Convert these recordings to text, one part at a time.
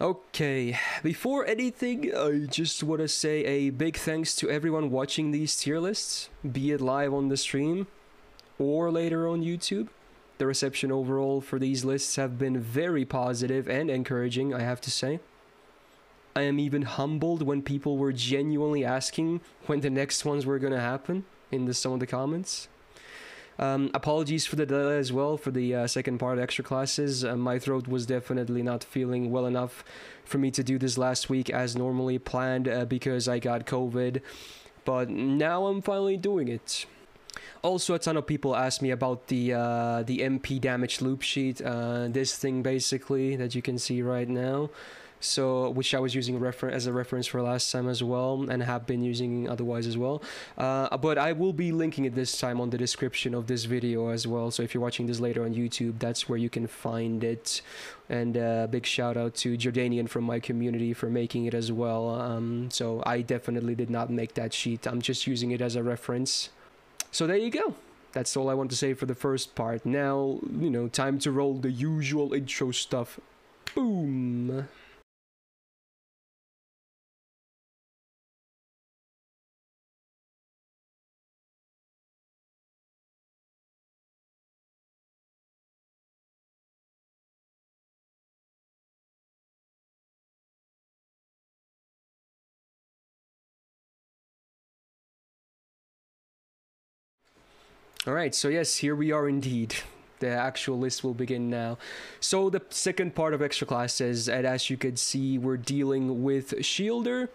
Okay, before anything, I just want to say a big thanks to everyone watching these tier lists, be it live on the stream or later on YouTube. The reception overall for these lists have been very positive and encouraging, I have to say. I am even humbled when people were genuinely asking when the next ones were gonna happen in some of the comments. Apologies for the delay as well for the second part of extra classes. My throat was definitely not feeling well enough for me to do this last week as normally planned because I got COVID, but now I'm finally doing it. Also, a ton of people asked me about the MP damage loop sheet, this thing basically that you can see right now. So, which I was using as a reference for last time as well, and have been using otherwise as well. But I will be linking it this time on the description of this video as well. So if you're watching this later on YouTube, that's where you can find it. And big shout out to Jordanian from my community for making it as well. So I definitely did not make that sheet. I'm just using it as a reference. So there you go. That's all I want to say for the first part. Now, time to roll the usual intro stuff. Boom. Alright, so yes, here we are indeed. The actual list will begin now. So the second part of extra classes, and as you can see, we're dealing with Shielder,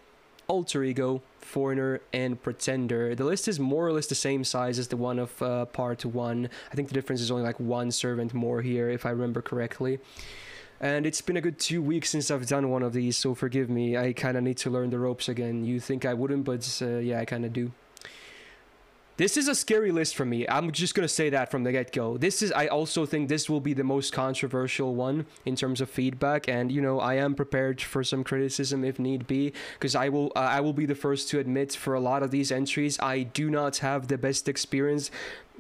Alter Ego, Foreigner, and Pretender. The list is more or less the same size as the one of part 1. I think the difference is only like one servant more here, if I remember correctly. And it's been a good 2 weeks since I've done one of these, so forgive me. I kind of need to learn the ropes again. You think I wouldn't, but yeah, I kind of do. This is a scary list for me. I'm just going to say that from the get-go. I also think this will be the most controversial one in terms of feedback. And, I am prepared for some criticism if need be. Because I will be the first to admit for a lot of these entries, I do not have the best experience.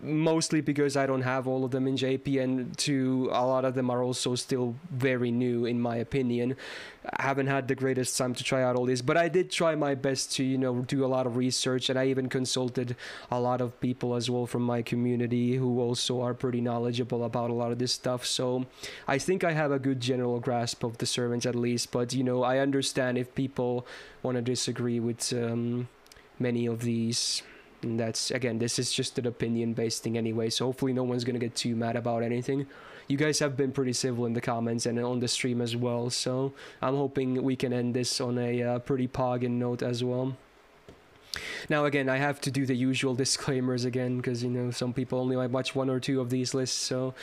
Mostly because I don't have all of them in JP, and a lot of them are also still very new in my opinion. I haven't had the greatest time to try out all this, but I did try my best to do a lot of research, and I even consulted a lot of people as well from my community who also are pretty knowledgeable about a lot of this stuff. So I think I have a good general grasp of the servants at least, but I understand if people want to disagree with many of these. And that's, again, this is just an opinion-based thing anyway, so hopefully no one's gonna get too mad about anything. You guys have been pretty civil in the comments and on the stream as well, so I'm hoping we can end this on a pretty poggin note as well. Now again, I have to do the usual disclaimers again, because some people only might watch 1 or 2 of these lists, so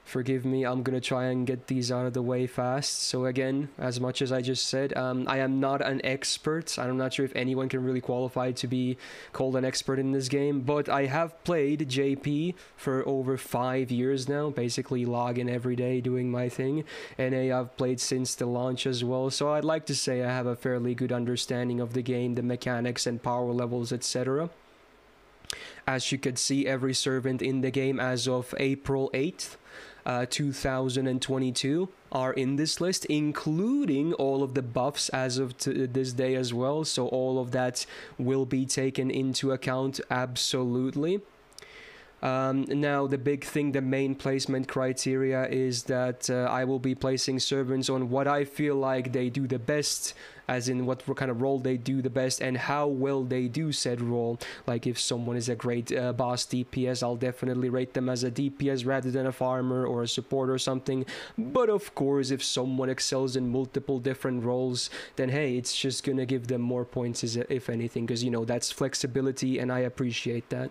forgive me. I'm gonna try and get these out of the way fast. So again, as much as I just said, I am not an expert. I'm not sure if anyone can really qualify to be called an expert in this game, but I have played JP for over 5 years now, basically logging every day doing my thing. NA I've played since the launch as well, so I'd like to say I have a fairly good understanding of the game, the mechanics and power levels, etc. As you can see, every servant in the game as of April 8th 2022 are in this list, including all of the buffs as of this day as well, so all of that will be taken into account absolutely. Now the big thing, the main placement criteria is that I will be placing servants on what I feel like they do the best, as in what kind of role they do the best and how well they do said role. Like if someone is a great boss DPS, I'll definitely rate them as a DPS rather than a farmer or a support or something. But of course, if someone excels in multiple different roles, then hey, it's just gonna give them more points if anything, because that's flexibility and I appreciate that.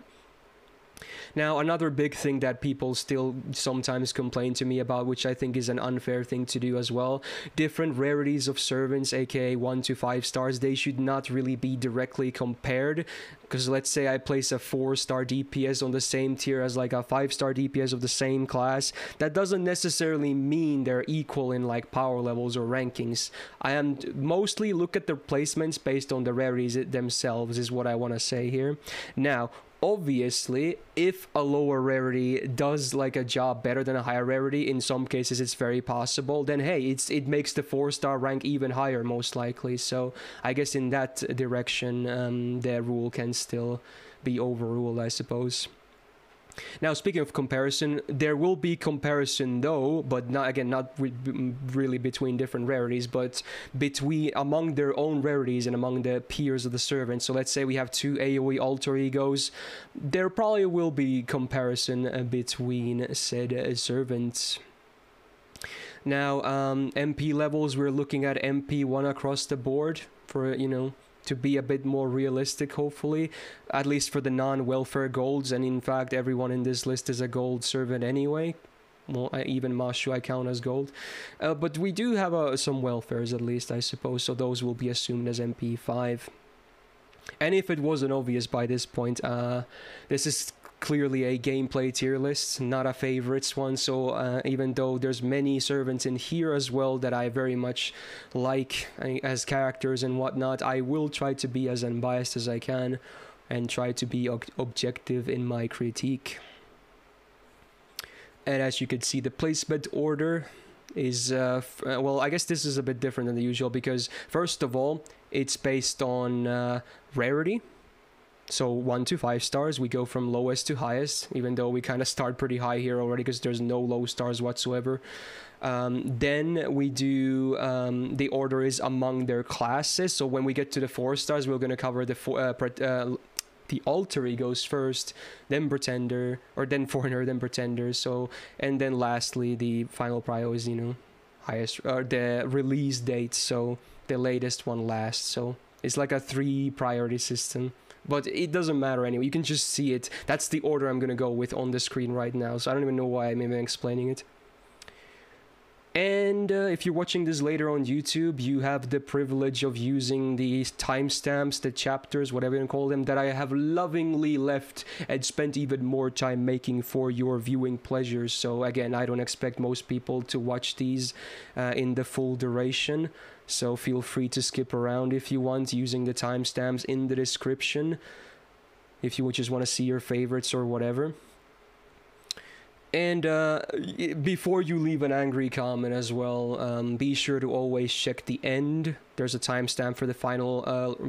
Now, another big thing that people still sometimes complain to me about, which I think is an unfair thing to do as well, different rarities of servants, aka 1 to 5 stars, they should not really be directly compared. Because let's say I place a 4-star DPS on the same tier as like a 5-star DPS of the same class, that doesn't necessarily mean they're equal in like power levels or rankings. I am mostly look at the placements based on the rarities themselves is what I want to say here. Now, Obviously, if a lower rarity does like a job better than a higher rarity, in some cases it's very possible, then hey, it makes the 4-star rank even higher most likely. So I guess in that direction, the rule can still be overruled, I suppose. Now, speaking of comparison, there will be comparison though, but not really between different rarities, but among their own rarities and among the peers of the servant. So let's say we have 2 AoE alter egos, there probably will be comparison between said servants. Now, MP levels, we're looking at MP 1 across the board for, to be a bit more realistic, hopefully, at least for the non-welfare golds. And in fact, everyone in this list is a gold servant anyway. Well, even Mashu I count as gold. But we do have some welfares at least, I suppose, so those will be assumed as MP5. And if it wasn't obvious by this point, this is clearly a gameplay tier list, not a favorites one. So even though there's many servants in here as well that I very much like as characters and whatnot, I will try to be as unbiased as I can and try to be objective in my critique. And as you can see, the placement order is well, I guess this is a bit different than the usual, because first of all, it's based on rarity. So 1 to 5 stars, we go from lowest to highest, even though we kind of start pretty high here already because there's no low stars whatsoever. Then we do, the order is among their classes. So when we get to the 4 stars, we're going to cover the alter egos first, then pretender, or then foreigner, then pretender. So, and then lastly, the final prio is, highest, or the release date. So the latest one last. So it's like a 3 priority system. But it doesn't matter anyway, you can just see it. That's the order I'm gonna go with on the screen right now, so I don't even know why I'm even explaining it. And if you're watching this later on YouTube, you have the privilege of using the timestamps, the chapters, whatever you call them, that I have lovingly left and spent even more time making for your viewing pleasure. So again, I don't expect most people to watch these in the full duration. So feel free to skip around if you want, using the timestamps in the description, if you just want to see your favorites or whatever. And before you leave an angry comment as well, be sure to always check the end. There's a timestamp for the final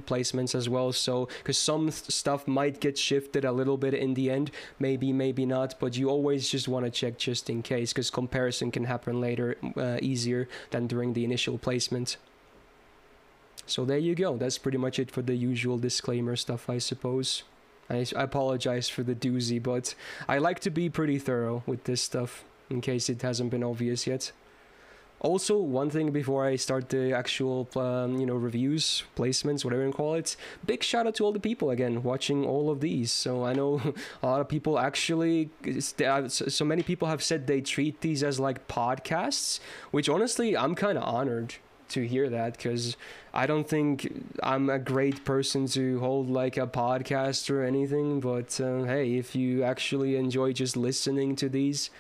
placements as well. So, because some stuff might get shifted a little bit in the end, maybe not, but you always just want to check just in case, because comparison can happen later easier than during the initial placement. So there you go. That's pretty much it for the usual disclaimer stuff, I suppose. I apologize for the doozy, but I like to be pretty thorough with this stuff, in case it hasn't been obvious yet. Also, one thing before I start the actual, reviews, placements, whatever you call it, big shout out to all the people, again, watching all of these. So I know a lot of people actually, so many people have said they treat these as like podcasts, which honestly, I'm kind of honored to hear that, because I don't think I'm a great person to hold like a podcast or anything, but hey, if you actually enjoy just listening to these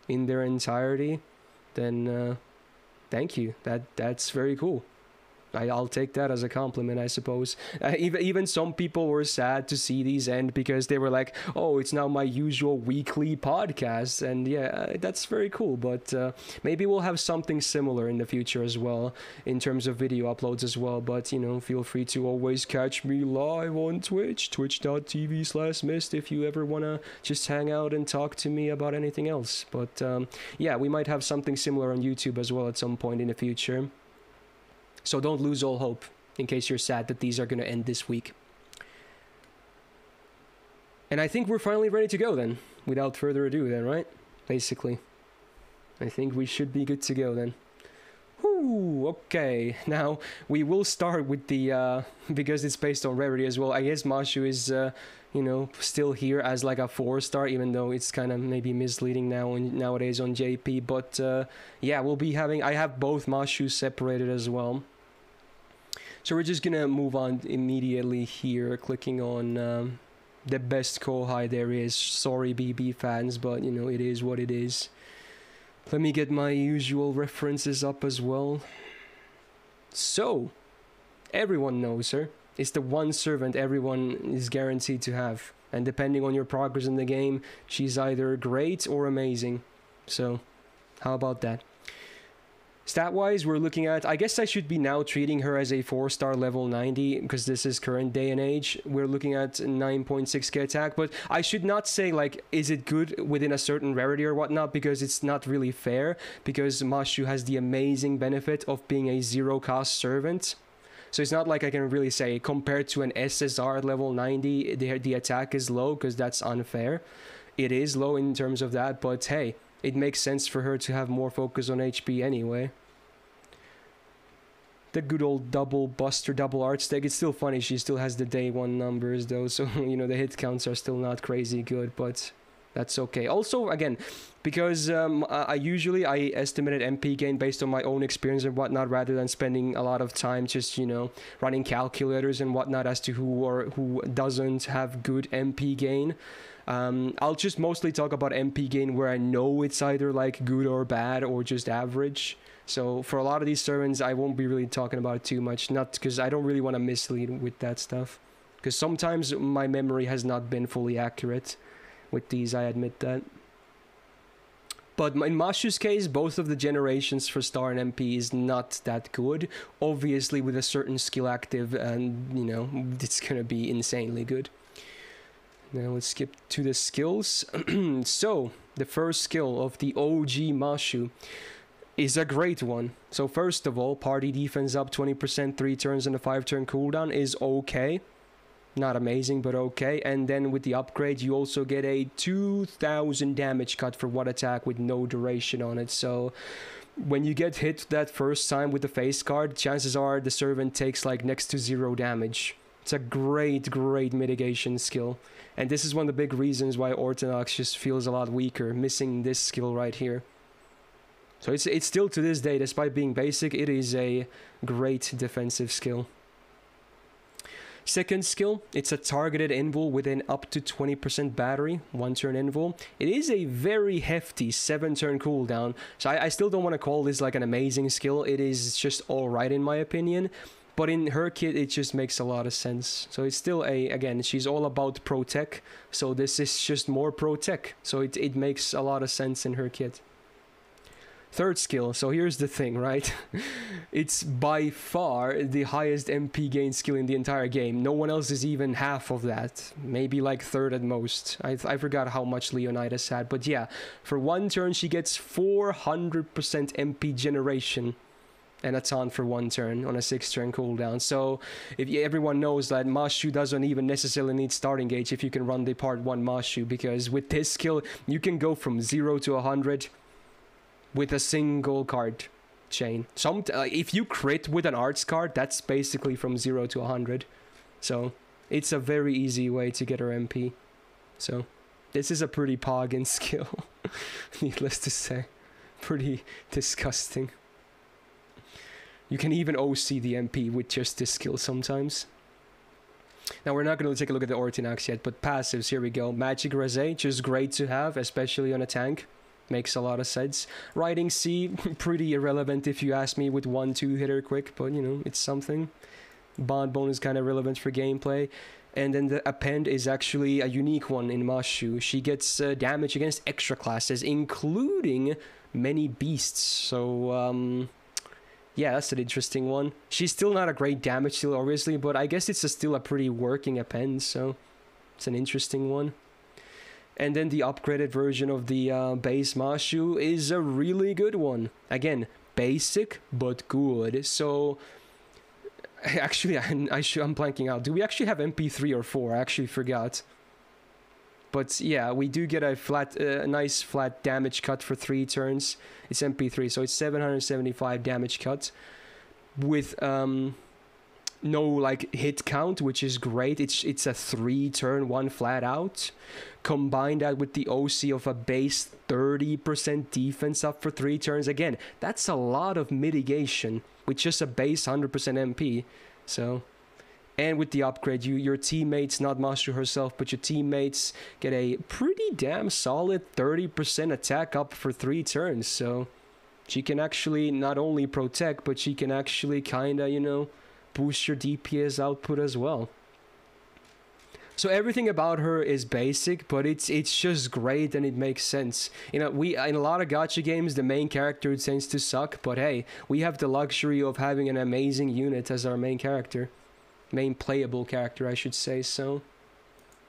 in their entirety, then thank you. That's very cool. I'll take that as a compliment, I suppose. Even some people were sad to see these end, because they were like, oh, it's now my usual weekly podcast. And yeah, that's very cool. But maybe we'll have something similar in the future as well, in terms of video uploads as well. But, feel free to always catch me live on Twitch, twitch.tv/Myst, if you ever want to just hang out and talk to me about anything else. But yeah, we might have something similar on YouTube as well at some point in the future. So don't lose all hope, in case you're sad that these are going to end this week. And I think we're finally ready to go then, without further ado then, right? Basically. I think we should be good to go then. Whew, okay. Now, we will start with the, because it's based on rarity as well, I guess Mashu is, still here as like a 4-star, even though it's kind of maybe misleading nowadays on JP. But yeah, I have both Mashus separated as well. So we're just gonna move on immediately here, clicking on the best Kohai there is. Sorry, BB fans, but it is what it is. Let me get my usual references up as well. So, everyone knows her. It's the one servant everyone is guaranteed to have. And depending on your progress in the game, she's either great or amazing. So, how about that? Stat-wise, we're looking at... I guess I should be now treating her as a 4-star level 90, because this is current day and age. We're looking at 9.6k attack, but I should not say, like, is it good within a certain rarity or whatnot, because it's not really fair, because Mashu has the amazing benefit of being a 0-cost servant. So it's not like I can really say, compared to an SSR at level 90, the attack is low, because that's unfair. It is low in terms of that, but hey... It makes sense for her to have more focus on HP anyway. The good old double buster, double art stack. It's still funny, she still has the day 1 numbers though, so you know, the hit counts are still not crazy good, but that's okay. Also, again, because I usually estimated MP gain based on my own experience and whatnot, rather than spending a lot of time just, you know, running calculators and whatnot as to who doesn't have good MP gain. I'll just mostly talk about MP gain where I know it's either like good or bad or just average. So for a lot of these servants, I won't be really talking about it too much, not because I don't really want to mislead with that stuff, because sometimes my memory has not been fully accurate with these, I admit that. But in Mashu's case, both of the generations for Star and MP is not that good. Obviously, with a certain skill active, and you know, it's gonna be insanely good. Now let's skip to the skills. So, the first skill of the OG Mashu is a great one. So first of all, party defense up 20%, 3 turns and a 5-turn cooldown is okay. Not amazing, but okay. And then with the upgrade, you also get a 2000 damage cut for one attack with no duration on it. So when you get hit that first time with the face card, chances are the servant takes like next to 0 damage. It's a great mitigation skill. And this is one of the big reasons why Ortinax just feels a lot weaker, missing this skill right here. So it's still to this day, despite being basic, it is a great defensive skill. Second skill, it's a targeted invul with an up to 20% battery, 1-turn invul. It is a very hefty 7-turn cooldown, so I still don't want to call this like an amazing skill. It is just alright in my opinion. But in her kit, it just makes a lot of sense. So it's still again, she's all about pro tech. So this is just more pro tech. So it makes a lot of sense in her kit. Third skill. So here's the thing, right? It's by far the highest MP gain skill in the entire game. No one else is even half of that. Maybe like third at most. I forgot how much Leonidas had. But yeah, for 1 turn, she gets 400% MP generation. And a ton for 1 turn on a 6-turn cooldown. So if everyone knows that Mashu doesn't even necessarily need starting gauge if you can run the part 1 Mashu, because with this skill you can go from 0 to 100 with a single card chain. If you crit with an arts card, that's basically from 0 to 100. So it's a very easy way to get her MP. So this is a pretty poggin skill, needless to say. Pretty disgusting. You can even OC the MP with just this skill sometimes. Now we're not going to take a look at the Ortinax yet, but passives, here we go. Magic Rosé, just great to have, especially on a tank. Makes a lot of sense. Riding C, pretty irrelevant if you ask me with 1-2 hitter quick, but you know, it's something. Bond bonus kind of relevant for gameplay. And then the append is actually a unique one in Mashu. She gets damage against extra classes, including many beasts. So, yeah, that's an interesting one. She's still not a great damage dealer, obviously, but I guess it's still a pretty working append, so it's an interesting one. And then the upgraded version of the base Mashu is a really good one. Again, basic, but good. So, actually, I'm blanking out. Do we actually have MP3 or 4? I actually forgot. But yeah, we do get a nice flat damage cut for 3 turns. It's MP3, so it's 775 damage cut with no like hit count, which is great. It's a 3-turn 1 flat out. Combine that with the OC of a base 30% defense up for 3 turns. Again, that's a lot of mitigation with just a base 100% MP. So. And with the upgrade, your teammates, not Mashu herself, but your teammates get a pretty damn solid 30% attack up for 3 turns. So she can actually not only protect, but she can actually kind of, you know, boost your DPS output as well. So everything about her is basic, but it's just great and it makes sense. You know, we in a lot of gacha games the main character tends to suck, but hey, we have the luxury of having an amazing unit as our main character. Main playable character, I should say. So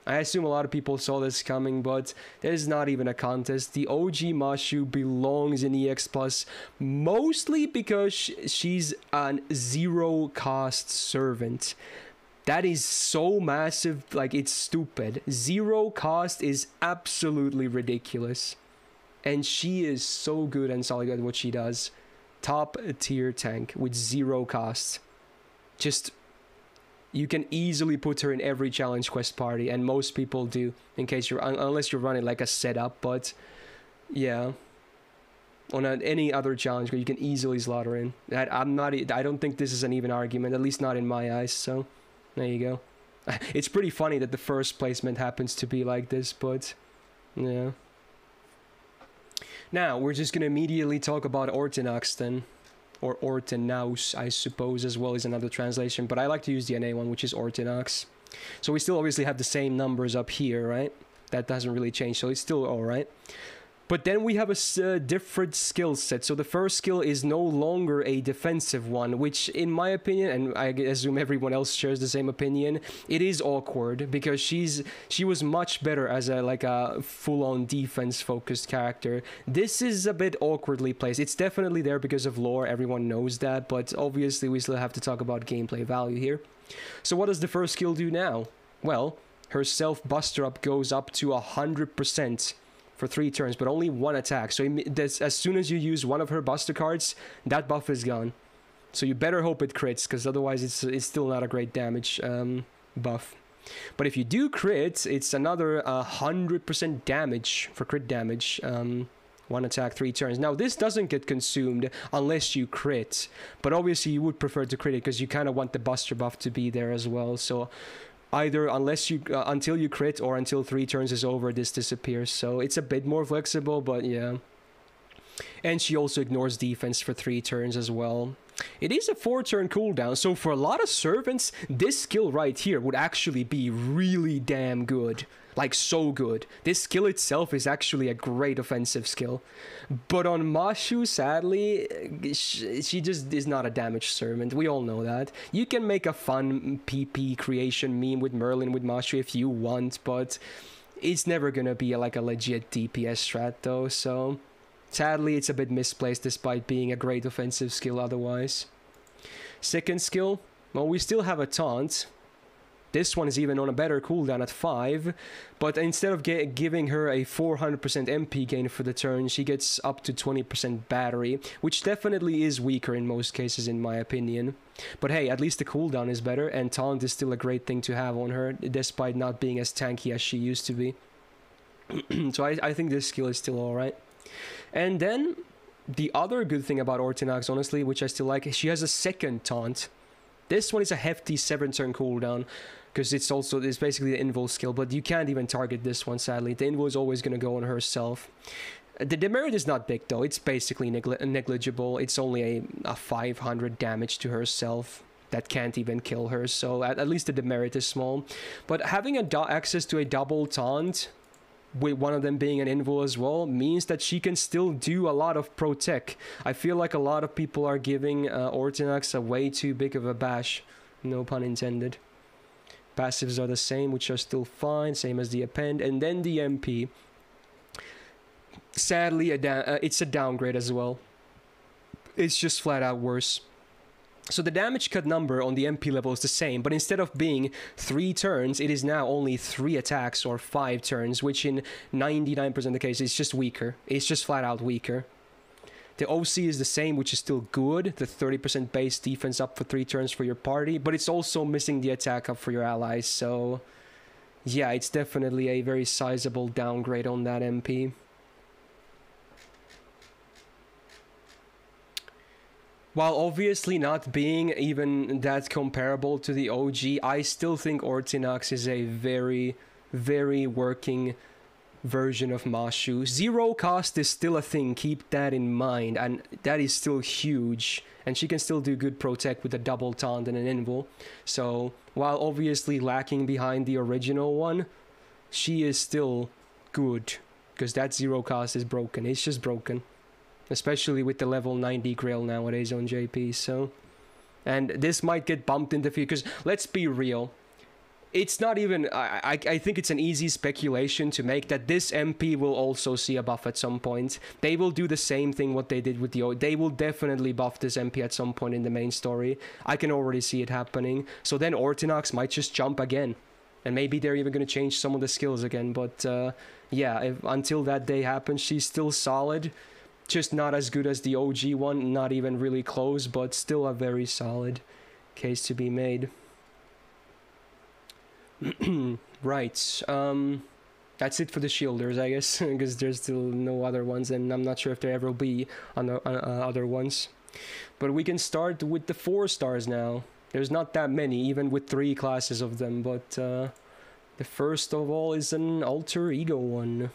I assume a lot of people saw this coming, but there's not even a contest. The OG Mashu belongs in EX Plus, mostly because she's an zero cost servant. That is so massive, like it's stupid. Zero cost is absolutely ridiculous. And she is so good and solid at what she does. Top tier tank with zero cost. Just, you can easily put her in every challenge quest party, and most people do, in case you're, unless you're running like a setup, but yeah. On any other challenge, you can easily slot her in. I don't think this is an even argument, at least not in my eyes, so. There you go. It's pretty funny that the first placement happens to be like this, but yeah. Now, we're just gonna immediately talk about Ortinax then. Or Ortinaus, I suppose, as well as another translation, but I like to use the NA one, which is Ortinax. So we still obviously have the same numbers up here, right? That doesn't really change, so it's still alright. But then we have a different skill set. So the first skill is no longer a defensive one, which in my opinion, and I assume everyone else shares the same opinion, it is awkward because she was much better as a full-on defense-focused character. This is a bit awkwardly placed. It's definitely there because of lore, everyone knows that, but obviously we still have to talk about gameplay value here. So what does the first skill do now? Well, her self-buster up goes up to 100%. For 3 turns, but only 1 attack. So as soon as you use one of her buster cards, that buff is gone. So you better hope it crits, because otherwise it's still not a great damage buff. But if you do crit, it's another 100% damage for crit damage. 1 attack, 3 turns. Now this doesn't get consumed unless you crit, but obviously you would prefer to crit it because you kind of want the buster buff to be there as well. So either until you crit or until 3 turns is over, this disappears. So it's a bit more flexible, but yeah. And she also ignores defense for 3 turns as well. It is a 4-turn cooldown, so for a lot of servants, this skill right here would actually be really damn good. Like, so good. This skill itself is actually a great offensive skill. But on Mashu, sadly, she just is not a damage servant. We all know that. You can make a fun PP creation meme with Merlin with Mashu if you want, but it's never gonna be like a legit DPS strat though, so sadly it's a bit misplaced despite being a great offensive skill otherwise. Second skill, well, we still have a taunt. This one is even on a better cooldown at 5, but instead of giving her a 400% MP gain for the turn, she gets up to 20% battery, which definitely is weaker in most cases in my opinion. But hey, at least the cooldown is better, and taunt is still a great thing to have on her, despite not being as tanky as she used to be. So I think this skill is still alright. And then, the other good thing about Ortinax, honestly, which I still like, she has a second taunt. This one is a hefty 7-turn cooldown, because it's basically the invul skill, but you can't even target this one, sadly. The invul is always going to go on herself. The demerit is not big, though. It's basically negligible. It's only a 500 damage to herself. That can't even kill her, so at least the demerit is small. But having access to a double taunt, with one of them being an invul as well, means that she can still do a lot of pro tech. I feel like a lot of people are giving Ortinax a way too big of a bash. No pun intended. Passives are the same, which are still fine, same as the append. And then the MP. Sadly, it's a downgrade as well. It's just flat out worse. So the damage cut number on the MP level is the same, but instead of being 3 turns, it is now only 3 attacks or 5 turns, which in 99% of the case is just weaker. It's just flat out weaker. The OC is the same, which is still good, the 30% base defense up for 3 turns for your party, but it's also missing the attack up for your allies, so yeah, it's definitely a very sizable downgrade on that MP. While obviously not being even that comparable to the OG, I still think Ortinax is a very, very working version of Mashu. Zero cost is still a thing, keep that in mind, and that is still huge, and she can still do good protect with a double taunt and an invul. So while obviously lacking behind the original one, she is still good, because that zero cost is broken. It's just broken, especially with the level 90 Grail nowadays on JP. So, and this might get bumped in the future, because let's be real, it's not even, I think it's an easy speculation to make that this MP will also see a buff at some point. They will do the same thing what they did with the they will definitely buff this MP at some point in the main story. I can already see it happening. So then Ortinax might just jump again, and maybe they're even going to change some of the skills again. But yeah, until that day happens, she's still solid, just not as good as the OG one, not even really close, but still a very solid case to be made. Right, that's it for the shielders, I guess, because there's still no other ones, and I'm not sure if there ever will be on other ones. But we can start with the 4 stars now. There's not that many, even with 3 classes of them, but the first of all is an alter ego one.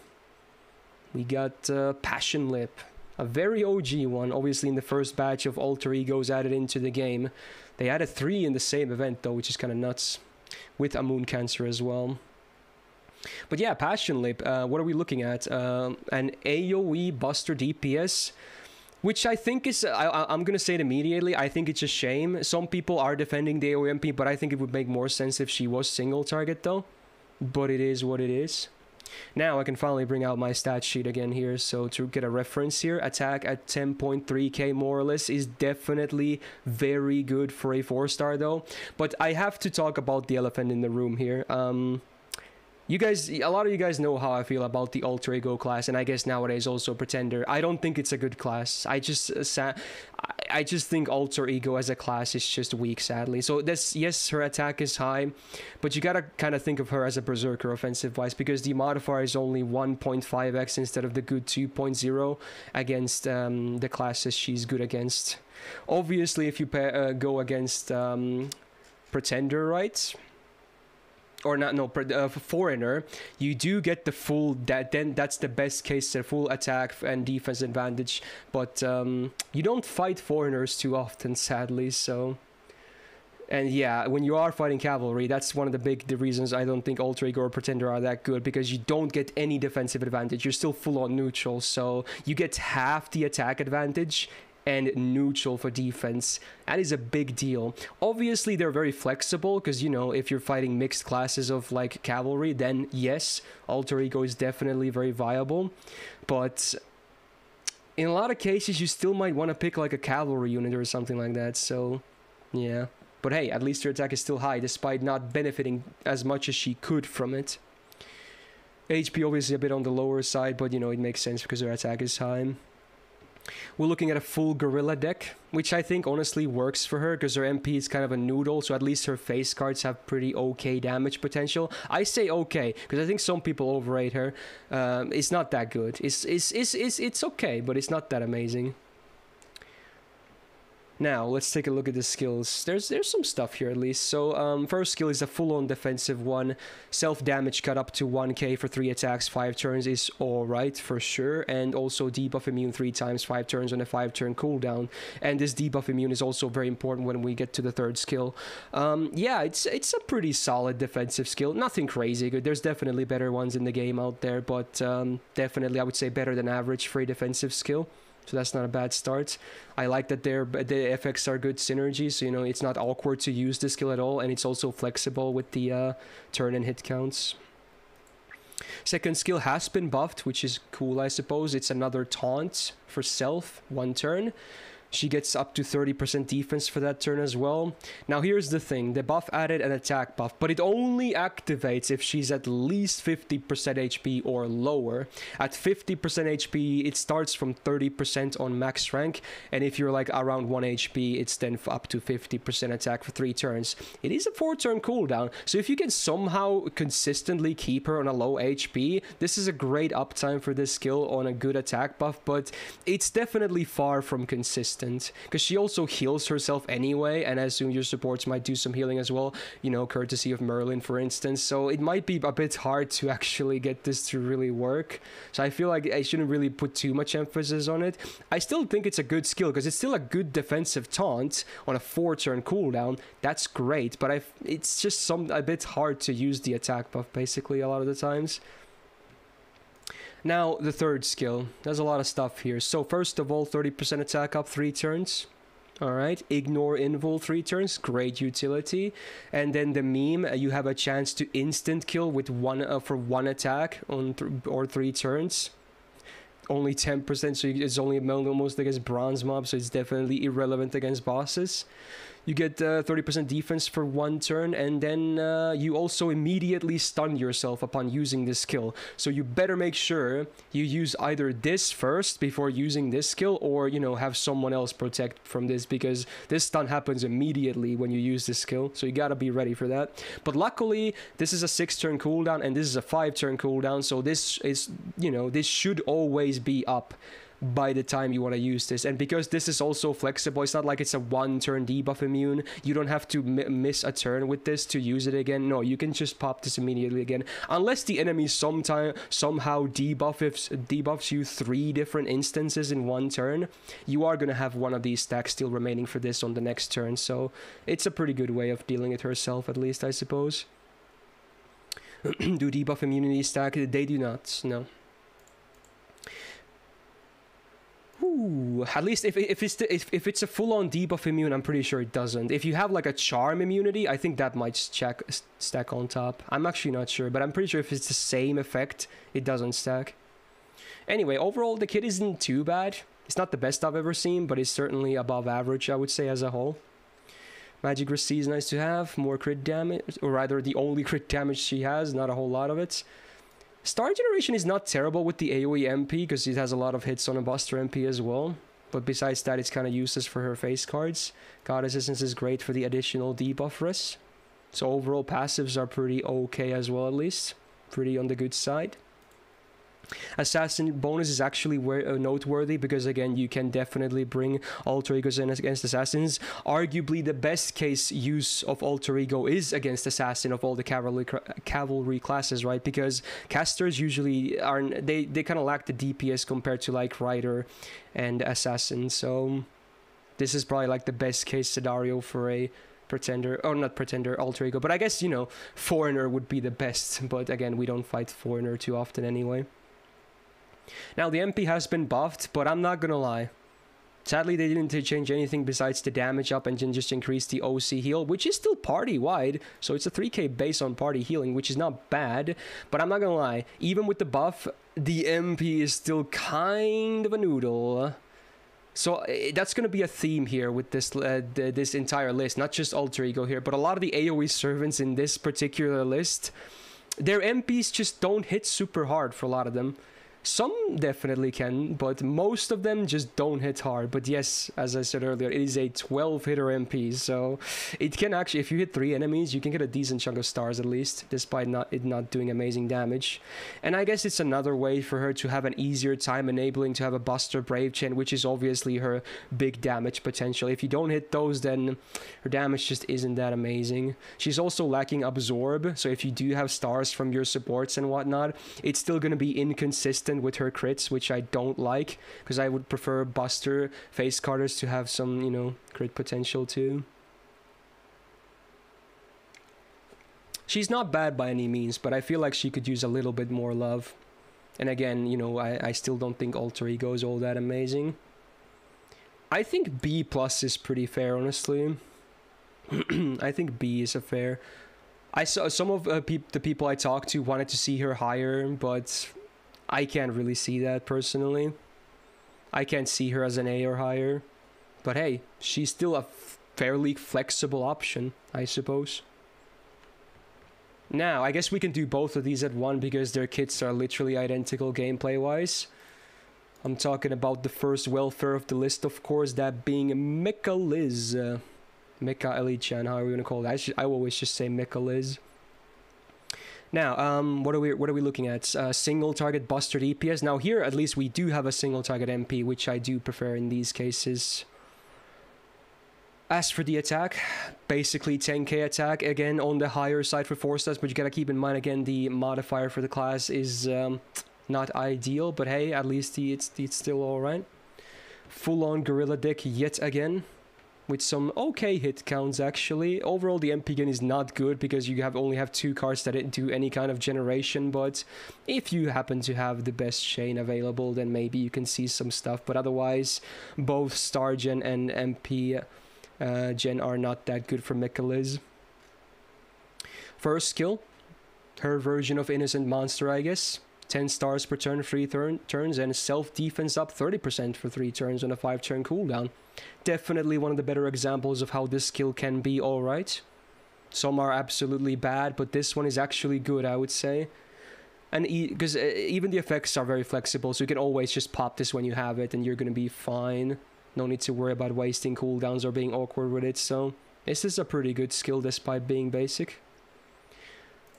We got Passionlip, a very OG one, obviously in the first batch of alter egos added into the game. They added 3 in the same event though, which is kind of nuts, with a moon cancer as well. But yeah, Passionlip, what are we looking at? An AoE buster DPS, which I think is, I'm gonna say it immediately, I think it's a shame. Some people are defending the AoE MP, but I think it would make more sense if she was single target though. But it is what it is. Now I can finally bring out my stat sheet again here, so to get a reference here, attack at 10.3k more or less is definitely very good for a 4-star though. But I have to talk about the elephant in the room here. You guys, a lot of you guys know how I feel about the alter ego class, and I guess nowadays also pretender. I don't think it's a good class. I just think alter ego as a class is just weak, sadly. So this, yes, her attack is high, but you gotta kind of think of her as a berserker offensive wise, because the modifier is only 1.5x instead of the good 2.0 against the classes she's good against. Obviously, if you go against pretender, right? Or not, no, foreigner, you do get the full, then that's the best case, the full attack and defense advantage, but you don't fight foreigners too often, sadly. So, and yeah, when you are fighting cavalry, that's one of the reasons I don't think alter ego or pretender are that good, because you don't get any defensive advantage. You're still full on neutral, so you get half the attack advantage and neutral for defense. That is a big deal. Obviously they're very flexible, because you know, if you're fighting mixed classes of like cavalry, then yes, alter ego is definitely very viable, but in a lot of cases you still might want to pick like a cavalry unit or something like that. So yeah, but hey, at least her attack is still high despite not benefiting as much as she could from it. HP obviously a bit on the lower side, but you know, it makes sense because her attack is high. We're looking at a full gorilla deck, which I think honestly works for her, because her MP is kind of a noodle, so at least her face cards have pretty okay damage potential. I say okay, because I think some people overrate her. It's not that good. It's okay, but it's not that amazing. Now, let's take a look at the skills. There's some stuff here at least. So, first skill is a full-on defensive one. Self-damage cut up to 1k for 3 attacks, 5 turns is alright for sure. And also debuff immune 3 times, 5 turns on a 5-turn cooldown. And this debuff immune is also very important when we get to the third skill. Yeah, it's a pretty solid defensive skill. Nothing crazy good. There's definitely better ones in the game out there, but definitely I would say better than average for a defensive skill. So that's not a bad start. I like that the FX are good synergy, so you know, it's not awkward to use the skill at all, and it's also flexible with the turn and hit counts. Second skill has been buffed, which is cool, I suppose. It's another taunt for self, 1 turn. She gets up to 30% defense for that turn as well. Now here's the thing, the buff added an attack buff, but it only activates if she's at least 50% HP or lower. At 50% HP, it starts from 30% on max rank, and if you're like around 1 HP, it's then up to 50% attack for 3 turns. It is a 4-turn cooldown, so if you can somehow consistently keep her on a low HP, this is a great uptime for this skill on a good attack buff, but it's definitely far from consistent. instant, because she also heals herself anyway, and I assume your supports might do some healing as well, you know, courtesy of Merlin, for instance. So it might be a bit hard to actually get this to really work. So I feel like I shouldn't really put too much emphasis on it. I still think it's a good skill, because it's still a good defensive taunt on a 4-turn cooldown. That's great, but it's just a bit hard to use the attack buff, basically, a lot of the times. Now, the third skill. There's a lot of stuff here. So, first of all, 30% attack up 3 turns. Alright, ignore invul 3 turns. Great utility. And then the meme, you have a chance to instant kill with for 1 attack on or 3 turns. Only 10%, so it's only almost against bronze mobs, so it's definitely irrelevant against bosses. You get 30% defense for 1 turn, and then you also immediately stun yourself upon using this skill. So you better make sure you use either this first before using this skill, or, you know, have someone else protect from this, because this stun happens immediately when you use this skill. So you gotta be ready for that. But luckily, this is a 6-turn cooldown, and this is a 5-turn cooldown, so this is, you know, this should always be up by the time you want to use this. And because this is also flexible, it's not like it's a 1-turn debuff immune. You don't have to miss a turn with this to use it again. No, you can just pop this immediately again, unless the enemy somehow debuffs you 3 different instances in 1 turn. You are gonna have one of these stacks still remaining for this on the next turn, so it's a pretty good way of dealing it herself, at least, I suppose. Do debuff immunity stack? They do not, no. Ooh, at least if it's a full-on debuff immune, I'm pretty sure it doesn't. If you have like a charm immunity, I think that might stack on top. I'm actually not sure, but I'm pretty sure if it's the same effect, it doesn't stack. Anyway, overall, the kit isn't too bad. It's not the best I've ever seen, but it's certainly above average, I would say, as a whole. Magic Receipt is nice to have. More crit damage, or rather, the only crit damage she has, not a whole lot of it. Star Generation is not terrible with the AoE MP, because it has a lot of hits on a Buster MP as well. But besides that, it's kind of useless for her face cards. Goddess Essence is great for the additional debuff risk. So overall, passives are pretty okay as well, at least. Pretty on the good side. Assassin bonus is actually noteworthy, because again, you can definitely bring alter egos in against assassins. Arguably the best case use of alter ego is against assassin of all the cavalry classes, right? Because casters usually aren't, they kind of lack the DPS compared to like rider and assassin. So this is probably like the best case scenario for a pretender, or not pretender, alter ego. But I guess, you know, foreigner would be the best, but again, we don't fight foreigner too often anyway. Now, the MP has been buffed, but I'm not gonna lie. Sadly, they didn't change anything besides the damage up and then just increase the OC heal, which is still party-wide. So it's a 3k base on party healing, which is not bad. But I'm not gonna lie, even with the buff, the MP is still kind of a noodle. So that's going to be a theme here with this this entire list, not just alter ego here, but a lot of the AoE servants in this particular list, their MPs just don't hit super hard for a lot of them. Some definitely can, but most of them just don't hit hard. But yes, as I said earlier, it is a 12-hitter MP, so it can actually, if you hit 3 enemies, you can get a decent chunk of stars at least, despite it not doing amazing damage. And I guess it's another way for her to have an easier time enabling to have a Buster Brave Chain, which is obviously her big damage potential. If you don't hit those, then her damage just isn't that amazing. She's also lacking Absorb, so if you do have stars from your supports and whatnot, it's still going to be inconsistent with her crits, which I don't like, because I would prefer Buster face carders to have some, you know, crit potential too. She's not bad by any means, but I feel like she could use a little bit more love. And again, you know, I still don't think alter ego is all that amazing. I think B+ is pretty fair, honestly. I think B is a fair. I saw some of the people I talked to wanted to see her higher, but I can't really see that personally. I can't see her as an A or higher. But hey, she's still a fairly flexible option, I suppose. Now, I guess we can do both of these at one because their kits are literally identical gameplay-wise. I'm talking about the first welfare of the list, of course, that being Mecha Liz. Mecha Eli-chan, how are we gonna call that? I always just say Mecha Liz. Now, what are we looking at? Single target Buster DPS. Now here, at least we do have a single target MP, which I do prefer in these cases. As for the attack, basically 10k attack, again on the higher side for 4 stars, but you gotta keep in mind again the modifier for the class is not ideal, but hey, at least it's still alright. Full on gorilla deck yet again, with some okay hit counts actually. Overall the MP gun is not good because you only have 2 cards that do any kind of generation, but if you happen to have the best chain available then maybe you can see some stuff, but otherwise both Star Gen and MP Gen are not that good for Mecha Liz. First skill, her version of Innocent Monster I guess. 10 stars per turn, 3 turns, and self-defense up 30% for 3 turns on a 5-turn cooldown. Definitely one of the better examples of how this skill can be alright. Some are absolutely bad, but this one is actually good, I would say. And because even the effects are very flexible, so you can always just pop this when you have it, and you're gonna be fine. No need to worry about wasting cooldowns or being awkward with it, so this is a pretty good skill despite being basic.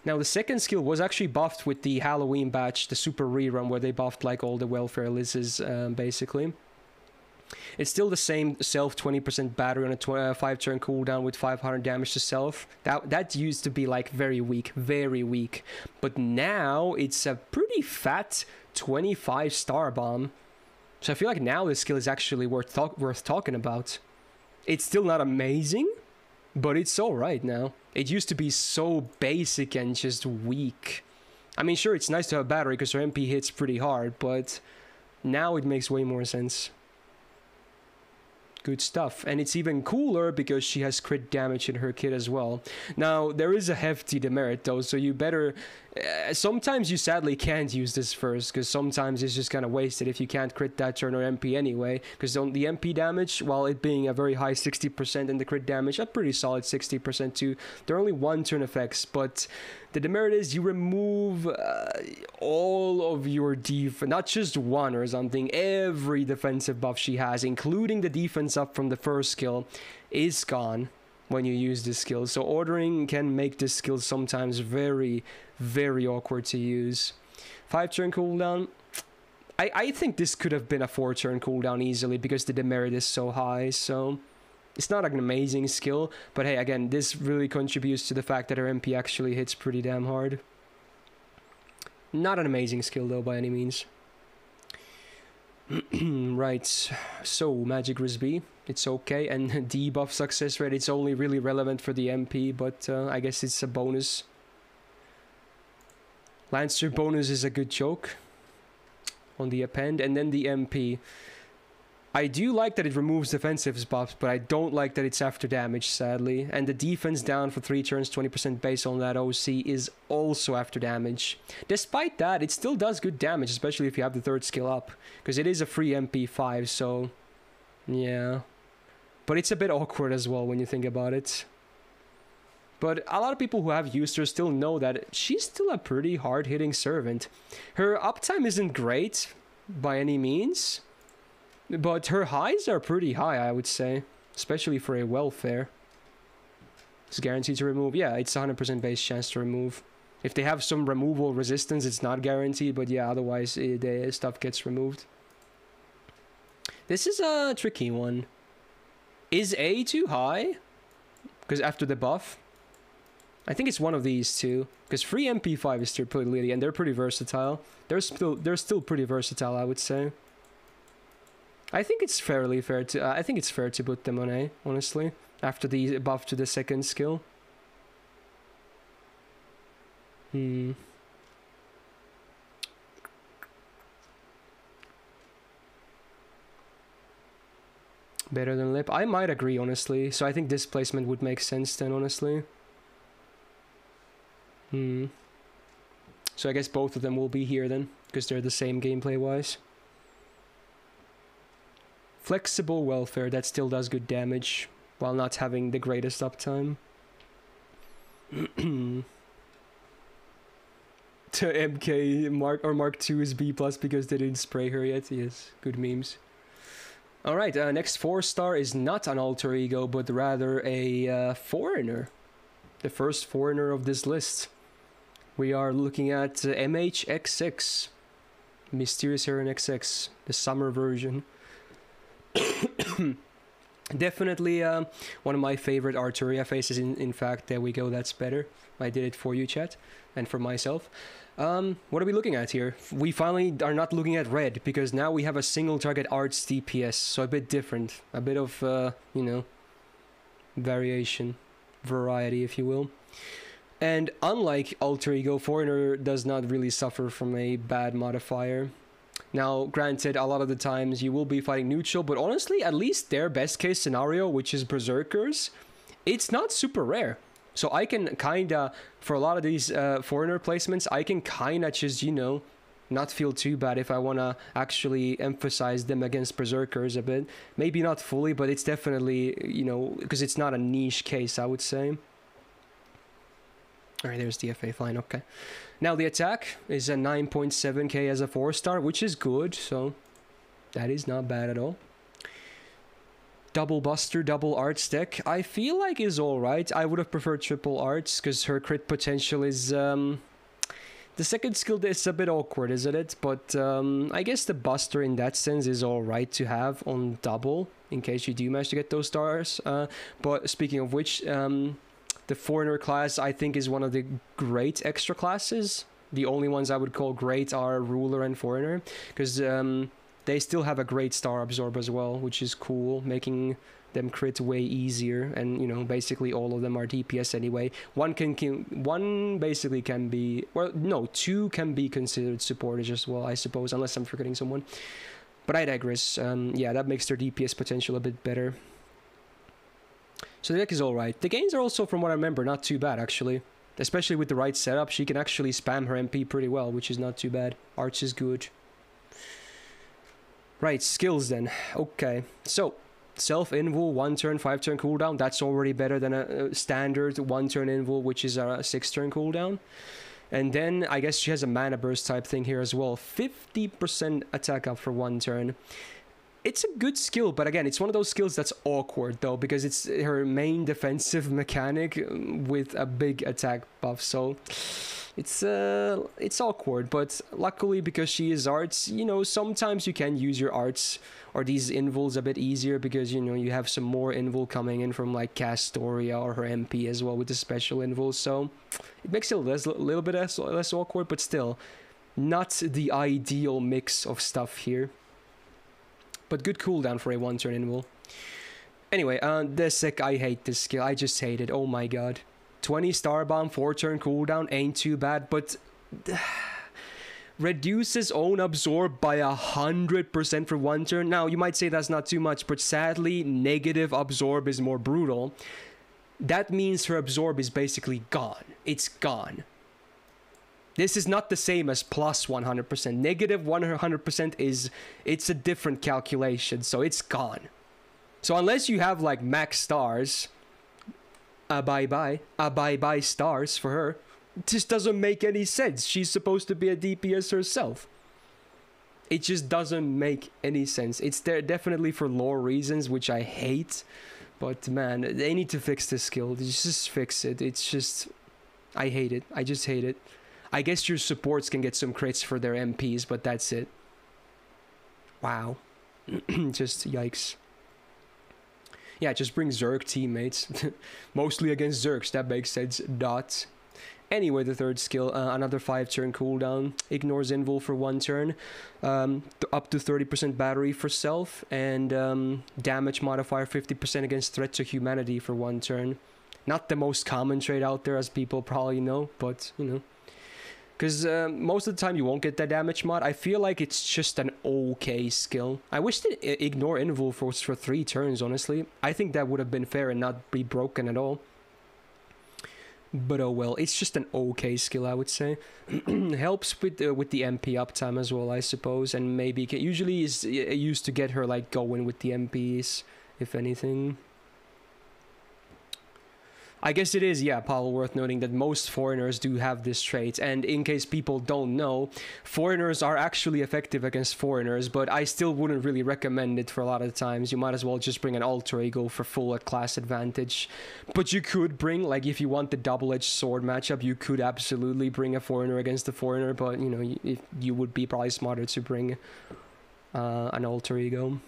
Now the second skill was actually buffed with the Halloween batch, the super rerun, where they buffed like all the welfare Lizzes, basically. It's still the same self 20% battery on a 5-turn cooldown with 500 damage to self. That used to be like very weak, but now it's a pretty fat 25 star bomb. So I feel like now this skill is actually worth talking about. It's still not amazing, but it's alright now. It used to be so basic and just weak. I mean, sure, it's nice to have battery because her MP hits pretty hard, but now it makes way more sense. Good stuff. And it's even cooler because she has crit damage in her kit as well. Now, there is a hefty demerit though, so you better... sometimes you sadly can't use this first, because sometimes it's just kind of wasted if you can't crit that turn or MP anyway, because the MP damage, while it being a very high 60% and the crit damage, a pretty solid 60% too, they're only 1-turn effects, but the demerit is you remove all of your not just one or something, every defensive buff she has, including the defense up from the first skill, is gone when you use this skill. So ordering can make this skill sometimes very, very awkward to use. 5-turn cooldown. I think this could have been a 4-turn cooldown easily because the demerit is so high, so it's not an amazing skill, but hey, again, this really contributes to the fact that her MP actually hits pretty damn hard. Not an amazing skill though by any means. Right, so Magic Risby, it's okay, and debuff success rate, it's only really relevant for the MP, but I guess it's a bonus. Lancer bonus is a good joke on the append, and then the MP. I do like that it removes defensive buffs, but I don't like that it's after damage, sadly. And the defense down for 3 turns, 20% based on that OC, is also after damage. Despite that, it still does good damage, especially if you have the 3rd skill up, because it is a free MP5, so yeah. But it's a bit awkward as well when you think about it. But a lot of people who have used her still know that she's still a pretty hard-hitting servant. Her uptime isn't great by any means, but her highs are pretty high, I would say, especially for a welfare. It's guaranteed to remove. Yeah, it's 100% base chance to remove. If they have some removal resistance, it's not guaranteed, but yeah, otherwise the stuff gets removed. This is a tricky one. Is A too high? Because after the buff? I think it's one of these two. Because free MP5 is still pretty litty, and they're pretty versatile. They're still pretty versatile, I would say. I think it's fairly fair to... I think it's fair to put them on A, honestly. After the buff to the 2nd skill. Better than Lip? I might agree, honestly. So I think this placement would make sense then, honestly. So I guess both of them will be here then, because they're the same gameplay-wise. Flexible welfare, that still does good damage, while not having the greatest uptime. To MK, Mark II is B+, because they didn't spray her yet. Yes, good memes. Alright, next 4-star is not an alter ego, but rather a foreigner. The first foreigner of this list. We are looking at MHXX. Mysterious Heroine XX, the summer version. Definitely one of my favorite Arturia faces. In fact, there we go, that's better. I did it for you, chat, and for myself. What are we looking at here? We finally are not looking at red, because now we have a single target arts DPS, so a bit different. A bit of, you know, variety, if you will. And unlike Alter Ego, Foreigner does not really suffer from a bad modifier. Now, granted, a lot of the times you will be fighting neutral, but honestly, at least their best case scenario, which is Berserkers, it's not super rare. So I can kinda, for a lot of these Foreigner placements, I can kinda just, you know, not feel too bad if I wanna actually emphasize them against Berserkers a bit. Maybe not fully, but it's definitely, you know, because it's not a niche case, I would say. Alright, there's DFA, fine, okay. Now the attack is a 9.7k as a 4-star, which is good, so that is not bad at all. Double Buster, double Arts deck, I feel like is alright. I would have preferred triple Arts, because her crit potential is... the second skill is a bit awkward, isn't it? But I guess the Buster in that sense is alright to have on double, in case you do manage to get those stars. But speaking of which... the Foreigner class, I think, is one of the great extra classes. The only ones I would call great are Ruler and Foreigner, because they still have a great Star Absorb as well, which is cool, making them crit way easier. And, you know, basically all of them are DPS anyway. One basically can be... Well, no, 2 can be considered supporters as well, I suppose, unless I'm forgetting someone. But I digress. Yeah, that makes their DPS potential a bit better. So the deck is alright. The gains are also, from what I remember, not too bad, actually. Especially with the right setup, she can actually spam her MP pretty well, which is not too bad. Arch is good. Right, skills then. Okay, so self-invul, 1-turn, 5-turn cooldown. That's already better than a standard 1-turn invul, which is a 6-turn cooldown. And then, I guess she has a mana burst type thing here as well. 50% attack up for 1 turn. It's a good skill, but again, it's one of those skills that's awkward though, because it's her main defensive mechanic with a big attack buff, so it's awkward. But luckily, because she is arts, you know, sometimes you can use your arts or these invuls a bit easier, because, you know, you have some more invul coming in from like Castoria or her MP as well with the special invuls, so it makes it a little bit less awkward, but still not the ideal mix of stuff here. But good cooldown for a 1-turn invul. Anyway, this sec, I hate this skill. I just hate it. Oh my god. 20 star bomb, 4-turn cooldown ain't too bad, but reduces own absorb by 100% for 1 turn. Now, you might say that's not too much, but sadly, negative absorb is more brutal. That means her absorb is basically gone. It's gone. This is not the same as plus 100%. Negative 100% is, it's a different calculation, so it's gone. So unless you have like max stars, bye-bye stars for her, this doesn't make any sense. She's supposed to be a DPS herself. It just doesn't make any sense. It's there definitely for lore reasons, which I hate. But man, they need to fix this skill. Just fix it. It's just, I hate it. I just hate it. I guess your supports can get some crits for their MPs, but that's it. Wow. Just yikes. Yeah, just bring Zerg teammates. Mostly against Zergs, that makes sense. Dot. Anyway, the third skill, another 5-turn cooldown. Ignores invul for 1 turn. Up to 30% battery for self. And damage modifier 50% against threat to humanity for 1 turn. Not the most common trait out there, as people probably know, but, you know. Because most of the time you won't get that damage mod. I feel like it's just an okay skill. I wish that ignore invul for 3 turns, honestly. I think that would have been fair and not be broken at all. But oh well, it's just an okay skill, I would say. Helps with the MP uptime as well, I suppose. And maybe usually is used to get her like going with the MPs, if anything. I guess it is, yeah, Paul, worth noting that most foreigners do have this trait, and in case people don't know, foreigners are actually effective against foreigners, but I still wouldn't really recommend it for a lot of times. You might as well just bring an alter ego for full class advantage. But you could bring, like, if you want the double-edged sword matchup, you could absolutely bring a foreigner against a foreigner, but, you know, you would be probably smarter to bring an alter ego.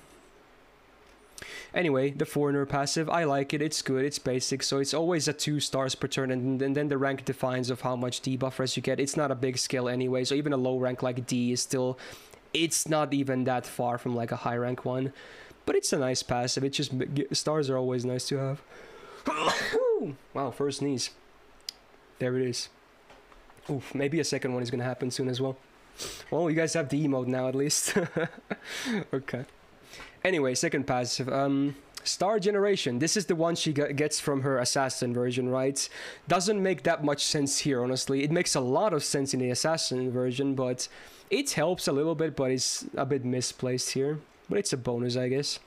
Anyway, the Foreigner passive, I like it, it's good, it's basic, so it's always at 2 stars per turn, and then the rank defines of how much debuff res you get. It's not a big skill anyway, so even a low rank like D is still, it's not even that far from like a high rank one. But it's a nice passive, it's just, stars are always nice to have. Wow, first sneeze. There it is. Oof, maybe a second one is gonna happen soon as well. Well, you guys have the emote now at least. Okay. Anyway, second passive. Star Generation. This is the one she gets from her Assassin version, right? Doesn't make that much sense here, honestly. It makes a lot of sense in the Assassin version, but it helps a little bit, but it's a bit misplaced here. But it's a bonus, I guess.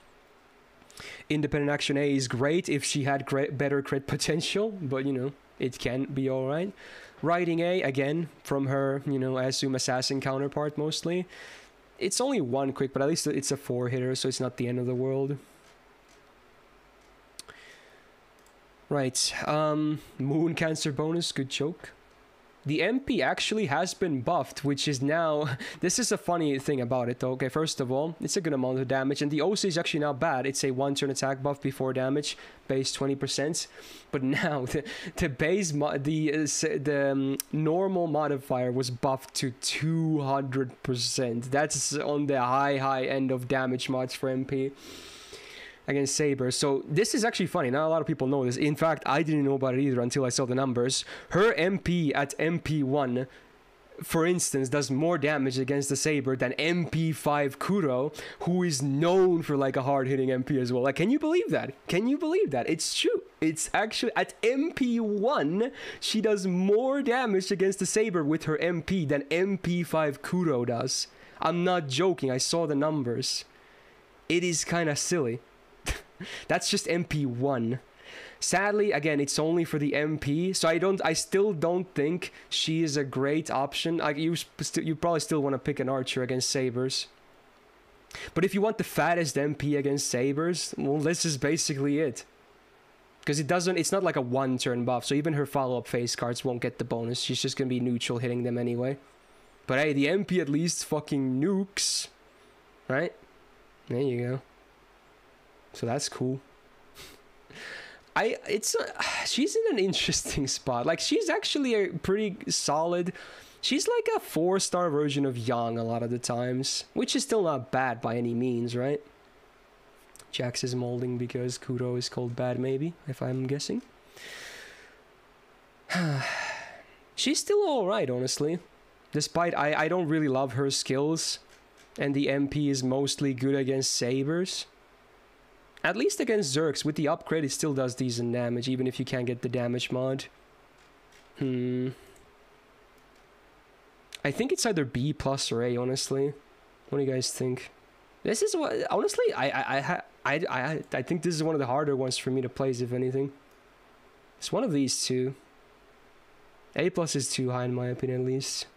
Independent Action A is great if she had better crit potential, but, you know, it can be alright. Riding A, again, from her, you know, I assume Assassin counterpart mostly. It's only 1 quick, but at least it's a 4-hitter, so it's not the end of the world. Right, Moon Cancer bonus, good joke. The MP actually has been buffed, which is now... This is a funny thing about it, though. Okay, first of all, it's a good amount of damage, and the OC is actually not bad. It's a 1-turn attack buff before damage, base 20%. But now, the base... The normal modifier was buffed to 200%. That's on the high end of damage mods for MP. Against Saber. So this is actually funny. Not a lot of people know this. In fact, I didn't know about it either until I saw the numbers. Her MP at MP1, for instance, does more damage against the Saber than MP5 Kuro, who is known for like a hard-hitting MP as well. Like, can you believe that? Can you believe that? It's true. It's actually at MP1, she does more damage against the Saber with her MP than MP5 Kuro does. I'm not joking. I saw the numbers. It is kind of silly. That's just MP1. Sadly, again, it's only for the MP, so I still don't think she is a great option. Like, you probably still want to pick an archer against Sabers. But if you want the fattest MP against Sabers, well, this is basically it. Because it's not like a 1-turn buff, so even her follow-up phase cards won't get the bonus. She's just gonna be neutral hitting them anyway. But hey, the MP at least fucking nukes. Right? There you go. So that's cool. She's in an interesting spot. Like, she's actually a pretty solid... She's like a 4-star version of Yang a lot of the times, which is still not bad by any means, right? Jax is molding because Kuro is called bad, maybe, if I'm guessing. She's still alright, honestly. Despite I don't really love her skills, and the MP is mostly good against Sabers. At least against Zerx, with the upgrade it still does decent damage, even if you can't get the damage mod. I think it's either B plus or A, honestly. What do you guys think? This is what, honestly, I think this is one of the harder ones for me to place, if anything. It's one of these two. A plus is too high in my opinion, at least.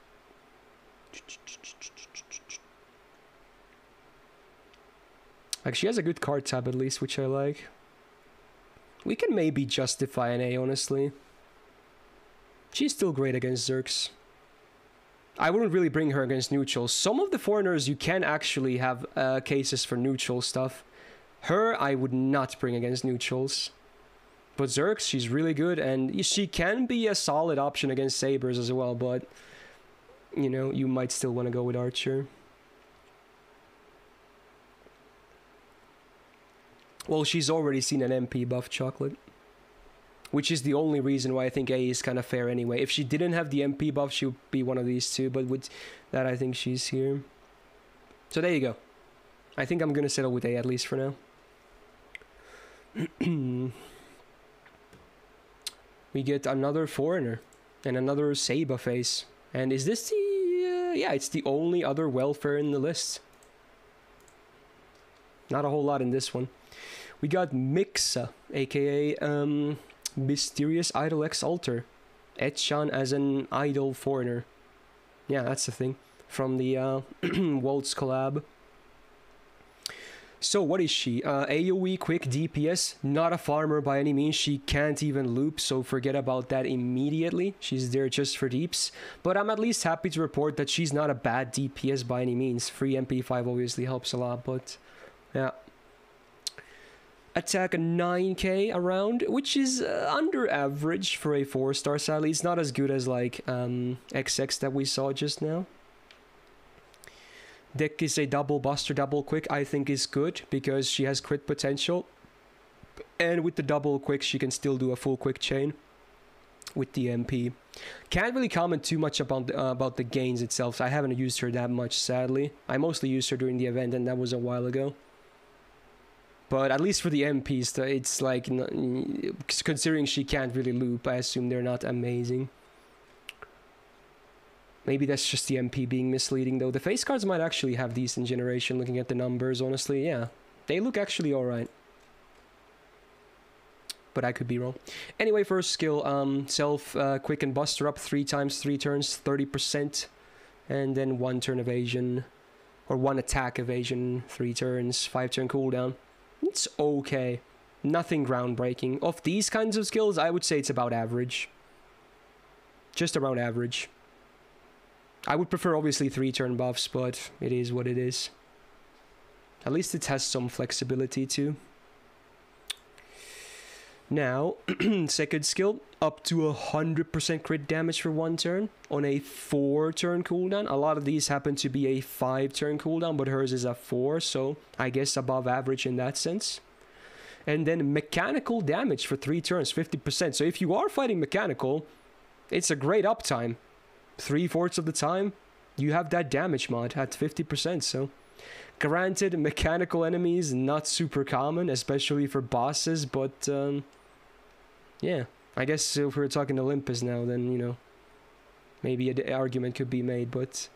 Like, she has a good card tab at least, which I like. We can maybe justify an A, honestly. She's still great against Zerx. I wouldn't really bring her against neutrals. Some of the foreigners you can actually have cases for neutral stuff. Her, I would not bring against neutrals. But Zerx, she's really good, and she can be a solid option against Sabers as well, but... You know, you might still want to go with Archer. Well, she's already seen an MP buff, Chocolate. Which is the only reason why I think A is kind of fair anyway. If she didn't have the MP buff, she would be one of these two. But with that, I think she's here. So there you go. I think I'm going to settle with A at least for now. We get another foreigner. And another Saba face. And is this the... yeah, it's the only other welfare in the list. Not a whole lot in this one. We got Mixa, aka Mysterious Idol X Alter. Etchan as an idol foreigner. Yeah, that's the thing. From the Waltz collab. So what is she? AoE quick DPS, not a farmer by any means. She can't even loop, so forget about that immediately. She's there just for deeps. But I'm at least happy to report that she's not a bad DPS by any means. Free MP5 obviously helps a lot, but yeah. attack 9k around, which is under average for a 4-star, sadly. It's not as good as like XX that we saw just now. Deck is a double buster, double quick, I think is good because she has crit potential. And with the double quick, she can still do a full quick chain with the MP. Can't really comment too much about the gains itself. I haven't used her that much, sadly. I mostly used her during the event, and that was a while ago. But at least for the MPs, it's like, considering she can't really loop, I assume they're not amazing. Maybe that's just the MP being misleading, though. The face cards might actually have decent generation, looking at the numbers, honestly. Yeah, they look actually alright. But I could be wrong. Anyway, first skill, self quick and buster up 3 times 3 turns, 30%. And then 1 turn evasion, or 1 attack evasion, 3 turns, 5 turn cooldown. It's okay. Nothing groundbreaking. Of these kinds of skills, I would say it's about average. Just around average. I would prefer obviously 3 turn buffs, but it is what it is. At least it has some flexibility too. Now, second skill, up to 100% crit damage for 1 turn on a 4 turn cooldown. A lot of these happen to be a 5 turn cooldown, but hers is a 4, so I guess above average in that sense. And then mechanical damage for 3 turns, 50%. So if you are fighting mechanical, it's a great uptime. 3/4 of the time, you have that damage mod at 50%, so... Granted, mechanical enemies, not super common, especially for bosses, but... yeah, I guess if we're talking Olympus now, then, you know, maybe an argument could be made, but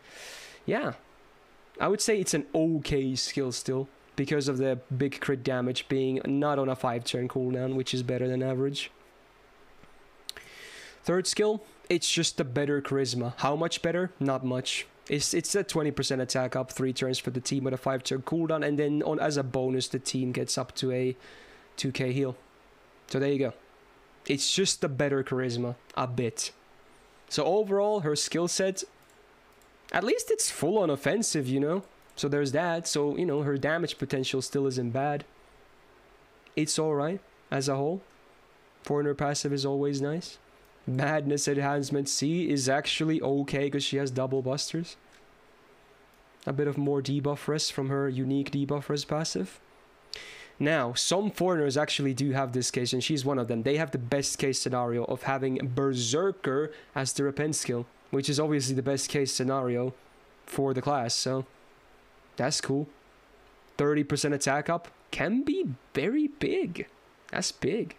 yeah. I would say it's an okay skill still, because of the big crit damage being not on a 5 turn cooldown, which is better than average. Third skill, it's just a better charisma. How much better? Not much. It's a 20% attack up 3 turns for the team with a 5 turn cooldown, and then as a bonus, the team gets up to a 2k heal. So there you go. It's just a better charisma, a bit. So overall, her skill set, at least it's full on offensive, you know? So there's that. So, you know, her damage potential still isn't bad. It's alright as a whole. Foreigner passive is always nice. Madness Enhancement C is actually okay because she has double busters. A bit of more debuff res from her unique debuff res passive. Now, some foreigners actually do have this case, and she's one of them. They have the best case scenario of having Berserker as their repent skill, which is obviously the best case scenario for the class, so that's cool. 30% attack up can be very big. That's big.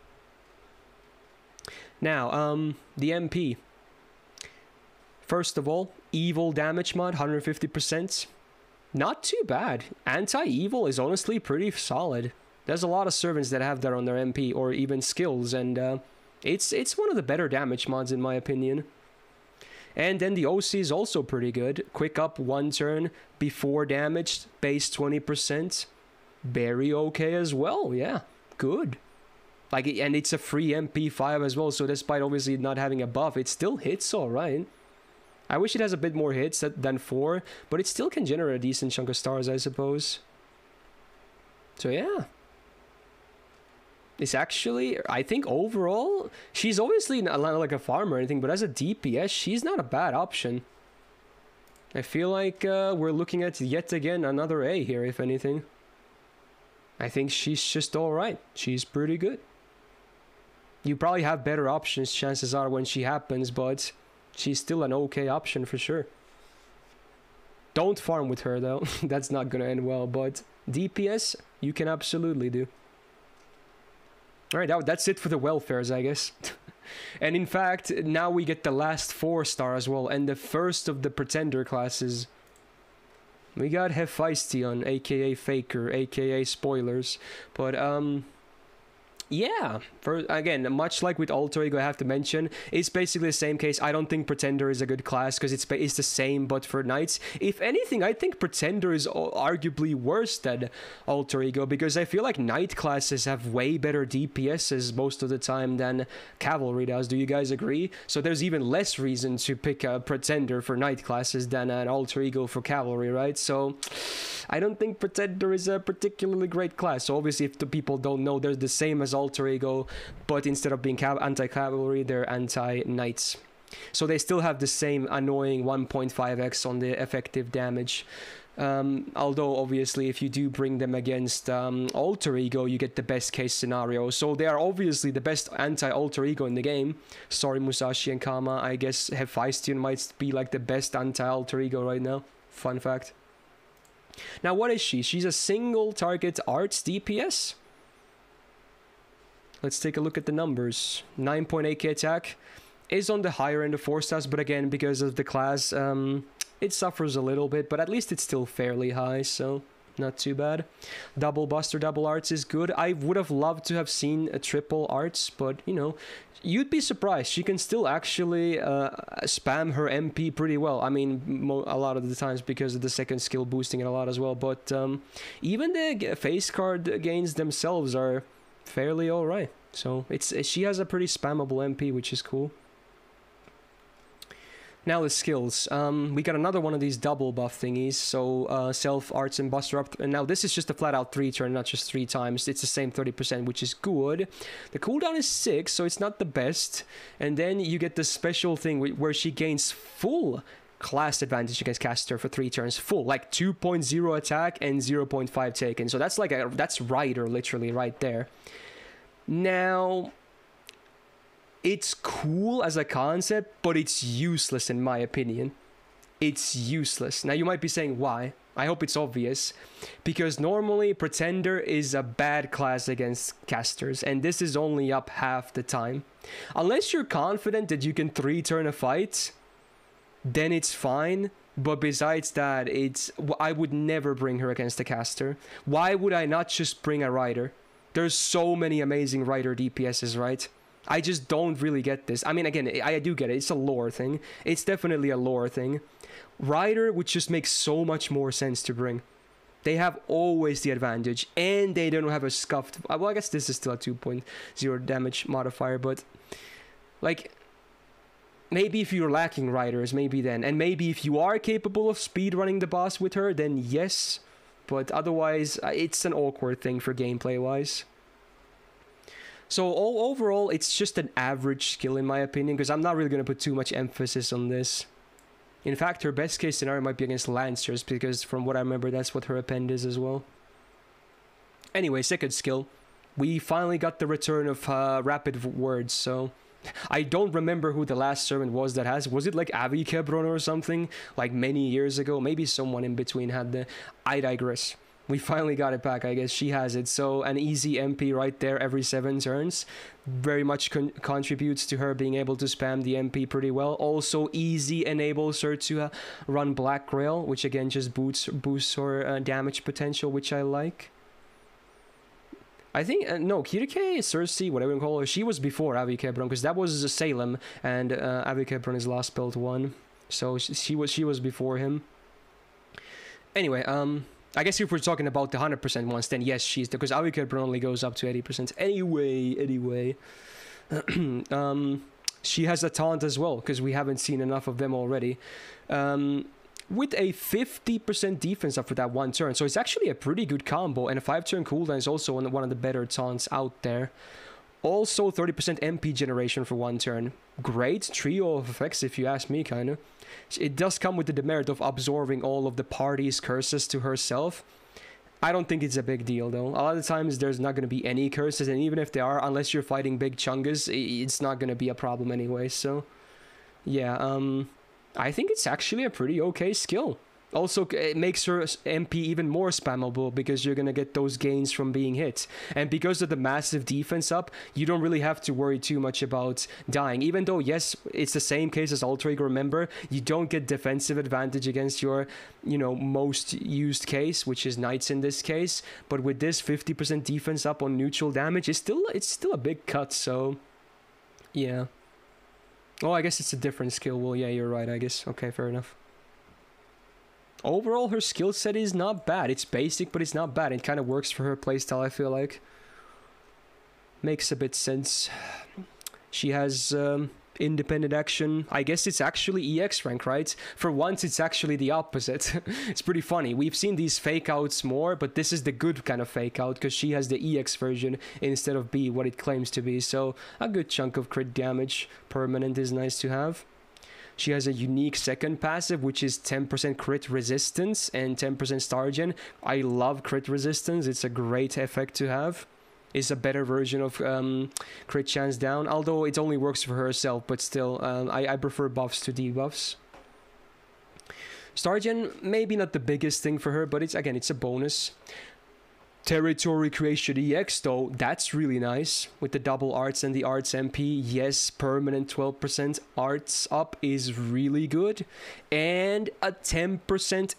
Now, the MP. First of all, evil damage mod, 150%. Not too bad. Anti-evil is honestly pretty solid. There's a lot of servants that have that on their MP, or even skills, and it's one of the better damage mods in my opinion. And then the OC is also pretty good. Quick up 1 turn before damage, base 20%. Very okay as well, yeah. Good. Like, and it's a free MP5 as well, so despite obviously not having a buff, it still hits alright. I wish it has a bit more hits than 4, but it still can generate a decent chunk of stars, I suppose. So yeah. It's actually, I think overall, she's obviously not like a farm or anything, but as a DPS, she's not a bad option. I feel like we're looking at yet again another A here, if anything. I think she's just alright. She's pretty good. You probably have better options, chances are, when she happens, but she's still an okay option for sure. Don't farm with her though, that's not gonna end well, but DPS, you can absolutely do. Alright, that's it for the welfares, I guess. And in fact, now we get the last 4-star as well, and the first of the pretender classes. We got Hephaestion, aka Faker, aka Spoilers, but Yeah, for again, much like with Alter Ego, I have to mention, it's basically the same case. I don't think Pretender is a good class because it's the same, but for Knights. If anything, I think Pretender is arguably worse than Alter Ego because I feel like Knight classes have way better DPSs most of the time than Cavalry does. Do you guys agree? So there's even less reason to pick a Pretender for Knight classes than an Alter Ego for Cavalry, right? So I don't think Pretender is a particularly great class. So obviously, if the people don't know, they're the same as Alter Ego, but instead of being anti-cavalry, they're anti-knights. So they still have the same annoying 1.5x on the effective damage. Although obviously if you do bring them against Alter Ego, you get the best case scenario. So they are obviously the best anti-Alter Ego in the game. Sorry Musashi and Kama, I guess Hephaestion might be like the best anti-Alter Ego right now. Fun fact. Now what is she? She's a single target arts DPS. Let's take a look at the numbers. 9.8k attack is on the higher end of 4 stars, but again, because of the class, it suffers a little bit, but at least it's still fairly high, so not too bad. Double Buster, double arts is good. I would have loved to have seen a triple arts, but, you know, you'd be surprised. She can still actually spam her MP pretty well. I mean, a lot of the times because of the second skill boosting it a lot as well, but even the face card gains themselves are fairly alright. So she has a pretty spammable MP, which is cool. Now the skills. We got another one of these double buff thingies. So self, arts, and buster up. And now this is just a flat out 3 turn, not just 3 times. It's the same 30%, which is good. The cooldown is 6, so it's not the best. And then you get the special thing where she gains full class advantage against caster for 3 turns, full, like 2.0 attack and 0.5 taken. So that's like that's Rider literally right there. Now it's cool as a concept, but it's useless in my opinion. It's useless. Now you might be saying why. I hope it's obvious, because normally Pretender is a bad class against casters, and this is only up half the time. Unless you're confident that you can 3 turn a fight, then it's fine. But besides that, I would never bring her against a caster. Why would I not just bring a Rider? There's so many amazing Rider DPSs, right? I just don't really get this. I mean, again, I do get it. It's a lore thing. It's definitely a lore thing. Rider would just make so much more sense to bring. They have always the advantage, and they don't have a scuffed... Well, I guess this is still a 2.0 damage modifier, but... like... maybe if you're lacking Riders, maybe then. And maybe if you are capable of speedrunning the boss with her, then yes. But otherwise, it's an awkward thing for gameplay-wise. So overall, it's just an average skill in my opinion, because I'm not really going to put too much emphasis on this. In fact, her best case scenario might be against Lancers, because from what I remember, that's what her append is as well. Anyway, second skill. We finally got the return of Rapid Words, so... I don't remember who the last servant was that has. Was it like Abigail or something? Like many years ago? Maybe someone in between had the... I digress. We finally got it back, I guess. She has it. So an easy MP right there every 7 turns. Very much contributes to her being able to spam the MP pretty well. Also easy enables her to run Black Grail, which again just boosts her damage potential, which I like. I think, no, Kirike, Cersei, whatever you call her, she was before Abigail, because that was Salem, and Abigail is last built 1. So she was before him. Anyway, I guess if we're talking about the 100% ones, then yes, she's... because Abigail only goes up to 80%. Anyway. She has a taunt as well, because we haven't seen enough of them already. With a 50% defense after that 1 turn. So it's actually a pretty good combo, and a 5-turn cooldown is also one of the better taunts out there. Also 30% MP generation for 1 turn. Great trio of effects if you ask me, kinda. It does come with the demerit of absorbing all of the party's curses to herself. I don't think it's a big deal though. A lot of times there's not going to be any curses, and even if there are, unless you're fighting big chungus, it's not going to be a problem anyway. So yeah, I think it's actually a pretty okay skill. Also, it makes her MP even more spammable because you're gonna get those gains from being hit. And because of the massive defense up, you don't really have to worry too much about dying. Even though, yes, it's the same case as Alter Ego, remember, you don't get defensive advantage against your, you know, most used case, which is Knights in this case. But with this 50% defense up on neutral damage, it's still a big cut, so yeah. Oh, I guess it's a different skill. Well, yeah, you're right, I guess. Okay, fair enough. Overall, her skill set is not bad. It's basic, but it's not bad. It kind of works for her playstyle, I feel like. Makes a bit sense. She has independent action. I guess it's actually EX rank, right? For once, it's actually the opposite. It's pretty funny. We've seen these fake outs more, but this is the good kind of fake out because she has the EX version instead of B, what it claims to be. So a good chunk of crit damage. Permanent is nice to have. She has a unique second passive, which is 10% crit resistance and 10% star gen. I love crit resistance. It's a great effect to have. It's a better version of crit chance down, although it only works for herself, but still, I prefer buffs to debuffs. Star gen, maybe not the biggest thing for her, but it's a bonus. Territory Creation EX though, that's really nice with the double arts and the arts MP. Yes, permanent 12% arts up is really good, and a 10%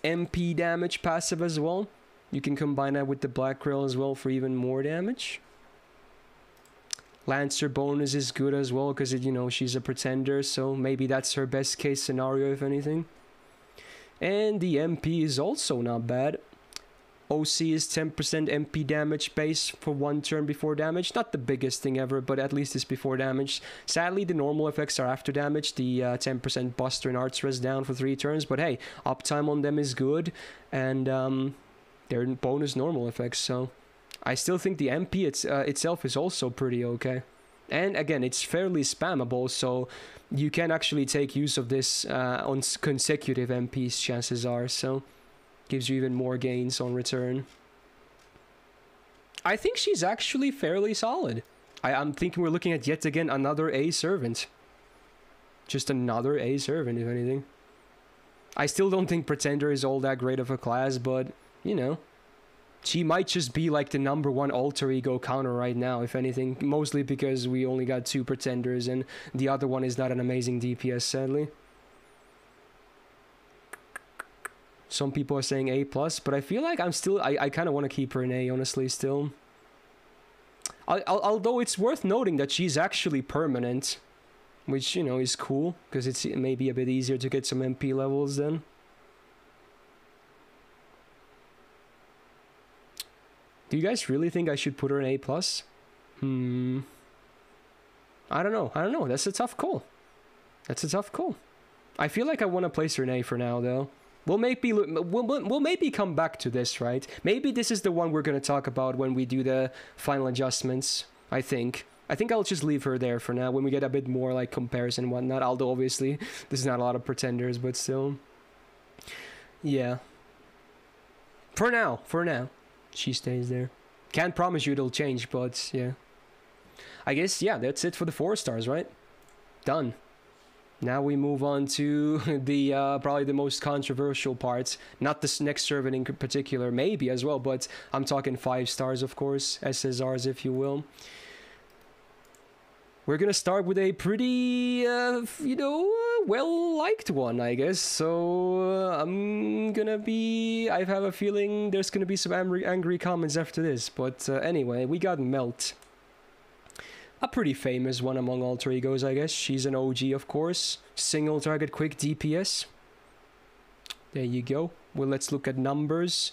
MP damage passive as well. You can combine that with the Black Rail as well for even more damage. Lancer bonus is good as well because, you know, she's a pretender, so maybe that's her best case scenario if anything. And the MP is also not bad. OC is 10% MP damage base for 1 turn before damage. Not the biggest thing ever, but at least it's before damage. Sadly, the normal effects are after damage. The 10% Buster and Arts Res down for 3 turns. But hey, uptime on them is good. And they're bonus normal effects. So I still think the MP itself is also pretty okay. And again, it's fairly spammable. So you can actually take use of this on consecutive MPs, chances are. So gives you even more gains on return. I think she's actually fairly solid. I'm thinking we're looking at yet again another A servant. Just another A servant, if anything. I still don't think Pretender is all that great of a class, but, you know, she might just be like the #1 alter ego counter right now, if anything. Mostly because we only got 2 Pretenders and the other one is not an amazing DPS, sadly. Some people are saying A+, but I feel like I kind of want to keep her in A, honestly, still. Although it's worth noting that she's actually permanent, which, you know, is cool, because it's maybe a bit easier to get some MP levels then. Do you guys really think I should put her in A+? I don't know. That's a tough call. I feel like I want to place her in A for now, though. We'll maybe come back to this, right? Maybe this is the one we're going to talk about when we do the final adjustments, I think. I think I'll just leave her there for now when we get a bit more like comparison and whatnot. Although obviously there's not a lot of Pretenders, but still. Yeah. For now, she stays there. Can't promise you it'll change, but yeah. I guess, yeah, that's it for the 4 stars, right? Done. Now we move on to the probably the most controversial parts. Not this next servant in particular, maybe as well, but I'm talking 5 stars, of course, SSRs, if you will. We're gonna start with a pretty, you know, well-liked one, I guess. So I have a feeling there's gonna be some angry comments after this. But anyway, we got Melt. A pretty famous one among alter egos, I guess. She's an OG, of course. Single target quick DPS. There you go. Well, let's look at numbers.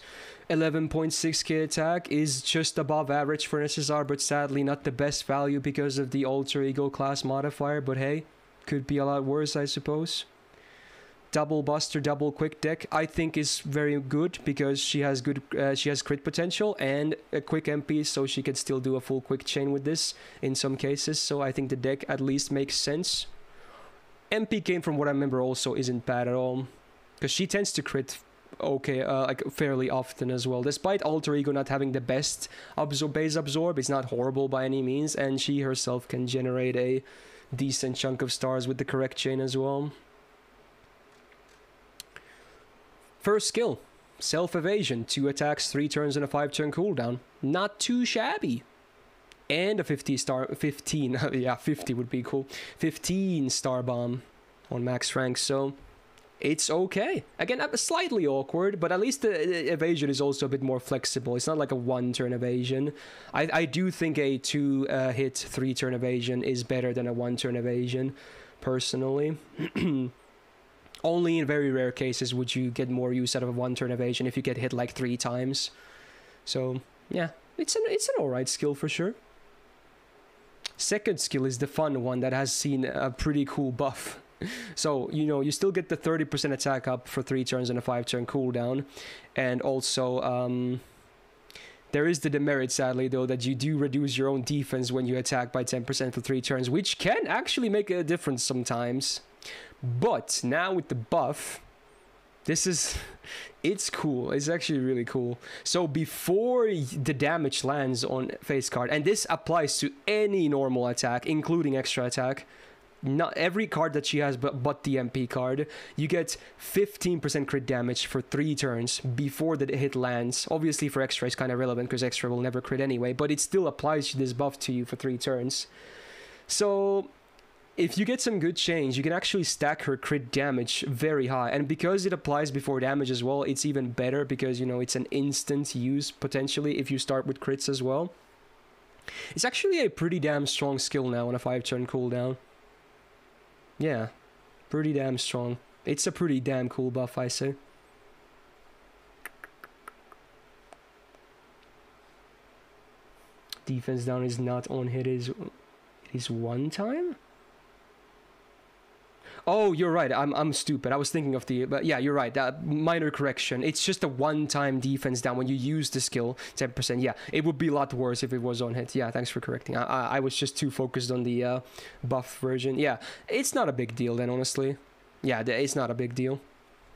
11.6k attack is just above average for an SSR, but sadly not the best value because of the alter ego class modifier. But hey, could be a lot worse, I suppose. Double Buster, double quick deck, I think is very good because she has crit potential and a quick MP, so she can still do a full quick chain with this in some cases. So I think the deck at least makes sense. MP game, from what I remember, also isn't bad at all because she tends to crit okay, like fairly often as well. Despite alter ego not having the best base absorb, it's not horrible by any means, and she herself can generate a decent chunk of stars with the correct chain as well. First skill, self-evasion. 2 attacks, 3 turns, and a 5-turn cooldown. Not too shabby. And a 15, yeah, 50 would be cool. 15 star bomb on max rank, so it's okay. Again, slightly awkward, but at least the evasion is also a bit more flexible. It's not like a 1-turn evasion. I do think a 2-hit, 3-turn evasion is better than a 1-turn evasion, personally. Only in very rare cases would you get more use out of a 1-turn evasion if you get hit like 3 times. So, yeah, it's an alright skill for sure. Second skill is the fun one that has seen a pretty cool buff. So, you know, you still get the 30% attack up for 3 turns and a 5-turn cooldown. And also, there is the demerit, sadly, though, that you do reduce your own defense when you attack by 10% for 3 turns, which can actually make a difference sometimes. But now with the buff, it's cool. It's actually really cool. So before the damage lands on face card, and this applies to any normal attack, including extra attack, not every card that she has but the MP card, you get 15% crit damage for 3 turns before the hit lands. Obviously for extra it's kind of relevant because extra will never crit anyway, but it still applies this buff to you for 3 turns. So if you get some good change, you can actually stack her crit damage very high. And because it applies before damage as well, it's even better because, you know, it's an instant use potentially if you start with crits as well. It's actually a pretty damn strong skill now on a 5-turn cooldown. Yeah, pretty damn strong. It's a pretty damn cool buff, I say. Defense down is not on hit, it is 1 time? Oh, you're right. I'm stupid. I was thinking of but yeah, you're right. Minor correction. It's just a 1-time defense down when you use the skill. 10%. Yeah, it would be a lot worse if it was on hit. Yeah, thanks for correcting. I was just too focused on the buff version. Yeah, it's not a big deal then, honestly. Yeah, it's not a big deal.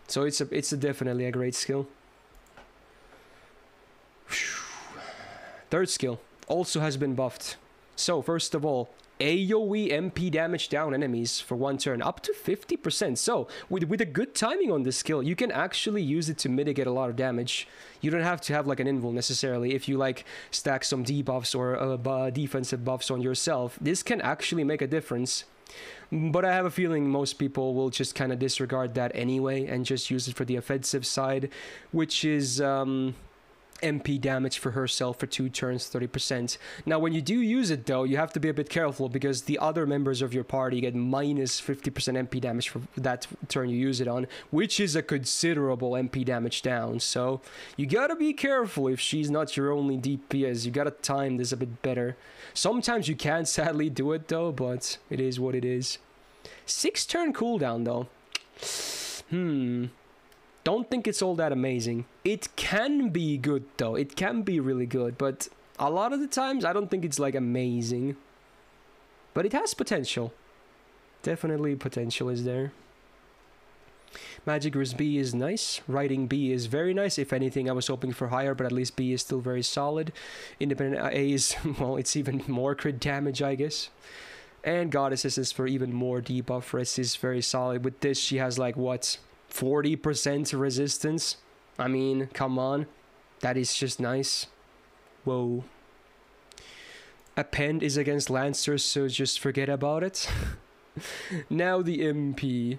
So it's definitely a great skill. Third skill also has been buffed. So first of all, AoE MP damage down enemies for 1 turn, up to 50%. So, with a good timing on this skill, you can actually use it to mitigate a lot of damage. You don't have to have like an invul necessarily. If you like stack some debuffs or defensive buffs on yourself, this can actually make a difference. But I have a feeling most people will just kind of disregard that anyway and just use it for the offensive side, which is MP damage for herself for 2 turns, 30%. Now, when you do use it, though, you have to be a bit careful because the other members of your party get minus 50% MP damage for that turn you use it on, which is a considerable MP damage down. So you gotta be careful if she's not your only DPS. You gotta time this a bit better. Sometimes you can sadly do it, though, but it is what it is. 6-turn cooldown, though. Don't think it's all that amazing. It can be good though. It can be really good, but a lot of the times I don't think it's like amazing. But it has potential. Definitely potential is there. Magic Resist B is nice. Writing B is very nice. If anything, I was hoping for higher, but at least B is still very solid. Independent A is, well, it's even more crit damage, I guess. And Goddesses is for even more debuff. Rest is very solid. With this, she has like, what, 40% resistance? I mean, come on. That is just nice. Whoa. Append is against Lancers, so just forget about it. Now the MP.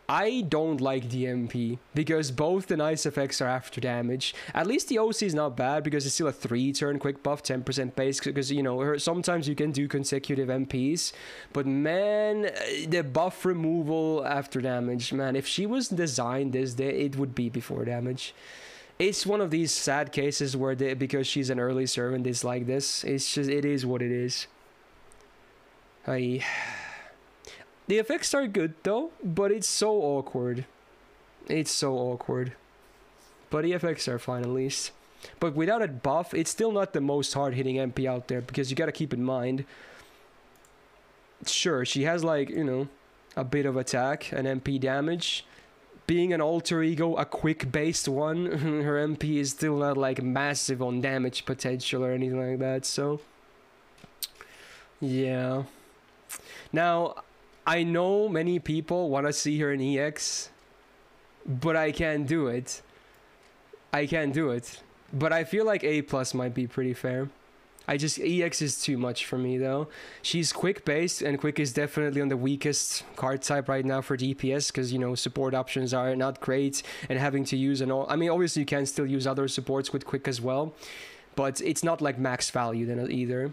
I don't like the MP because both the nice effects are after damage. At least the OC is not bad because it's still a 3-turn quick buff, 10% base, because, you know, sometimes you can do consecutive MPs. But man, the buff removal after damage, man, if she was designed this day, it would be before damage. It's one of these sad cases where because she's an early servant, it's like this. It's just, it is what it is. The effects are good though, but it's so awkward. It's so awkward. But the effects are fine at least. But without a buff, it's still not the most hard-hitting MP out there, because you gotta keep in mind, sure, she has like, you know, a bit of attack and MP damage. Being an alter ego, a quick-based one, her MP is still not like massive on damage potential or anything like that, so yeah. Now, I know many people want to see her in EX, but I can't do it. I can't do it. But I feel like A+ might be pretty fair. EX is too much for me though. She's quick based, and quick is definitely on the weakest card type right now for DPS, because, you know, support options are not great, and having to use I mean, obviously you can still use other supports with quick as well, but it's not like max value then either.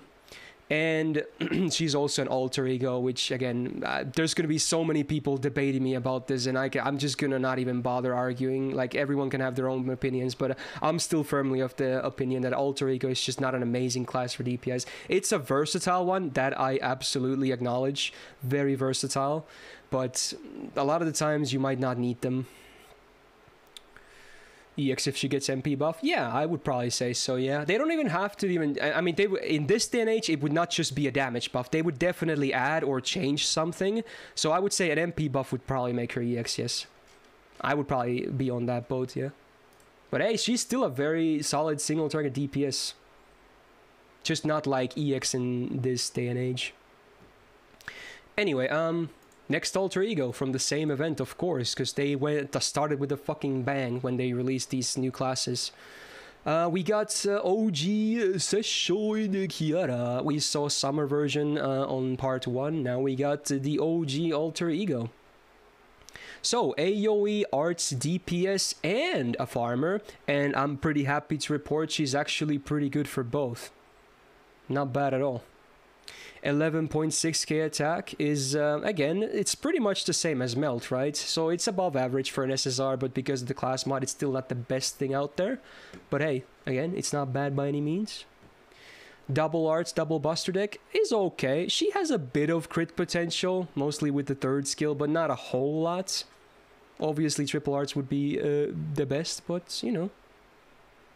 And she's also an alter ego, which, again, there's going to be so many people debating me about this, and I'm just going to not even bother arguing. Like, everyone can have their own opinions, but I'm still firmly of the opinion that alter ego is just not an amazing class for DPS. It's a versatile one that I absolutely acknowledge. Very versatile. But a lot of the times you might not need them. EX if she gets MP buff, yeah, I would probably say so. Yeah, they don't even have to even, I mean, they in this day and age it would not just be a damage buff, they would definitely add or change something. So I would say an MP buff would probably make her EX. Yes, I would probably be on that boat. Yeah, but hey, she's still a very solid single target DPS, just not like EX in this day and age. Anyway, next alter ego from the same event, of course, because they started with a fucking bang when they released these new classes. We got OG Sesshouin Kiara. We saw summer version on part 1. Now we got the OG alter ego. So AoE, arts, DPS, and a farmer, and I'm pretty happy to report she's actually pretty good for both. Not bad at all. 11.6k attack is, again, it's pretty much the same as Melt, right? So it's above average for an SSR, but because of the class mod, it's still not the best thing out there. But hey, again, it's not bad by any means. Double arts, double buster deck is okay. She has a bit of crit potential, mostly with the 3rd skill, but not a whole lot. Obviously, triple arts would be the best, but, you know,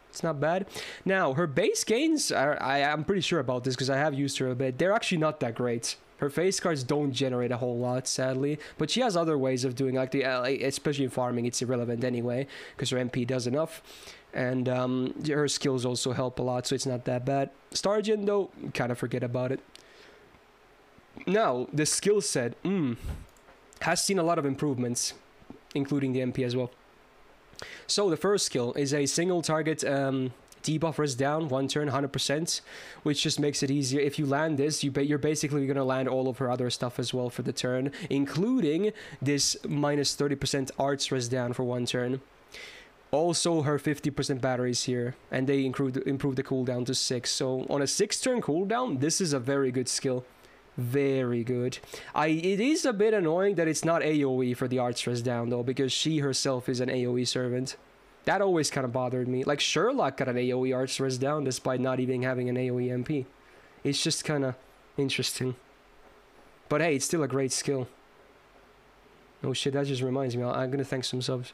it's not bad. Now, her base gains, I'm pretty sure about this because I have used her a bit. They're actually not that great. Her face cards don't generate a whole lot, sadly. But she has other ways of doing, like, especially in farming, it's irrelevant anyway, because her MP does enough. And her skills also help a lot, so it's not that bad. Stargen, though, kind of forget about it. Now, the skill set has seen a lot of improvements, including the MP as well. So the first skill is a single target debuff res down 1 turn 100%, which just makes it easier. If you land this, you're basically going to land all of her other stuff as well for the turn, including this minus 30% arts res down for 1 turn. Also her 50% batteries here, and they improve the cooldown to 6. So on a 6-turn cooldown, this is a very good skill. Very good. It is a bit annoying that it's not AoE for the arts res down though, because she herself is an AoE servant. That always kind of bothered me. Like Sherlock got an AoE arts res down despite not even having an AoE MP. It's just kind of interesting. But hey, it's still a great skill. Oh shit, that just reminds me. I'm gonna thank some subs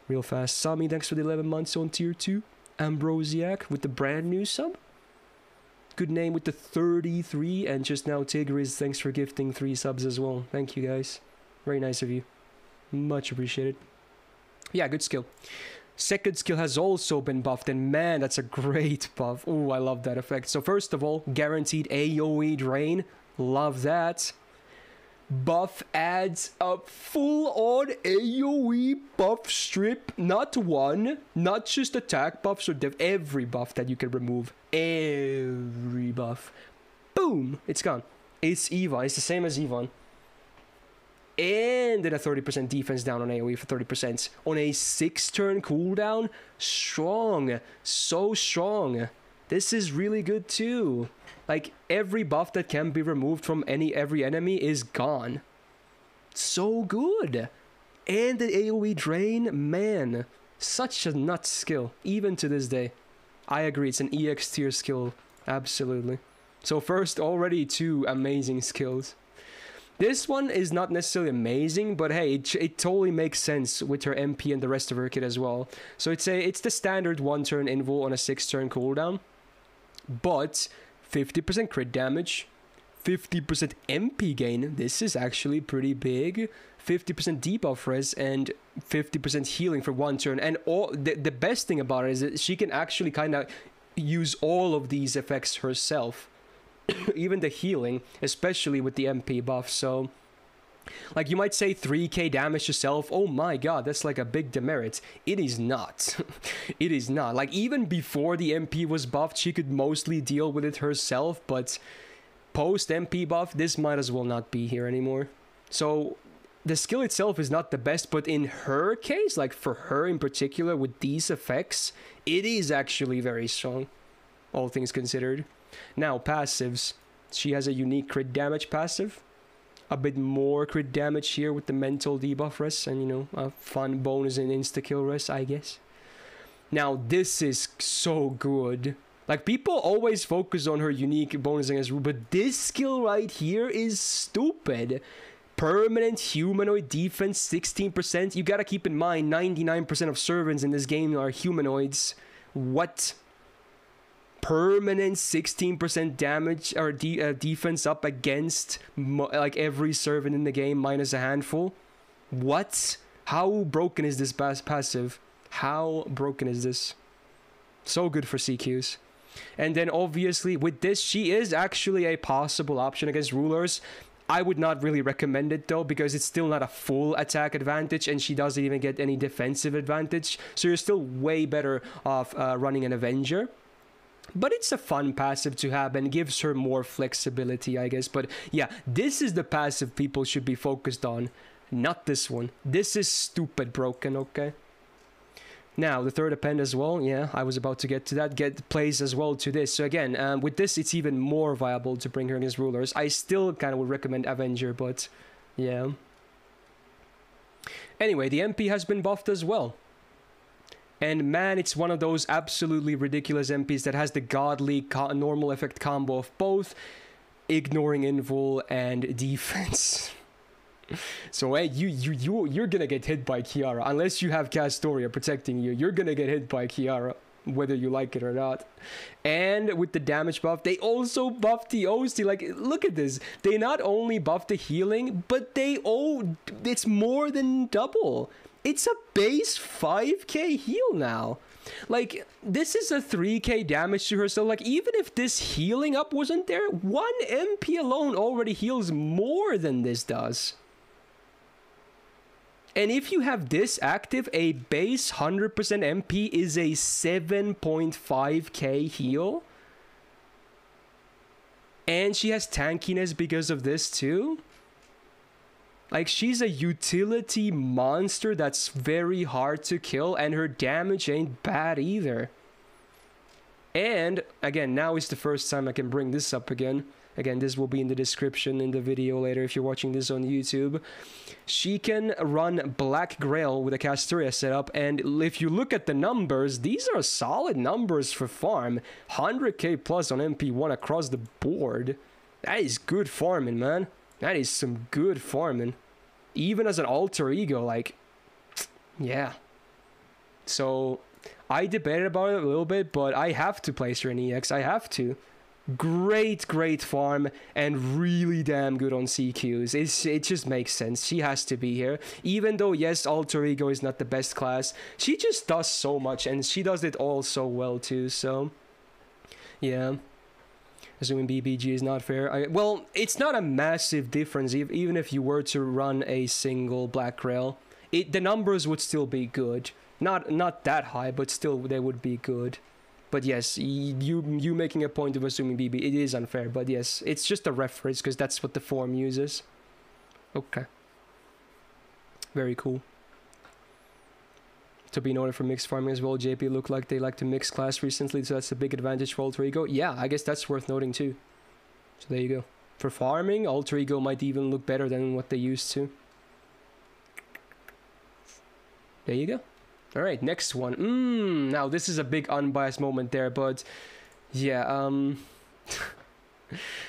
real fast. Sami, thanks for the 11 months on tier 2. Ambrosiac with the brand new sub. Good name with the 33, and just now Tigris, thanks for gifting 3 subs as well. Thank you guys, very nice of you, much appreciated. Yeah, good skill. Second skill has also been buffed, and man, that's a great buff. Oh, I love that effect. So first of all, guaranteed AoE drain, love that. Buff adds a full-on AoE buff strip, not one, not just attack buffs or every buff that you can remove. Every buff. Boom! It's gone. It's Eva. It's the same as Yvonne. And then a 30% defense down on AoE for 30%. On a 6-turn cooldown. Strong. So strong. This is really good too. Like, every buff that can be removed from every enemy is gone. So good. And the AoE drain, man. Such a nuts skill, even to this day. I agree, it's an EX tier skill. Absolutely. So first, already 2 amazing skills. This one is not necessarily amazing, but hey, it totally makes sense with her MP and the rest of her kit as well. So it's the standard 1-turn invul on a 6-turn cooldown. But 50% crit damage, 50% MP gain, this is actually pretty big, 50% debuff res, and 50% healing for 1 turn. And the best thing about it is that she can actually kind of use all of these effects herself. Even the healing, especially with the MP buff. So Like, you might say 3k damage to self. Oh my god, that's like a big demerit. It is not. It is not. Like, even before the MP was buffed, she could mostly deal with it herself, but post MP buff, this might as well not be here anymore. So the skill itself is not the best, but in her case, like for her in particular, with these effects, it is actually very strong, all things considered. Now, passives. She has a unique crit damage passive. A bit more crit damage here with the mental debuff rest, and, you know, a fun bonus in insta-kill rest, I guess. Now, this is so good. Like, people always focus on her unique bonus against rule, but this skill right here is stupid. Permanent humanoid defense, 16%. You gotta keep in mind, 99% of servants in this game are humanoids. What? Permanent 16% damage or defense up against like every servant in the game minus a handful. What? How broken is this passive? How broken is this? So good for CQs. And then obviously with this, she is actually a possible option against rulers. I would not really recommend it though, because it's still not a full attack advantage, and she doesn't even get any defensive advantage. So you're still way better off running an Avenger. But it's a fun passive to have and gives her more flexibility, I guess. But yeah, this is the passive people should be focused on, not this one. This is stupid broken, okay? Now, the third append as well. Yeah, I was about to get to that. Plays as well to this. So again, with this, it's even more viable to bring her against rulers. I still kind of would recommend Avenger, but yeah. Anyway, the MP has been buffed as well. And man, it's one of those absolutely ridiculous MPs that has the godly normal effect combo of both ignoring invul and defense. So hey, you're gonna get hit by Kiara unless you have Castoria protecting you. You're gonna get hit by Kiara whether you like it or not. And with the damage buff, they also buffed the OC. Like, look at this. They not only buffed the healing, but it's more than double. It's a base 5k heal now. Like, this is a 3k damage to her, so like, even if this healing up wasn't there, 1 MP alone already heals more than this does. And if you have this active, a base 100% MP is a 7.5k heal. And she has tankiness because of this too. Like, she's a utility monster that's very hard to kill, and her damage ain't bad either. And, again, now is the first time I can bring this up again. Again, this will be in the description in the video later if you're watching this on YouTube. She can run Black Grail with a Castoria setup, and if you look at the numbers, these are solid numbers for farm. 100k plus on MP1 across the board. That is good farming, man. That is some good farming. Even as an alter ego, like, yeah. So, I debated about it a little bit, but I have to place her in EX. I have to. Great farm, and really damn good on CQs. It just makes sense. She has to be here. Even though, yes, alter ego is not the best class, she just does so much, and she does it all so well too, so, yeah. Assuming BBG is not fair. Well, it's not a massive difference, even if you were to run a single Black Rail. The numbers would still be good. Not that high, but still they would be good. But yes, you making a point of assuming BB, it is unfair. But yes, it's just a reference, because that's what the form uses. Okay. Very cool. To be noted for mixed farming as well, JP looked like they like to mix class recently, so that's a big advantage for alter ego. Yeah, I guess that's worth noting too. So there you go. For farming, alter ego might even look better than what they used to. There you go. Alright, next one. Now this is a big unbiased moment there, but yeah,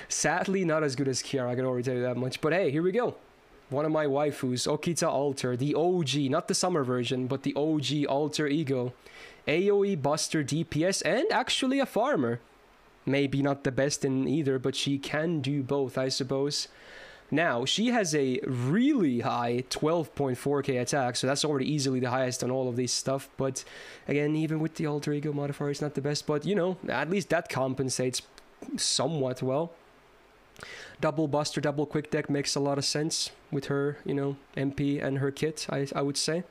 sadly not as good as Kiara, I can already tell you that much. But hey, here we go. One of my waifus, Okita Alter, the OG, not the summer version, but the OG alter ego. AoE buster DPS, and actually a farmer. Maybe not the best in either, but she can do both, I suppose. Now, she has a really high 12.4k attack, so that's already easily the highest on all of this stuff. But again, even with the alter ego modifier, it's not the best, but you know, at least that compensates somewhat well. Double Buster, double Quick Deck makes a lot of sense with her, you know, MP and her kit, I would say.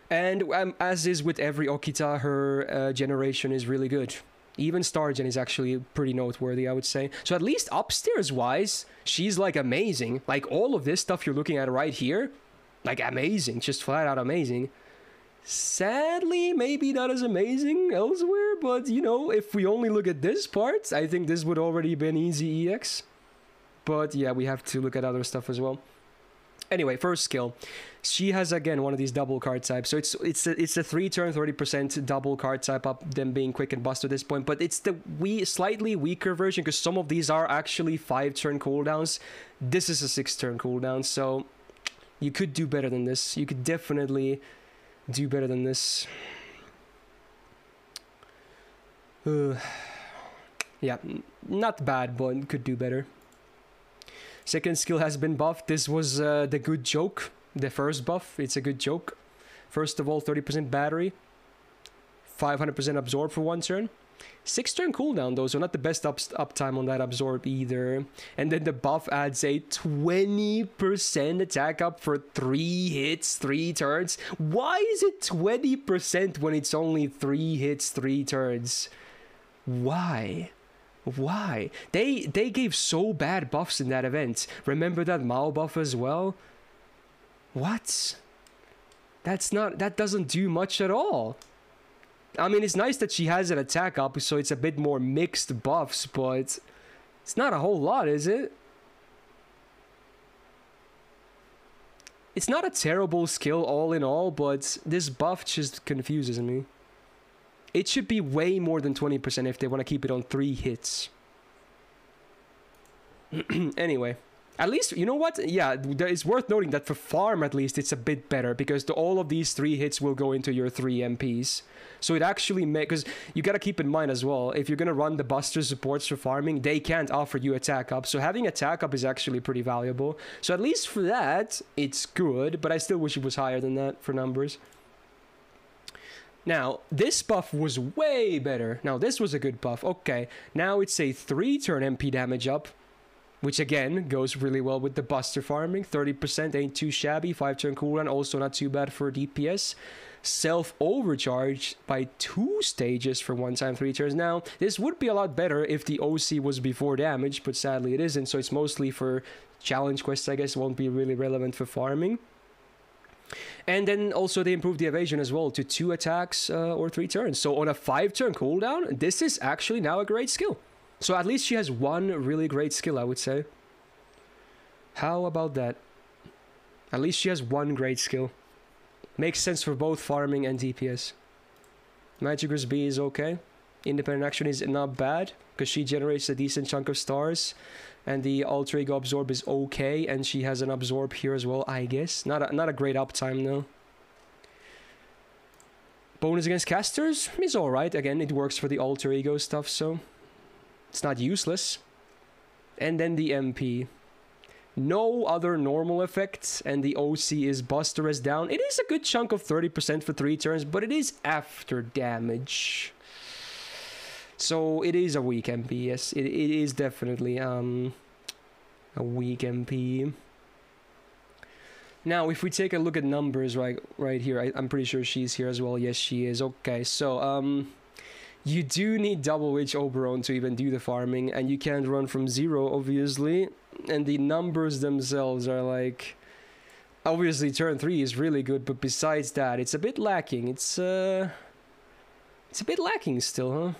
And as is with every Okita, her generation is really good. Even Stargen is actually pretty noteworthy, I would say. So at least upstairs-wise, she's, like, amazing. Like, all of this stuff you're looking at right here, like, amazing. Just flat-out amazing. Sadly, maybe not as amazing elsewhere, but, you know, if we only look at this part, I think this would already be an easy EX. But, yeah, we have to look at other stuff as well. Anyway, first skill. She has, again, one of these double card types. So it's a 3-turn, 30% double card type up, them being quick and bust at this point. But it's the slightly weaker version, because some of these are actually 5-turn cooldowns. This is a 6-turn cooldown, so you could do better than this. You could definitely do better than this. Yeah, not bad, but could do better. Second skill has been buffed. This was the good joke. The first buff, it's a good joke. First of all, 30% battery. 500% absorb for 1 turn. 6-turn cooldown though, so not the best uptime on that absorb either. And then the buff adds a 20% attack up for 3 hits, 3 turns. Why is it 20% when it's only 3 hits, 3 turns? Why? Why? They gave so bad buffs in that event. Remember that Mao buff as well? What? That doesn't do much at all. I mean, it's nice that she has an attack up, so it's a bit more mixed buffs, but it's not a whole lot, is it? It's not a terrible skill all in all, but this buff just confuses me. It should be way more than 20% if they want to keep it on 3 hits. Anyway, at least, you know what? Yeah, it's worth noting that for farm, at least, it's a bit better, because all of these 3 hits will go into your 3 MPs. So it actually makes... Because you gotta keep in mind as well, if you're gonna run the Buster supports for farming, they can't offer you attack up. So having attack up is actually pretty valuable. So at least for that, it's good, but I still wish it was higher than that for numbers. Now, this buff was way better. Now, this was a good buff. Okay, now it's a 3-turn MP damage up, which again goes really well with the Buster farming. 30% ain't too shabby. 5-turn cooldown, also not too bad for DPS. Self-overcharge by 2 stages for 1 time 3 turns. Now, this would be a lot better if the OC was before damage, but sadly it isn't, so it's mostly for challenge quests, I guess. Won't be really relevant for farming. And then also they improved the evasion as well to 2 attacks or 3 turns. So on a 5-turn cooldown, this is actually now a great skill. So at least she has 1 really great skill, I would say. How about that? At least she has 1 great skill. Makes sense for both farming and DPS. Magic's B is okay. Independent action is not bad, because she generates a decent chunk of stars. And the Alter Ego Absorb is okay, and she has an Absorb here as well, I guess. Not a great uptime, though. Bonus against casters is alright. Again, it works for the Alter Ego stuff, so it's not useless. And then the MP. No other normal effects, and the OC is Buster is down. It is a good chunk of 30% for 3 turns, but it is after damage. So it is a weak MP, yes. It is definitely a weak MP. Now, if we take a look at numbers right here, I'm pretty sure she's here as well. Yes, she is. Okay, so you do need double witch Oberon to even do the farming, and you can't run from 0, obviously. And the numbers themselves are like... Obviously, turn 3 is really good, but besides that, it's a bit lacking. It's a bit lacking still, huh?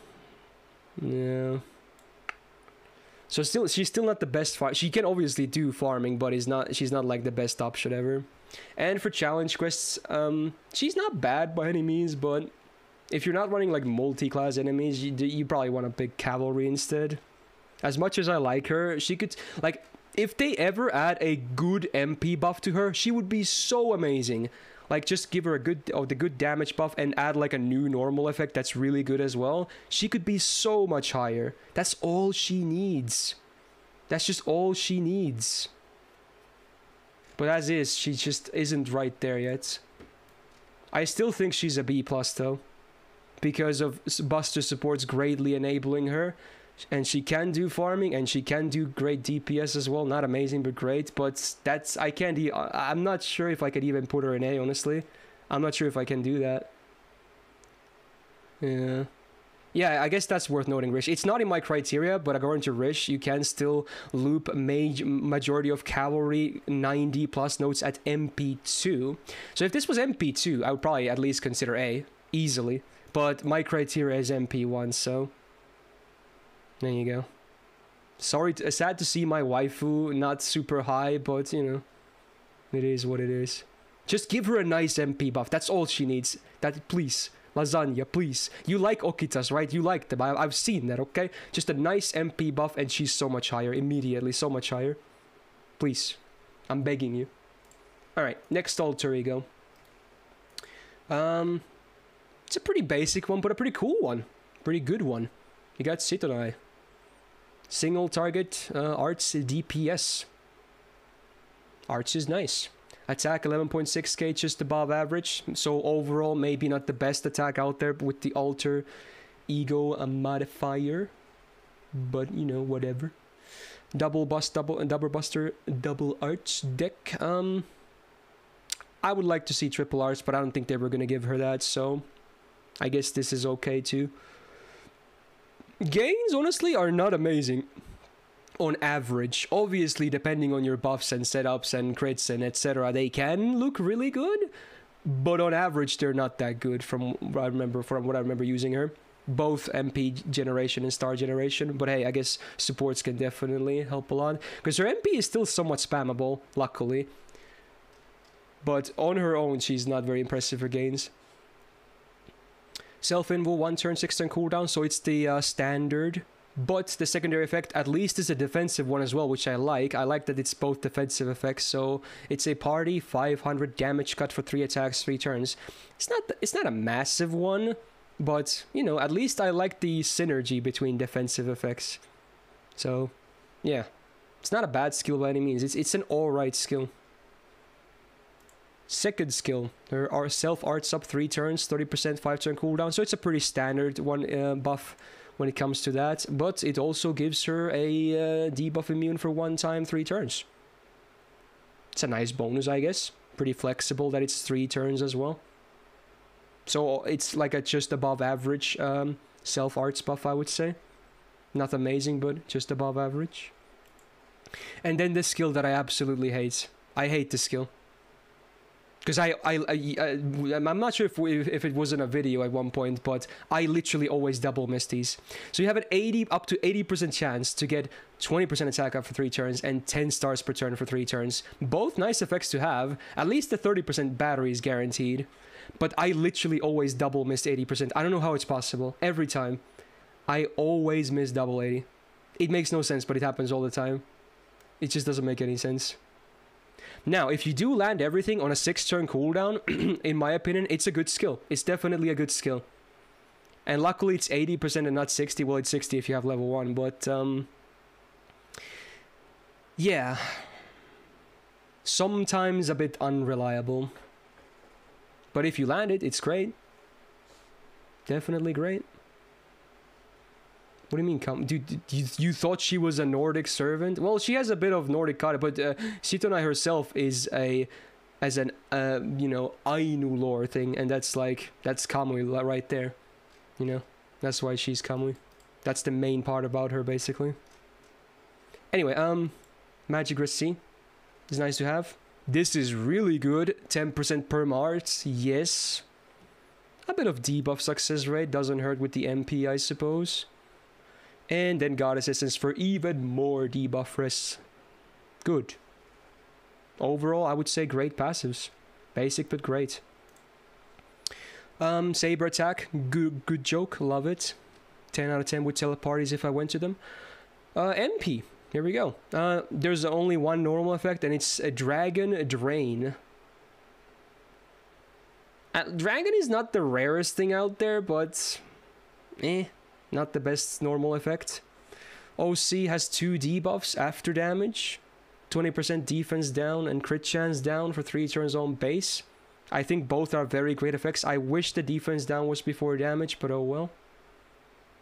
Yeah. So she's still not the best farm. She can obviously do farming, but she's not like the best option ever. And for challenge quests, she's not bad by any means, but if you're not running like multi-class enemies, you probably want to pick cavalry instead. As much as I like her, she could, like, if they ever add a good MP buff to her, she would be so amazing. Like, just give her a good, the good damage buff and add like a new normal effect that's really good as well. She could be so much higher. That's all she needs. That's just all she needs. But as is, she just isn't right there yet. I still think she's a B+ though, because of Buster supports greatly enabling her. And she can do farming, and she can do great DPS as well. Not amazing, but great. But that's... I'm not sure if I could even put her in A, honestly. I'm not sure if I can do that. Yeah. Yeah, I guess that's worth noting, Rish. It's not in my criteria, but according to Rish, you can still loop majority of cavalry 90 plus notes at MP2. So if this was MP2, I would probably at least consider A, easily. But my criteria is MP1, so... There you go. Sorry, sad to see my waifu not super high, but, you know, it is what it is. Just give her a nice MP buff. That's all she needs. Please. Lasagna, please. You like Okitas, right? You like them. I've seen that, okay? Just a nice MP buff, and she's so much higher. Immediately, so much higher. Please. I'm begging you. Alright, next alter ego. It's a pretty basic one, but a pretty cool one. Pretty good one. You got Sitonai. Single target arts DPS. Arts is nice. Attack 11.6k, just above average. So overall, maybe not the best attack out there with the alter ego modifier. But, you know, whatever. Double buster, double arts deck. I would like to see triple arts, but I don't think they were going to give her that. So I guess this is okay too. Gains, honestly, are not amazing. On average, obviously, depending on your buffs and setups and crits and etc., they can look really good, but on average, they're not that good from what I remember using her. Both MP generation and star generation, but hey, I guess supports can definitely help a lot because her MP is still somewhat spammable, luckily. But on her own, she's not very impressive for gains. Self-invo, 1 turn, 6 turn cooldown, so it's the standard. But the secondary effect at least is a defensive one as well, which I like. I like that it's both defensive effects, so it's a party 500 damage cut for 3 attacks, 3 turns. It's not a massive one, but you know, at least I like the synergy between defensive effects. So, yeah, it's not a bad skill by any means. It's an alright skill. Second skill, there are self arts up 3 turns, 30% 5 turn cooldown, so it's a pretty standard one buff when it comes to that, but it also gives her a debuff immune for 1 time 3 turns. It's a nice bonus, I guess. Pretty flexible that it's 3 turns as well. So it's like a just above average self arts buff, I would say. Not amazing, but just above average. And then the skill that I absolutely hate. I hate the skill. Because I'm not sure if it was in a video at one point, but I literally always double miss these. So you have an up to 80% chance to get 20% attack up for 3 turns and 10 stars per turn for 3 turns. Both nice effects to have. At least the 30% battery is guaranteed. But I literally always double miss 80%. I don't know how it's possible. Every time. I always miss double 80. It makes no sense, but it happens all the time. It just doesn't make any sense. Now, if you do land everything on a 6 turn cooldown, in my opinion, it's a good skill. It's definitely a good skill. And luckily it's 80% and not 60. Well, it's 60 if you have level 1, but yeah. Sometimes a bit unreliable. But if you land it, it's great. Definitely great. What do you mean, dude, you thought she was a Nordic servant? Well, she has a bit of Nordic cut, but Sitonai herself is you know, Ainu lore thing, and that's Kamui right there. You know, that's why she's Kamui. That's the main part about her, basically. Anyway, Magic Wrist C is nice to have. This is really good. 10% perm arts, yes. A bit of debuff success rate, doesn't hurt with the MP, I suppose. And then God Assistance for even more debuff risks. Good. Overall, I would say great passives. Basic, but great. Saber Attack. Good joke. Love it. 10 out of 10 with teleparties if I went to them. MP. Here we go. There's only one normal effect, and it's a Dragon Drain. Dragon is not the rarest thing out there, but... not the best normal effect. OC has 2 debuffs after damage. 20% defense down and crit chance down for 3 turns on base. I think both are very great effects. I wish the defense down was before damage, but oh well.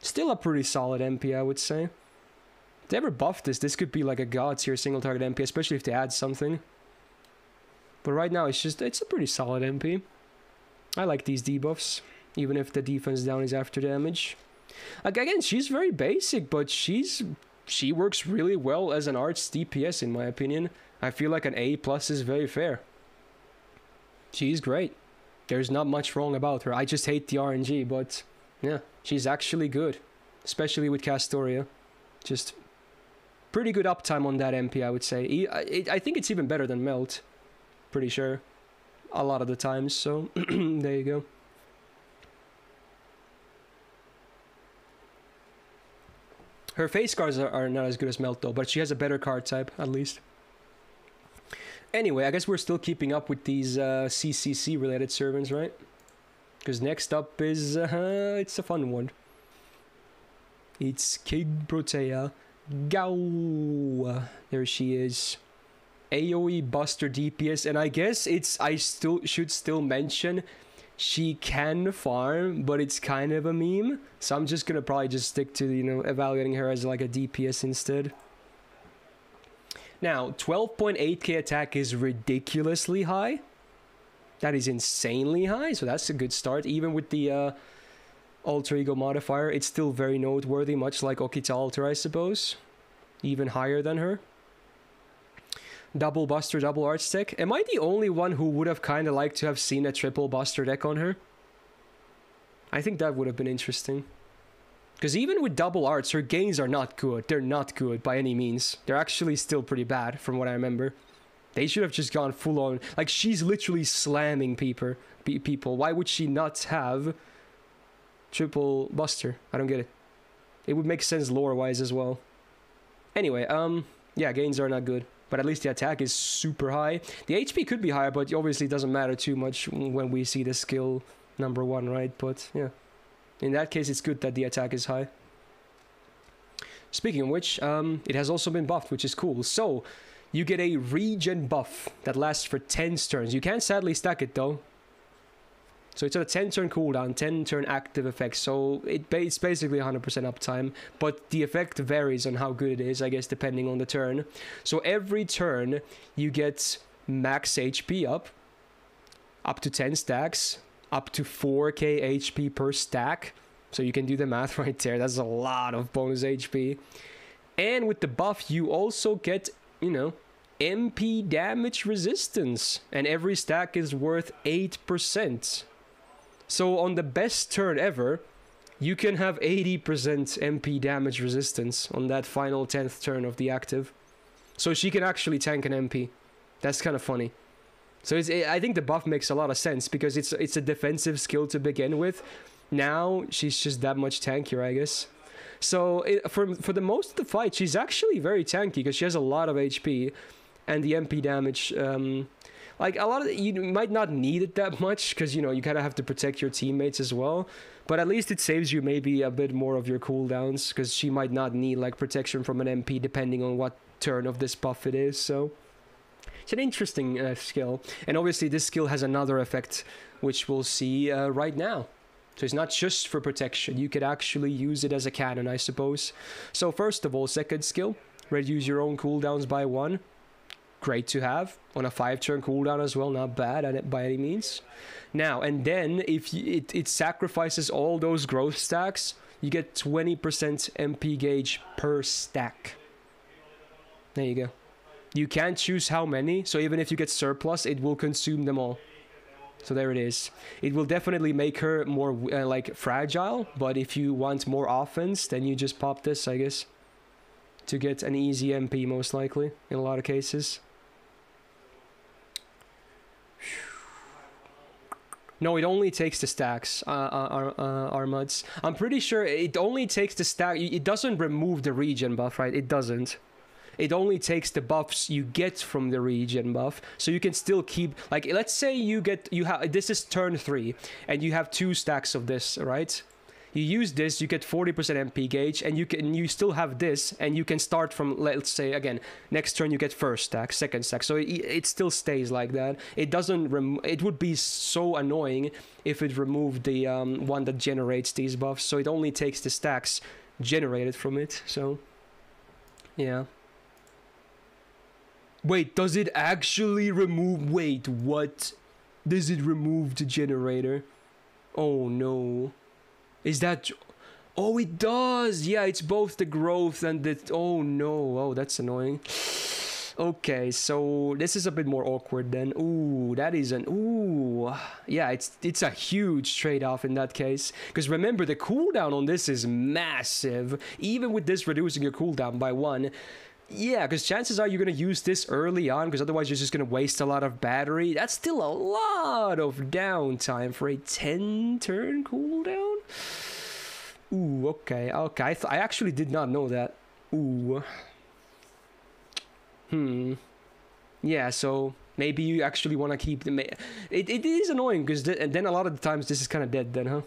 Still a pretty solid MP, I would say. If they ever buff this, this could be like a god tier single target MP, especially if they add something. But right now, it's a pretty solid MP. I like these debuffs, even if the defense down is after damage. Like, again, she's very basic, but she works really well as an arts DPS, in my opinion. I feel like an A+ is very fair. She's great. There's not much wrong about her. I just hate the RNG, but yeah, she's actually good. Especially with Castoria. Just pretty good uptime on that MP, I would say. I think it's even better than Melt. Pretty sure. A lot of the times, so there you go. Her face cards are not as good as Melt though, but she has a better card type, at least. Anyway, I guess we're still keeping up with these CCC related servants, right? Because next up is, it's a fun one. It's Kingprotea. Gogh. There she is. AoE Buster DPS, and I guess I should still mention she can farm, but it's kind of a meme. So I'm just gonna probably just stick to, you know, evaluating her as like a DPS instead. Now, 12.8k attack is ridiculously high. That is insanely high, so that's a good start. Even with the alter ego modifier, it's still very noteworthy, much like Okita Alter, I suppose. Even higher than her. Double Buster, double Arts deck. Am I the only one who would have kind of liked to have seen a triple Buster deck on her? I think that would have been interesting. Because even with double Arts, her gains are not good. They're not good by any means. They're actually still pretty bad from what I remember. They should have just gone full on. Like, she's literally slamming people. Why would she not have triple Buster? I don't get it. It would make sense lore-wise as well. Anyway, yeah, gains are not good. But at least the attack is super high. The HP could be higher, but obviously it doesn't matter too much when we see the skill number 1, right? But yeah, in that case, it's good that the attack is high. Speaking of which, it has also been buffed, which is cool. So, you get a regen buff that lasts for 10 turns. You can't sadly stack it though. So it's a 10-turn cooldown, 10-turn active effect. So it's basically 100% uptime. But the effect varies on how good it is, I guess, depending on the turn. So every turn, you get max HP up to 10 stacks, up to 4k HP per stack. So you can do the math right there. That's a lot of bonus HP. And with the buff, you also get, you know, MP damage resistance. And every stack is worth 8%. So on the best turn ever, you can have 80% MP damage resistance on that final 10th turn of the active. So she can actually tank an MP. That's kind of funny. So I think the buff makes a lot of sense because it's a defensive skill to begin with. Now she's just that much tankier, I guess. So for the most of the fight, she's actually very tanky because she has a lot of HP. And the MP damage... like, a lot of you might not need it that much because, you know, you kind of have to protect your teammates as well. But at least it saves you maybe a bit more of your cooldowns because she might not need, like, protection from an MP depending on what turn of this buff it is. So it's an interesting skill. And obviously this skill has another effect, which we'll see right now. So it's not just for protection. You could actually use it as a cannon, I suppose. So first of all, second skill, reduce your own cooldowns by 1. Great to have on a 5-turn cooldown as well, not bad by any means. Now and then, if it sacrifices all those growth stacks, you get 20% MP gauge per stack. There you go. You can't choose how many, so even if you get surplus, it will consume them all. So there it is. It will definitely make her more like fragile, but if you want more offense, then you just pop this, I guess, to get an easy MP most likely in a lot of cases. No, it only takes the stacks, Armuds. I'm pretty sure it only takes the stack. It doesn't remove the regen buff, right? It doesn't. It only takes the buffs you get from the regen buff. So you can still keep, like, let's say you have, this is turn 3, and you have 2 stacks of this, right? You use this, you get 40% MP gauge, and you still have this, and you can start from, let's say, again, next turn you get first stack, second stack, so it still stays like that. It doesn't it would be so annoying if it removed the one that generates these buffs, so it only takes the stacks generated from it, so yeah. Wait, does it actually remove, wait, what? Does it remove the generator? Oh no. Is that... Oh, it does! Yeah, it's both the growth and the... Oh no, oh, that's annoying. Okay, so this is a bit more awkward then. Ooh, that is an... Ooh. Yeah, it's a huge trade-off in that case. Because remember, the cooldown on this is massive. Even with this reducing your cooldown by 1. Yeah, because chances are you're going to use this early on, because otherwise you're just going to waste a lot of battery. That's still a lot of downtime for a 10-turn cooldown? Ooh, okay, okay. I actually did not know that. Ooh. Yeah, so maybe you actually want to keep the... It is annoying, because and then a lot of the times this is kind of dead then, huh?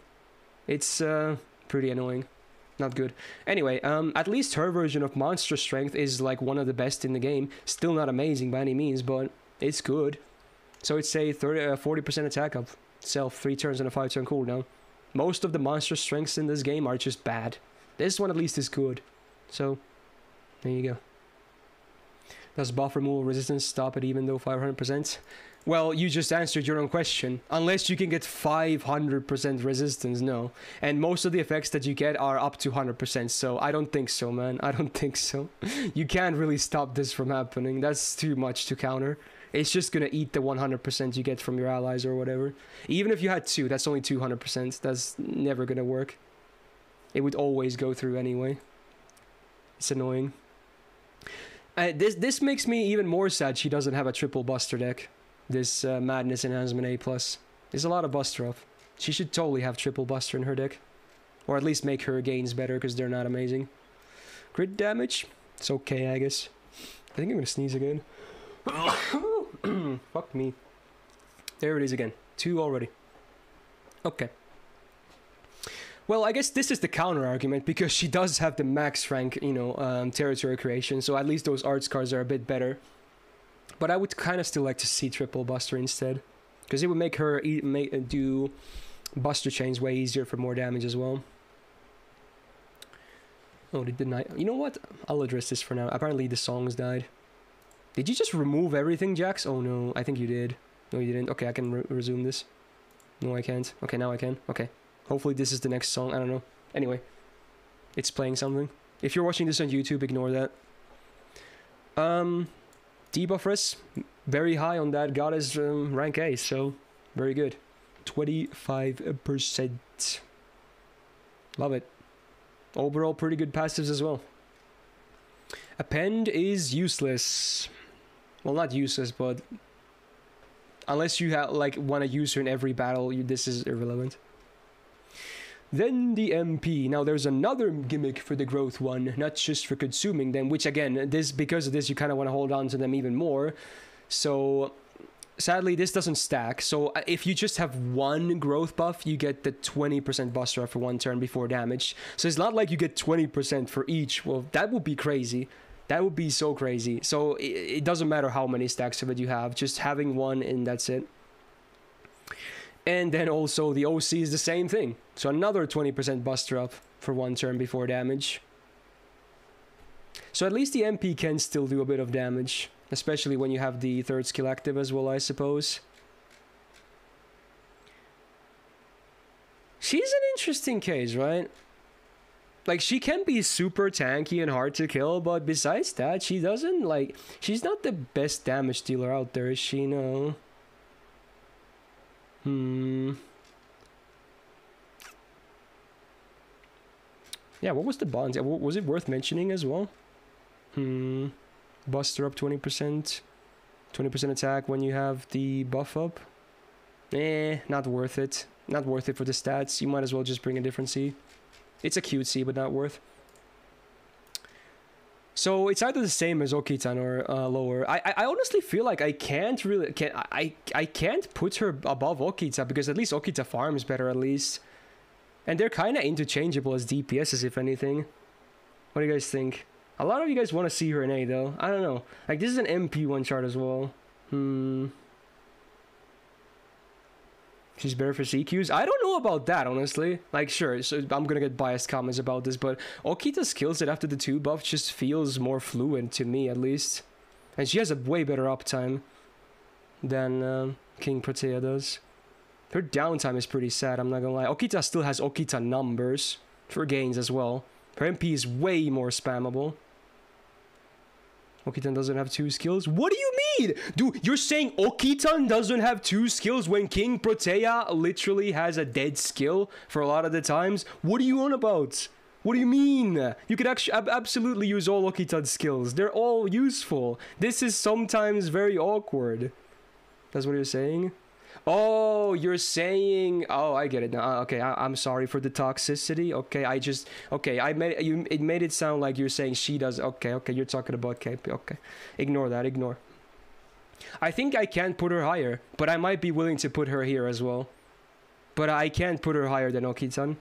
It's pretty annoying. Not good. Anyway, at least her version of Monster Strength is like one of the best in the game. Still not amazing by any means, but it's good. So it's a 40% attack up. Self, 3 turns and a 5-turn cooldown. Most of the Monster Strengths in this game are just bad. This one at least is good. So, there you go. Does buff removal resistance stop it even though 500%? Well, you just answered your own question. Unless you can get 500% resistance, no. And most of the effects that you get are up to 100%, so I don't think so, man. I don't think so. You can't really stop this from happening. That's too much to counter. It's just gonna eat the 100% you get from your allies or whatever. Even if you had 2, that's only 200%. That's never gonna work. It would always go through anyway. It's annoying. This makes me even more sad she doesn't have a triple buster deck. This Madness Enhancement A+. There's a lot of buster up. She should totally have triple buster in her deck. Or at least make her gains better, because they're not amazing. Crit damage? It's okay, I guess. I think I'm gonna sneeze again. Fuck me. There it is again. 2 already. Okay. Well, I guess this is the counter argument, because she does have the max rank, you know, territory creation, so at least those arts cards are a bit better. But I would kind of still like to see triple buster instead, because it would make her do buster chains way easier for more damage as well. Oh, didn't I? You know what? I'll address this for now. Apparently the songs died. Did you just remove everything, Jax? Oh no, I think you did. No, you didn't. Okay, I can resume this. No, I can't. Okay, now I can. Okay. Hopefully this is the next song. I don't know. Anyway, it's playing something. If you're watching this on YouTube, ignore that. Debuff res, very high on that goddess rank A, so very good. 25%. Love it. Overall, pretty good passives as well. Append is useless. Well, not useless, but unless you want to use her in every battle, this is irrelevant. Then the MP. Now there's another gimmick for the growth one, not just for consuming them, which again, because of this you kind of want to hold on to them even more. So sadly this doesn't stack, so if you just have 1 growth buff, you get the 20% buster for 1 turn before damage. So it's not like you get 20% for each. Well, that would be crazy. That would be so crazy. So it doesn't matter how many stacks of it you have, just having 1 and that's it. And then also the OC is the same thing. So another 20% buster up for 1 turn before damage. So at least the MP can still do a bit of damage. Especially when you have the 3rd skill active as well, I suppose. She's an interesting case, right? Like, she can be super tanky and hard to kill, but besides that, she doesn't, like... She's not the best damage dealer out there, is she? No. Yeah, what was the bonds? Was it worth mentioning as well? Buster up 20%. 20% attack when you have the buff up. Not worth it. Not worth it for the stats. You might as well just bring a different C. It's a cute C, but not worth. So it's either the same as Okita or lower. I honestly feel like I can't really I can't put her above Okita, because at least Okita farms better at least. And they're kind of interchangeable as DPSs, if anything. What do you guys think? A lot of you guys want to see her in A, though. I don't know. Like, this is an MP1 chart as well. She's better for CQs? I don't know about that, honestly. Like, sure, so I'm gonna get biased comments about this, but Okita's skill set after the 2 buff just feels more fluid to me, at least. And she has a way better uptime than Kingprotea does. Her downtime is pretty sad, I'm not gonna lie. Okita still has Okita numbers for gains as well. Her MP is way more spammable. Okita doesn't have 2 skills? What do you mean? Dude, you're saying Okita doesn't have 2 skills when Kingprotea literally has a dead skill for a lot of the times? What are you on about? What do you mean? You could actually absolutely use all Okita's skills. They're all useful. This is sometimes very awkward. That's what you're saying? Oh, you're saying... Oh, I get it now. Okay, I'm sorry for the toxicity. Okay, it made it sound like you're saying she does... Okay, you're talking about KP. Okay, ignore that, ignore. I think I can put her higher, but I might be willing to put her here as well. But I can't put her higher than Okita.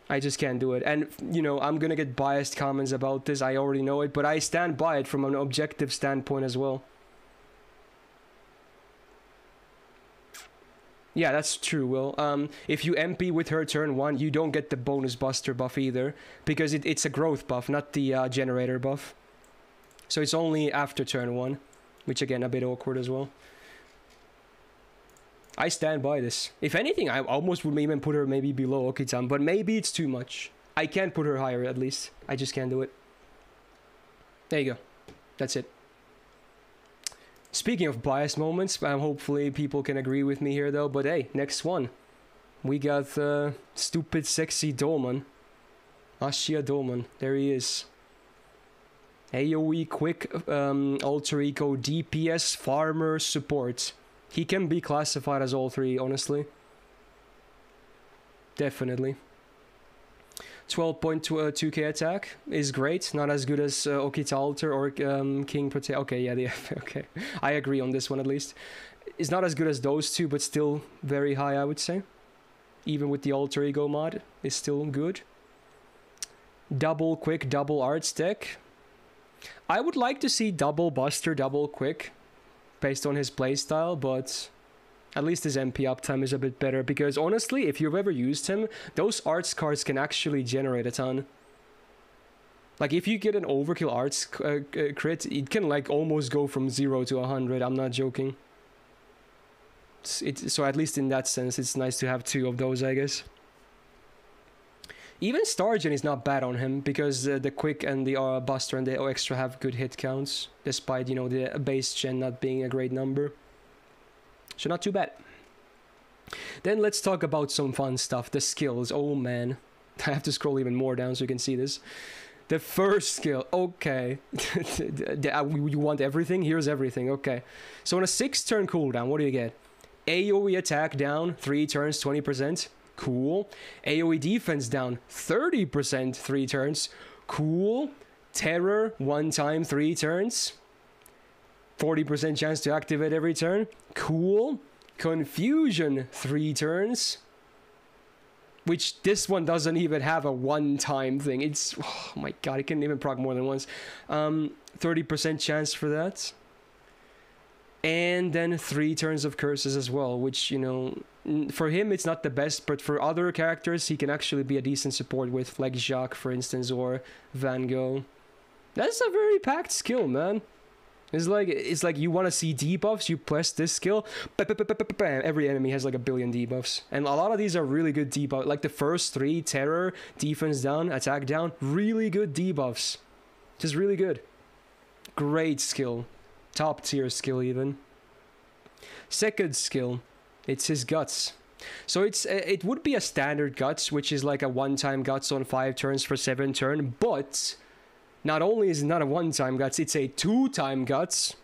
I just can't do it. And, you know, I'm gonna get biased comments about this. I already know it, but I stand by it from an objective standpoint as well. Yeah, that's true, Will. If you MP with her turn 1, you don't get the bonus buster buff either, because it's a growth buff, not the generator buff. So it's only after turn 1, which again, a bit awkward as well. I stand by this. If anything, I almost would even put her maybe below Okita, but maybe it's too much. I can't put her higher, at least. I just can't do it. There you go. That's it. Speaking of biased moments, hopefully people can agree with me here though, but hey, next one. We got stupid sexy Douman. Ashiya Douman, there he is. AoE quick alter ego DPS farmer support. He can be classified as all 3, honestly. Definitely. 12.2k attack is great, not as good as Okita Alter or Kingprotea. Okay, yeah, okay. I agree on this one at least. It's not as good as those 2, but still very high, I would say. Even with the alter ego mod, it's still good. Double quick, double arts deck. I would like to see double buster, double quick, based on his playstyle, but at least his MP uptime is a bit better, because honestly, if you've ever used him, those arts cards can actually generate a ton. Like, if you get an overkill arts crit, it can like almost go from 0 to 100, I'm not joking. So at least in that sense, it's nice to have 2 of those, I guess. Even Stargen is not bad on him, because the quick and the buster and the extra have good hit counts, despite, you know, the base gen not being a great number. So not too bad. Then let's talk about some fun stuff. The skills. Oh man. I have to scroll even more down so you can see this. The first skill. Okay. You want everything? Here's everything. Okay. So on a 6-turn cooldown, what do you get? AoE attack down 3 turns, 20%. Cool. AoE defense down 30%, 3 turns. Cool. Terror 1 time, 3 turns. 40% chance to activate every turn. Cool. Confusion 3 turns. Which this one doesn't even have a 1-time thing. It's... Oh my god, it can even proc more than once. 30% chance for that. And then 3 turns of curses as well, which, you know, for him it's not the best, but for other characters he can actually be a decent support with, like Jacques, for instance, or Van Gogh. That's a very packed skill, man. It's like you want to see debuffs, you press this skill, every enemy has like a billion debuffs. And a lot of these are really good debuffs. Like the first 3, terror, defense down, attack down, really good debuffs. Just really good. Great skill. Top tier skill even. Second skill, it's his guts. So it would be a standard guts, which is like a 1-time guts on 5 turns for 7 turn, but not only is it not a 1-time guts, it's a 2-time guts.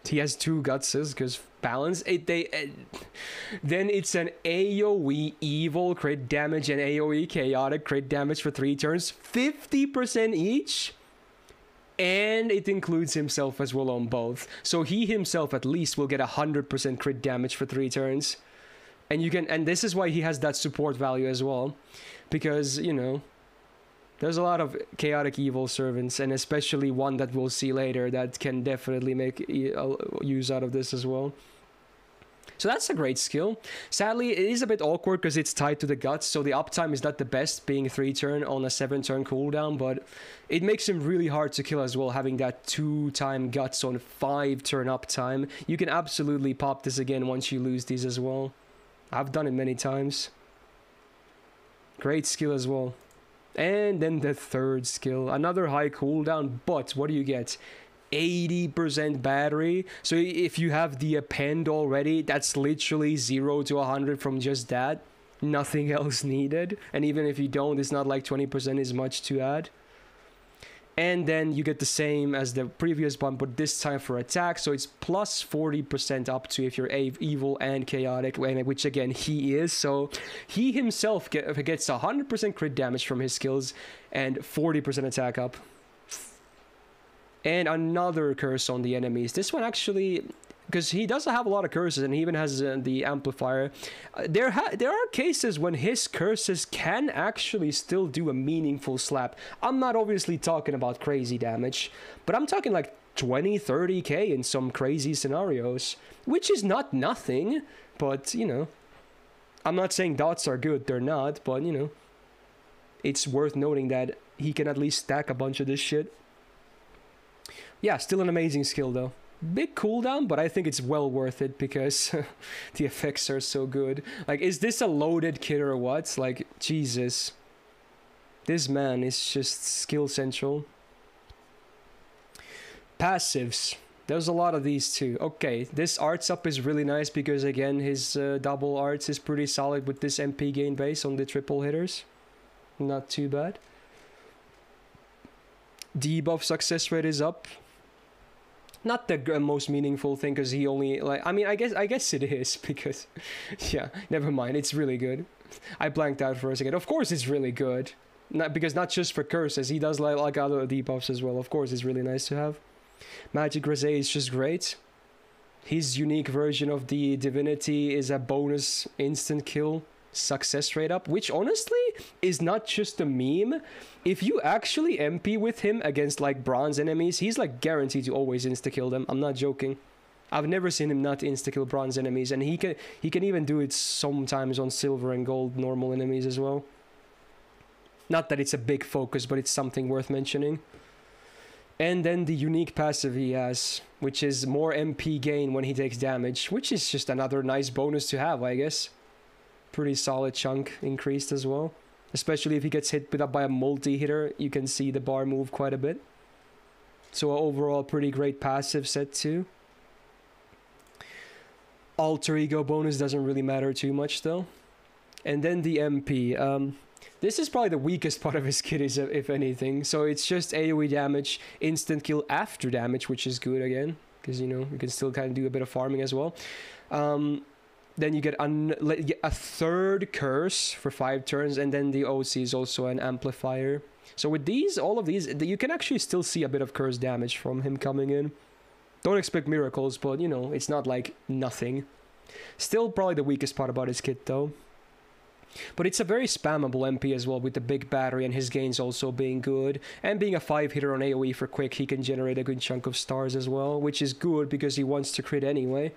He has 2 gutses because balance. Then it's an AoE evil crit damage and AoE chaotic crit damage for 3 turns, 50% each. And it includes himself as well on both. So he himself at least will get 100% crit damage for 3 turns. And you can, and this is why he has that support value as well, because, you know, there's a lot of chaotic evil servants, and especially one that we'll see later that can definitely make use out of this as well. So that's a great skill. Sadly, it is a bit awkward because it's tied to the guts, so the uptime is not the best, being 3 turn on a 7 turn cooldown, but it makes him really hard to kill as well, having that 2-time guts on 5 turn uptime. You can absolutely pop this again once you lose these as well. I've done it many times. Great skill as well. And then the third skill, another high cooldown, but what do you get? 80% battery. So if you have the append already, that's literally 0 to 100 from just that. Nothing else needed. And even if you don't, it's not like 20% is much to add. And then you get the same as the previous one, but this time for attack. So it's plus 40% up to if you're evil and chaotic, which again he is. So he himself gets 100% crit damage from his skills and 40% attack up. And another curse on the enemies. This one actually, because he does have a lot of curses, and he even has the amplifier. There are cases when his curses can actually still do a meaningful slap. I'm not obviously talking about crazy damage, but I'm talking like 20-30k in some crazy scenarios, which is not nothing, but, you know, I'm not saying dots are good, they're not, but, you know, it's worth noting that he can at least stack a bunch of this shit. Yeah, still an amazing skill though. Big cooldown, but I think it's well worth it because the effects are so good. Like, is this a loaded kit or what? Like, Jesus. This man is just skill central. Passives. There's a lot of these too. Okay, this arts up is really nice because, again, his double arts is pretty solid with this MP gain base on the triple hitters. Not too bad. Debuff success rate is up. Not the most meaningful thing because he only, like, I mean, I guess it is because, yeah, never mind, it's really good. I blanked out for a second. Of course it's really good. Not just for curses, he does like other debuffs as well. Of course it's really nice to have. Magic Rosé is just great. His unique version of the divinity is a bonus instant kill success rate up, which honestly is not just a meme. If you actually MP with him against like bronze enemies, he's like guaranteed to always insta-kill them. I'm not joking. I've never seen him not insta-kill bronze enemies, and he can even do it sometimes on silver and gold normal enemies as well. Not that it's a big focus, but it's something worth mentioning. And then the unique passive he has, which is more MP gain when he takes damage, which is just another nice bonus to have, I guess. Pretty solid chunk increased as well. Especially if he gets hit by a multi-hitter, you can see the bar move quite a bit. So overall, pretty great passive set too. Alter ego bonus doesn't really matter too much though. And then the MP. This is probably the weakest part of his kit, if anything. So it's just AoE damage, instant kill after damage, which is good again. Because, you know, you can still kind of do a bit of farming as well. Then you get a third curse for 5 turns, and then the OC is also an amplifier. So with these, all of these, you can actually still see a bit of curse damage from him coming in. Don't expect miracles, but, you know, it's not like nothing. Still probably the weakest part about his kit, though. But it's a very spammable MP as well, with the big battery and his gains also being good. And being a 5-hitter on AoE for quick, he can generate a good chunk of stars as well, which is good because he wants to crit anyway.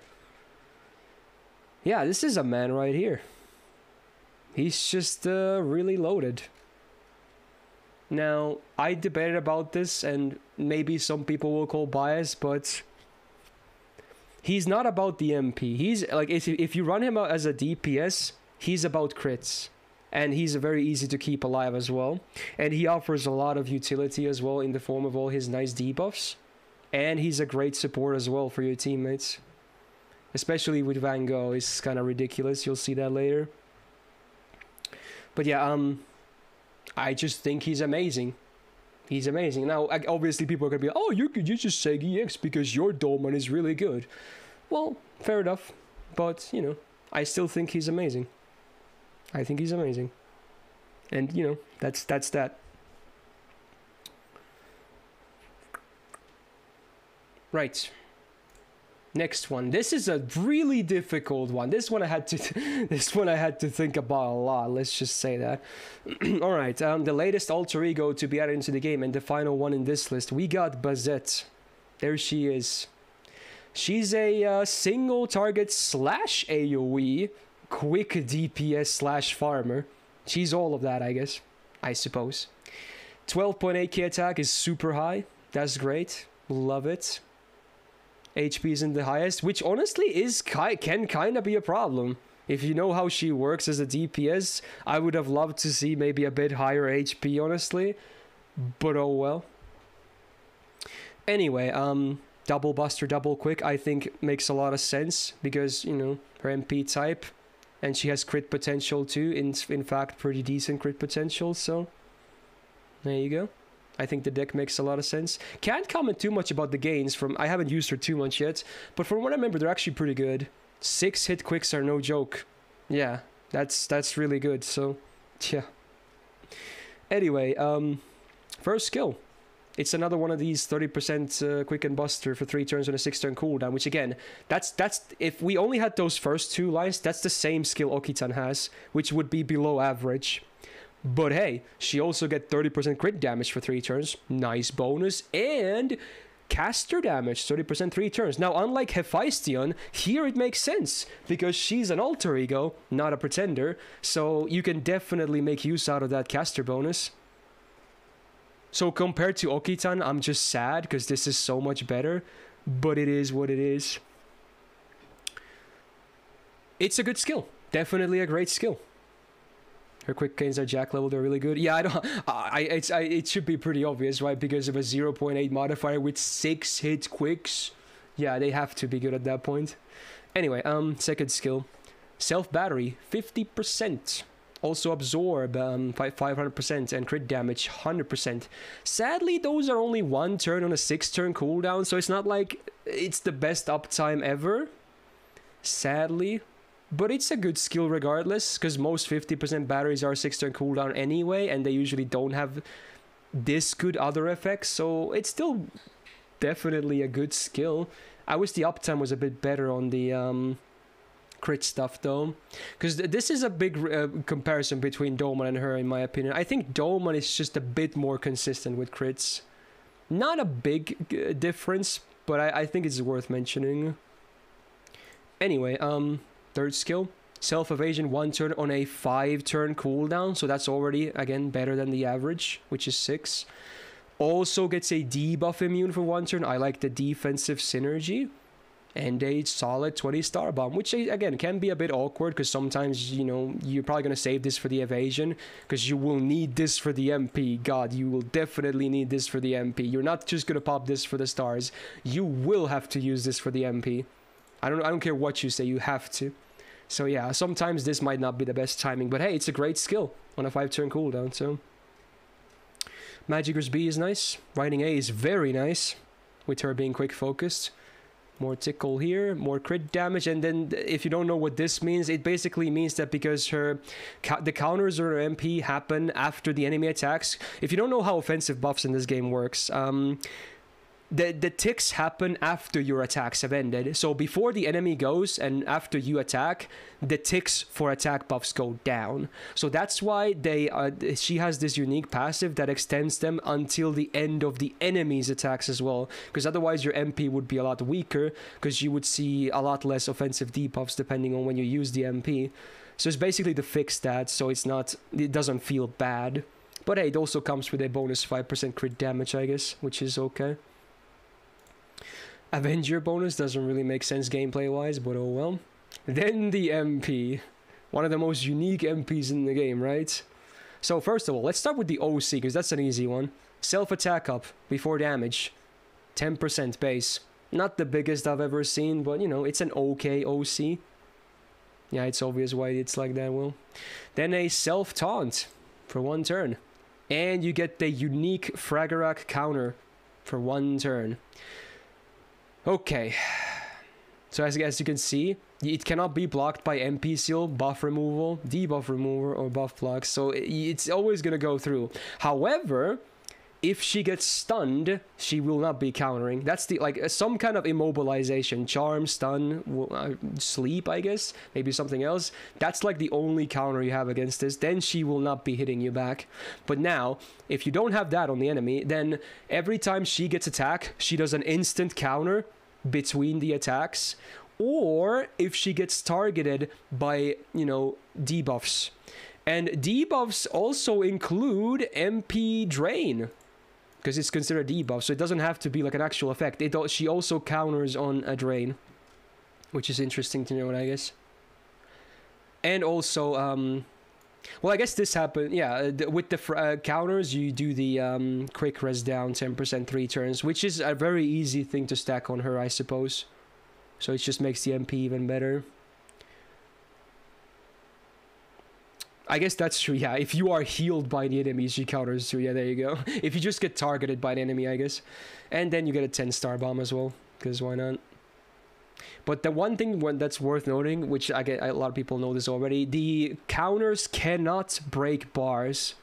Yeah, this is a man right here. He's just really loaded. Now, I debated about this, and maybe some people will call bias, but he's not about the MP. He's like, if you run him out as a DPS, he's about crits. And he's very easy to keep alive as well. And he offers a lot of utility as well in the form of all his nice debuffs. And he's a great support as well for your teammates. Especially with Van Gogh, it's kind of ridiculous. You'll see that later. But yeah, I just think he's amazing. He's amazing. Now, obviously, people are going to be like, oh, you just say EX because your Douman is really good. Well, fair enough. But, you know, I still think he's amazing. I think he's amazing. And, you know, that's that. Right. Next one. This is a really difficult one. This one I had to think about a lot. Let's just say that. All right. The latest alter ego to be added into the game and the final one in this list. We got Bazett. There she is. She's a single target slash AoE quick DPS slash farmer. She's all of that, I guess. I suppose. 12.8k attack is super high. That's great. Love it. HP isn't the highest, which honestly can kind of be a problem. If you know how she works as a DPS, I would have loved to see maybe a bit higher HP, honestly. But oh well. Anyway, double buster, double quick, I think makes a lot of sense because, you know, her MP type, and she has crit potential too. In fact, pretty decent crit potential. So there you go. I think the deck makes a lot of sense. Can't comment too much about the gains from... I haven't used her too much yet, but from what I remember, they're actually pretty good. 6 hit quicks are no joke. Yeah, that's really good, so... yeah. Anyway, first skill. It's another one of these 30% quick and buster for 3 turns on a 6-turn cooldown, which again, that's... If we only had those first 2 lines, that's the same skill Okita has, which would be below average. But hey, she also get 30% crit damage for 3 turns. Nice bonus. And caster damage, 30% 3 turns. Now, unlike Hephaestion, here it makes sense. Because she's an alter ego, not a pretender. So you can definitely make use out of that caster bonus. So compared to Okita, I'm just sad because this is so much better. But it is what it is. It's a good skill. Definitely a great skill. Her quick gains are jack level, they're really good. Yeah, it should be pretty obvious, right? Because of a 0.8 modifier with 6 hit quicks. Yeah, they have to be good at that point. Anyway, second skill. Self-battery, 50%. Also absorb 500% and crit damage 100%. Sadly, those are only 1 turn on a 6-turn cooldown, so it's not like it's the best uptime ever. Sadly. But it's a good skill regardless, because most 50% batteries are 6-turn cooldown anyway, and they usually don't have this good other effects, so it's still definitely a good skill. I wish the uptime was a bit better on the crit stuff though, because this is a big comparison between Douman and her in my opinion. I think Douman is just a bit more consistent with crits. Not a big difference, but I think it's worth mentioning. Anyway, third skill, self-evasion 1 turn on a 5-turn cooldown, so that's already, again, better than the average, which is 6. Also gets a debuff immune for 1 turn. I like the defensive synergy. And a solid 20 star bomb, which again can be a bit awkward because sometimes, you know, you're probably going to save this for the evasion because you will need this for the MP. God, you will definitely need this for the MP. You're not just going to pop this for the stars. You will have to use this for the MP. I don't care what you say, you have to. So yeah, sometimes this might not be the best timing, but hey, it's a great skill on a 5-turn cooldown, so. Magicker's B is nice. Riding A is very nice, with her being quick focused. More tickle here, more crit damage, and then if you don't know what this means, it basically means that because the counters or her MP happen after the enemy attacks. If you don't know how offensive buffs in this game works, the ticks happen after your attacks have ended. So before the enemy goes and after you attack, the ticks for attack buffs go down. So that's why she has this unique passive that extends them until the end of the enemy's attacks as well. Because otherwise your MP would be a lot weaker because you would see a lot less offensive debuffs depending on when you use the MP. So it's basically to fix that so it doesn't feel bad. But hey, it also comes with a bonus 5% crit damage, I guess, which is okay. Avenger bonus doesn't really make sense gameplay wise, but oh well. Then the MP. One of the most unique MPs in the game, right? So first of all, let's start with the OC, because that's an easy one. Self-attack up before damage. 10% base. Not the biggest I've ever seen, but you know, it's an okay OC. Yeah, it's obvious why it's like that, Will. Then a self-taunt for 1 turn. And you get the unique Fragarak counter for 1 turn. Okay, so as you can see, it cannot be blocked by MP seal, buff removal, debuff removal, or buff blocks, so it's always going to go through. However, if she gets stunned, she will not be countering. That's the, like, some kind of immobilization, charm, stun, sleep, I guess, maybe something else. That's like the only counter you have against this. Then she will not be hitting you back. But now, if you don't have that on the enemy, then every time she gets attacked, she does an instant counter between the attacks. Or if she gets targeted by, you know, debuffs. And debuffs also include MP drain, because it's considered debuff, so it doesn't have to be like an actual effect. She also counters on a drain, which is interesting to know, I guess. And also, well, I guess this happened, yeah, with the counters, you do the quick res down 10% 3 turns, which is a very easy thing to stack on her, I suppose. So it just makes the MP even better. I guess that's true, yeah. If you are healed by the enemies, she counters too. Yeah, there you go. If you just get targeted by an enemy, I guess. And then you get a 10-star bomb as well, because why not? But the one thing that's worth noting, which I get a lot of people know this already, the counters cannot break bars,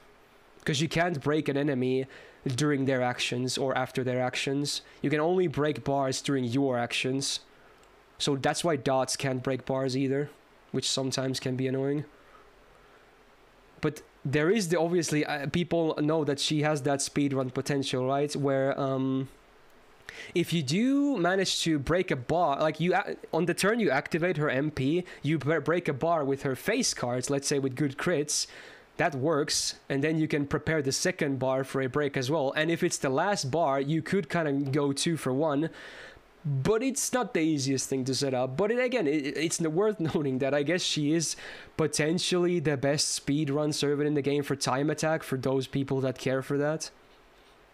because you can't break an enemy during their actions or after their actions. You can only break bars during your actions. So that's why dots can't break bars either, which sometimes can be annoying. But there is the, obviously, people know that she has that speedrun potential, right? Where if you do manage to break a bar, like on the turn you activate her MP, you break a bar with her face cards, let's say with good crits, that works. And then you can prepare the second bar for a break as well. And if it's the last bar, you could kind of go 2 for 1. But it's not the easiest thing to set up. But again, it's worth noting that I guess she is potentially the best speedrun servant in the game for time attack for those people that care for that.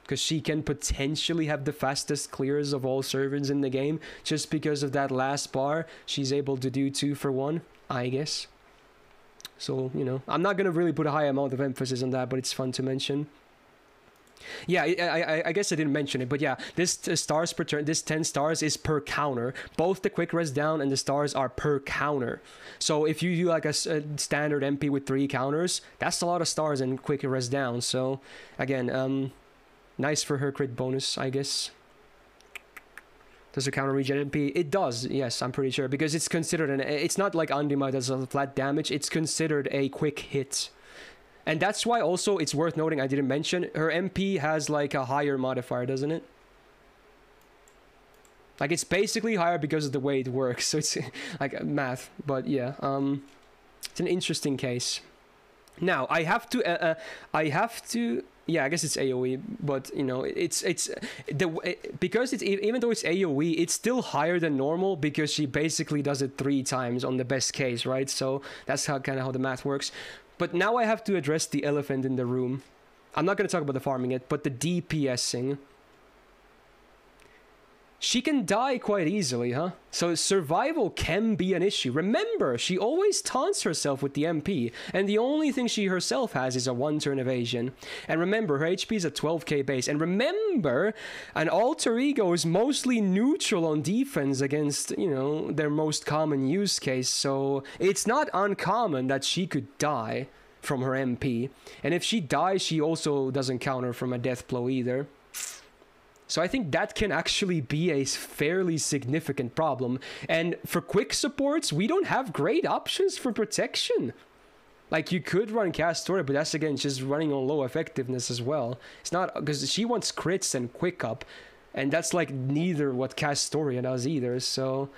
Because she can potentially have the fastest clears of all servants in the game. Just because of that last bar, she's able to do 2 for 1, I guess. So, you know, I'm not going to really put a high amount of emphasis on that, but it's fun to mention. Yeah, I guess I didn't mention it, but yeah, this stars per turn, this 10 stars is per counter. Both the quick res down and the stars are per counter. So if you do like a standard MP with 3 counters, that's a lot of stars and quick res down. So again, nice for her crit bonus, I guess. Does it counter regen MP? It does, yes, I'm pretty sure, because it's considered it's not like Undima does a flat damage, it's considered a quick hit. And that's why also it's worth noting, I didn't mention, her MP has like a higher modifier, doesn't it? Like it's basically higher because of the way it works, so it's like math, but yeah, it's an interesting case. Now, I have to, yeah, I guess it's AoE, but you know, because it's, even though it's AoE, it's still higher than normal because she basically does it 3 times on the best case, right? So that's how kind of how the math works. But now I have to address the elephant in the room. I'm not going to talk about the farming yet, but the DPSing. She can die quite easily, huh? So survival can be an issue. Remember, she always taunts herself with the MP, and the only thing she herself has is a 1-turn evasion. And remember, her HP is a 12k base. And remember, an alter ego is mostly neutral on defense against, you know, their most common use case. So it's not uncommon that she could die from her MP. And if she dies, she also doesn't counter from a death blow either. So I think that can actually be a fairly significant problem. And for quick supports, we don't have great options for protection. Like, you could run Castoria, but that's, again, just running on low effectiveness as well. It's not, because she wants crits and quick up. And that's, like, neither what Castoria does either, so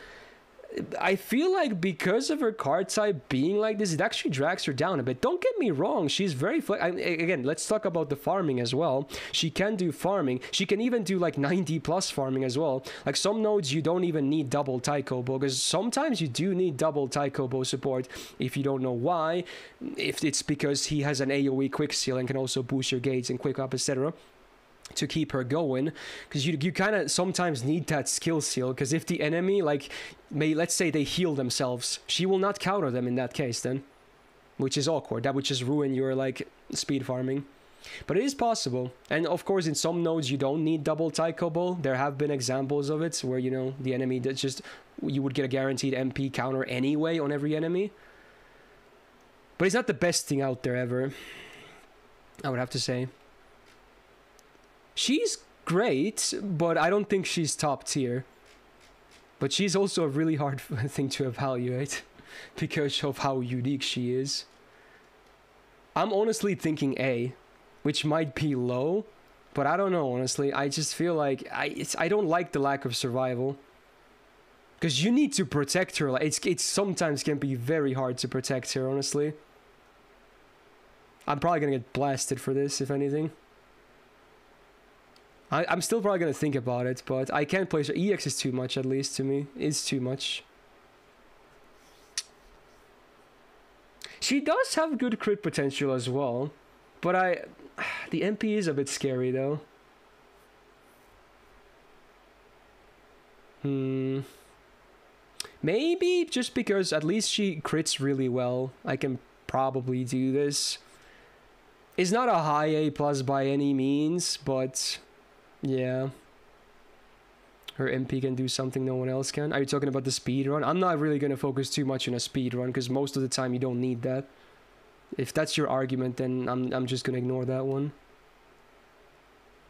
I feel like because of her card type being like this, it actually drags her down a bit. Don't get me wrong, she's very again, let's talk about the farming as well. She can do farming. She can even do like 90 plus farming as well. Like some nodes you don't even need double Taikobo, because sometimes you do need double Taikobo support if you don't know why. If it's because he has an AoE quick seal and can also boost your gates and quick up, etc. to keep her going, because you kind of sometimes need that skill seal, because if the enemy, like, let's say they heal themselves, she will not counter them in that case then, which is awkward. That would just ruin your, like, speed farming. But it is possible. And of course in some nodes you don't need double Taikobo. There have been examples of it where, you know, the enemy that just, you would get a guaranteed MP counter anyway on every enemy. But it's not the best thing out there ever, I would have to say. She's great, but I don't think she's top tier. But she's also a really hard thing to evaluate because of how unique she is. I'm honestly thinking A, which might be low, but I don't know, honestly. I just feel like I don't like the lack of survival. Because you need to protect her. Like, it's sometimes can be very hard to protect her, honestly. I'm probably gonna get blasted for this, if anything. I'm still probably gonna think about it, but I can't place her. EX is too much, at least to me. It's too much. She does have good crit potential as well, but the MP is a bit scary though. Maybe just because at least she crits really well. I can probably do this. It's not a high A+ by any means, but yeah. Her MP can do something no one else can. Are you talking about the speed run? I'm not really going to focus too much on a speed run because most of the time you don't need that. If that's your argument, then I'm just going to ignore that one.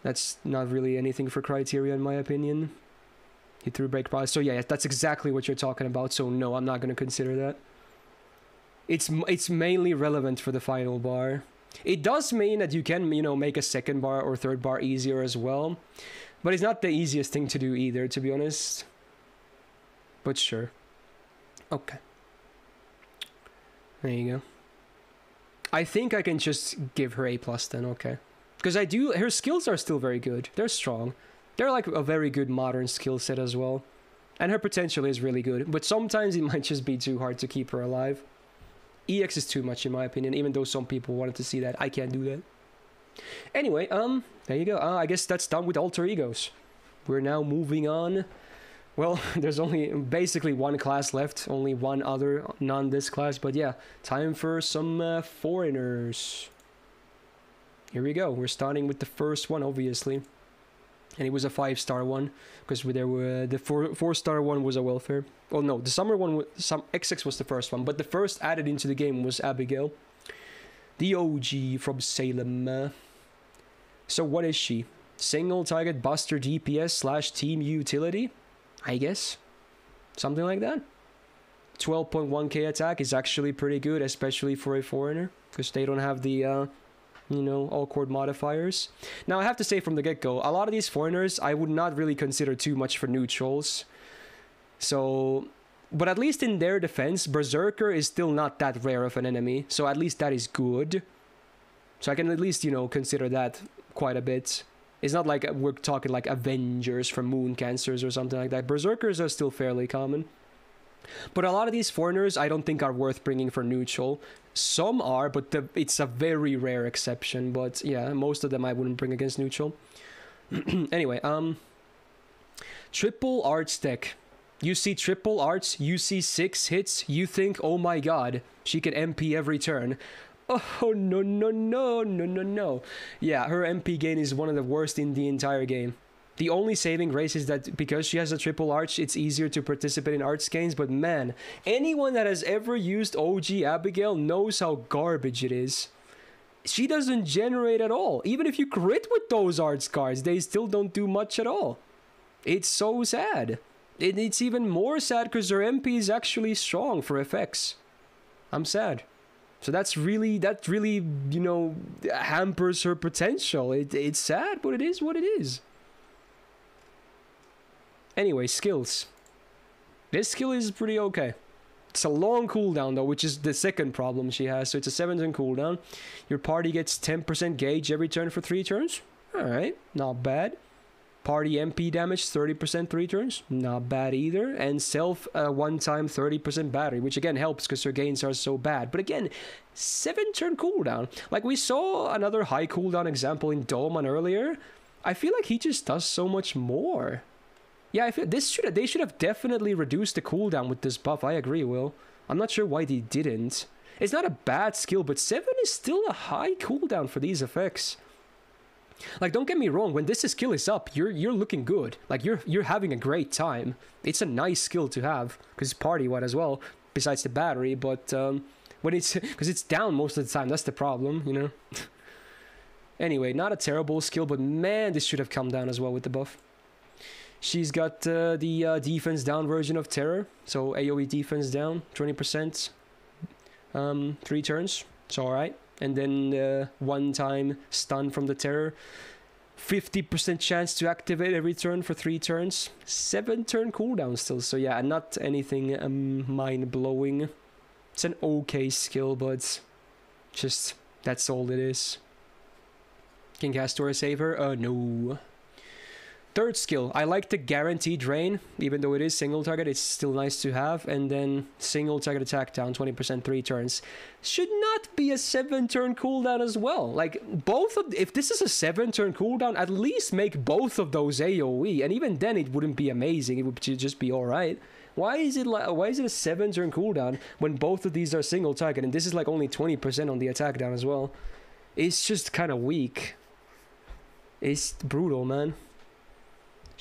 That's not really anything for criteria in my opinion. He threw break prize. So yeah, that's exactly what you're talking about. So no, I'm not going to consider that. It's mainly relevant for the final bar. It does mean that you can, you know, make a second bar or third bar easier as well. But it's not the easiest thing to do either, to be honest. But sure. Okay. There you go. I think I can just give her A+ then, okay. Because her skills are still very good. They're strong. They're like a very good modern skill set as well. And her potential is really good. But sometimes it might just be too hard to keep her alive. EX is too much in my opinion, even though some people wanted to see that. I can't do that. Anyway, there you go. I guess that's done with alter egos. We're now moving on. Well, there's only basically one class left. Only one other non-this class. But yeah, time for some foreigners. Here we go. We're starting with the first one, obviously. And it was a 5-star one. Because there were the 4-star one was a welfare. Oh no, the summer one, XX was the first one. But the first added into the game was Abigail. The OG from Salem. So what is she? Single target buster DPS / team utility? I guess. Something like that. 12.1k attack is actually pretty good, especially for a foreigner. Because they don't have the, you know, awkward modifiers. Now I have to say from the get-go, a lot of these foreigners I would not really consider too much for neutrals. So... But at least in their defense, Berserker is still not that rare of an enemy. So at least that is good. So I can at least, you know, consider that quite a bit. It's not like we're talking like Avengers from Moon Cancers or something like that. Berserkers are still fairly common. But a lot of these foreigners I don't think are worth bringing for neutral. Some are, but it's a very rare exception. But yeah, most of them I wouldn't bring against neutral. Anyway, triple arts deck. You see triple arts, you see 6 hits, you think, oh my god, she can MP every turn. Oh, no, no, no, no, no, no. Yeah, her MP gain is one of the worst in the entire game. The only saving grace is that because she has a triple arch, it's easier to participate in arts gains, but man, anyone that has ever used OG Abigail knows how garbage it is. She doesn't generate at all. Even if you crit with those arts cards, they still don't do much at all. It's so sad. It's even more sad because her MP is actually strong for FX. I'm sad. So that really, you know, hampers her potential. It's sad, but it is what it is. Anyway, skills. This skill is pretty okay. It's a long cooldown though, which is the second problem she has. So it's a 7-turn cooldown. Your party gets 10% gauge every turn for 3 turns. Alright, not bad. Party MP damage 30% 3 turns, not bad either. And self one-time 30% battery, which again helps because her gains are so bad. But again, 7-turn cooldown. Like we saw another high cooldown example in Douman earlier. I feel like he just does so much more. Yeah, I feel they should have definitely reduced the cooldown with this buff. I agree, Will. I'm not sure why they didn't. It's not a bad skill, but 7 is still a high cooldown for these effects. Like, don't get me wrong, when this skill is up, you're looking good. Like, you're having a great time. It's a nice skill to have, because it's party-wide as well, besides the battery, but when it's... Because it's down most of the time, that's the problem, you know? Anyway, not a terrible skill, but man, this should have come down as well with the buff. She's got the defense down version of Terror. So AoE defense down, 20%. 3 turns, it's alright. And then one time stun from the Terror. 50% chance to activate every turn for 3 turns. 7 turn cooldown still. So yeah, not anything mind-blowing. It's an okay skill, but just that's all it is. Can Castor save her? No. Third skill, I like the guaranteed drain, even though it is single target, it's still nice to have. And then single target attack down 20% 3 turns. Should not be a 7 turn cooldown as well. Like both of, if this is a 7 turn cooldown, at least make both of those AoE, and even then it wouldn't be amazing, it would just be alright. Why is it a 7 turn cooldown when both of these are single target, and this is like only 20% on the attack down as well? It's just kind of weak. It's brutal, man.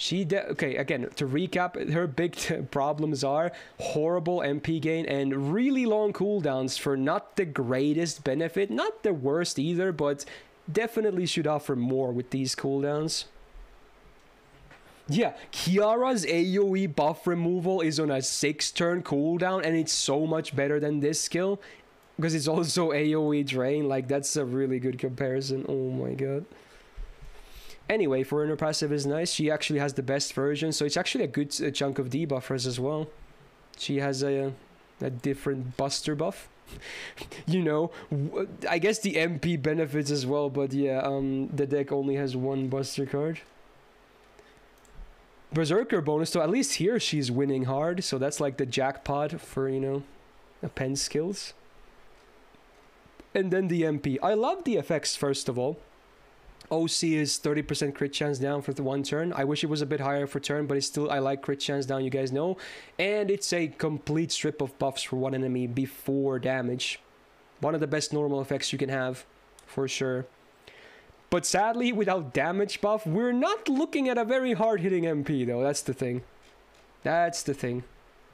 Okay, again, to recap, her big problems are horrible MP gain and really long cooldowns for not the greatest benefit, not the worst either, but definitely should offer more with these cooldowns. Yeah, Kiara's AoE buff removal is on a 6 turn cooldown, and it's so much better than this skill because it's also AoE drain. Like, that's a really good comparison. Oh my god. Anyway, for her passive is nice. She actually has the best version, so it's actually a good chunk of debuffers as well. She has a different buster buff. You know, I guess the MP benefits as well, but yeah, the deck only has 1 buster card. Berserker bonus, so at least here she's winning hard, so that's like the jackpot for, you know, pen skills. And then the MP. I love the effects, first of all. OC is 30% crit chance down for the 1 turn. I wish it was a bit higher for turn, but it's still, I like crit chance down, you guys know. And it's a complete strip of buffs for one enemy before damage. One of the best normal effects you can have, for sure. But sadly, without damage buff, we're not looking at a very hard-hitting MP, though. That's the thing. That's the thing.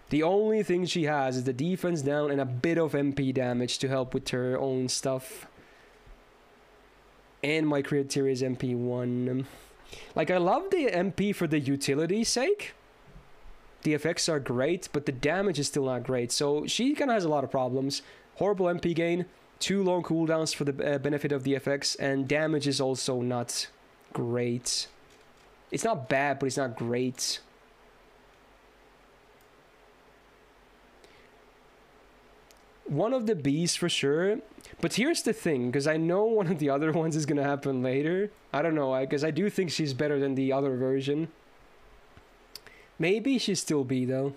The only thing she has is the defense down and a bit of MP damage to help with her own stuff. And my criteria is MP1. Like, I love the MP for the utility's sake. The effects are great, but the damage is still not great. So she kind of has a lot of problems. Horrible MP gain, 2 long cooldowns for the benefit of the effects, and damage is also not great. It's not bad, but it's not great. One of the Bs for sure. But here's the thing, because I know one of the other ones is going to happen later. I don't know, because I do think she's better than the other version. Maybe she's still B, though.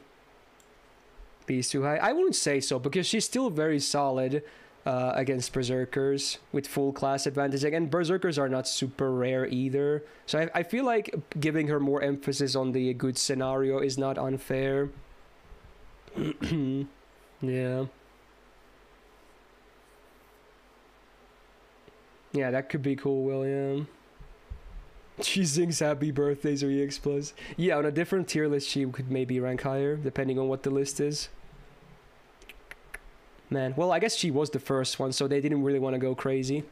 B is too high. I wouldn't say so, because she's still very solid against Berserkers with full class advantage. And Berserkers are not super rare either. So I feel like giving her more emphasis on the good scenario is not unfair. Yeah. Yeah, that could be cool, William. She sings happy birthdays or EX plus. Yeah, on a different tier list, she could maybe rank higher, depending on what the list is. Man, well, I guess she was the first one, so they didn't really want to go crazy.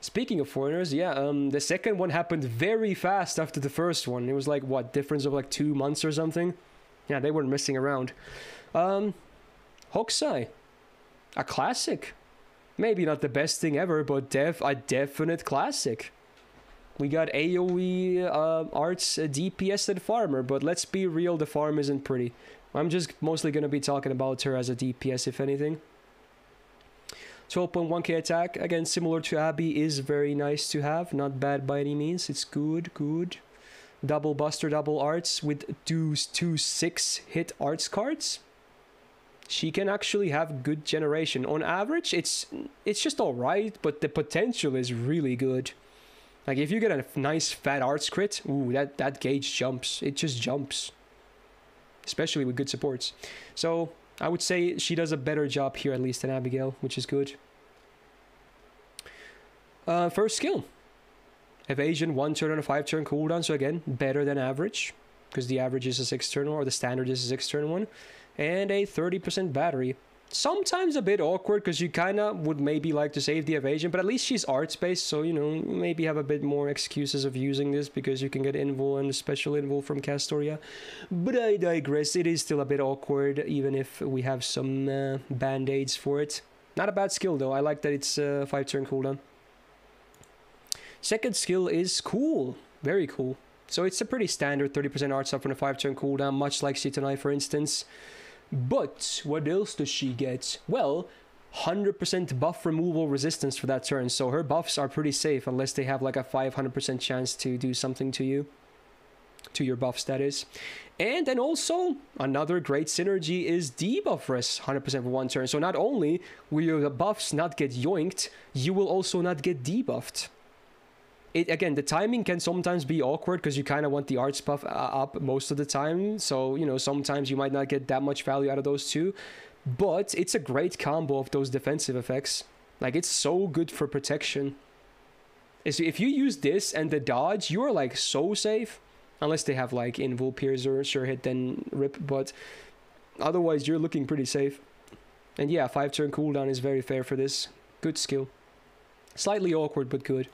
Speaking of foreigners, yeah, the second one happened very fast after the first one. It was like, what, difference of like 2 months or something? Yeah, they weren't messing around. Hokusai. A classic. Maybe not the best thing ever, but a definite classic. We got AoE arts DPS and farmer, but let's be real, the farm isn't pretty. I'm just mostly going to be talking about her as a DPS, if anything. 12.1k attack, again, similar to Abby, is very nice to have. Not bad by any means, it's good, good. Double buster, double arts with two 6-hit arts cards. She can actually have good generation. On average, it's just alright, but the potential is really good. Like, if you get a nice fat arts crit, ooh, that gauge jumps. It just jumps. Especially with good supports. So, I would say she does a better job here, at least, than Abigail, which is good. First skill. Evasion, 1 turn on a 5 turn cooldown, so again, better than average. Because the average is a 6 turn one, or the standard is a 6 turn one. And a 30% battery. Sometimes a bit awkward because you kind of would maybe like to save the evasion, but at least she's arts based, so you know, maybe have a bit more excuses of using this because you can get invul and special invul from Castoria. But I digress, it is still a bit awkward even if we have some band-aids for it. Not a bad skill though, I like that it's 5-turn cooldown. Second skill is cool, very cool. So it's a pretty standard 30% arts up on a 5-turn cooldown, much like Sitonai for instance. But what else does she get? Well, 100% buff removal resistance for that turn, so her buffs are pretty safe unless they have like a 500% chance to do something to you. To your buffs, that is. And then also, another great synergy is debuff rest 100% for one turn. So not only will your buffs not get yoinked, you will also not get debuffed. Again, the timing can sometimes be awkward because you kind of want the arts buff up most of the time. So, you know, sometimes you might not get that much value out of those two. But it's a great combo of those defensive effects. Like, it's so good for protection. If you use this and the dodge, you're like so safe. Unless they have like invul, piercer, sure hit, then rip. But otherwise, you're looking pretty safe. And yeah, 5-turn cooldown is very fair for this. Good skill. Slightly awkward, but good.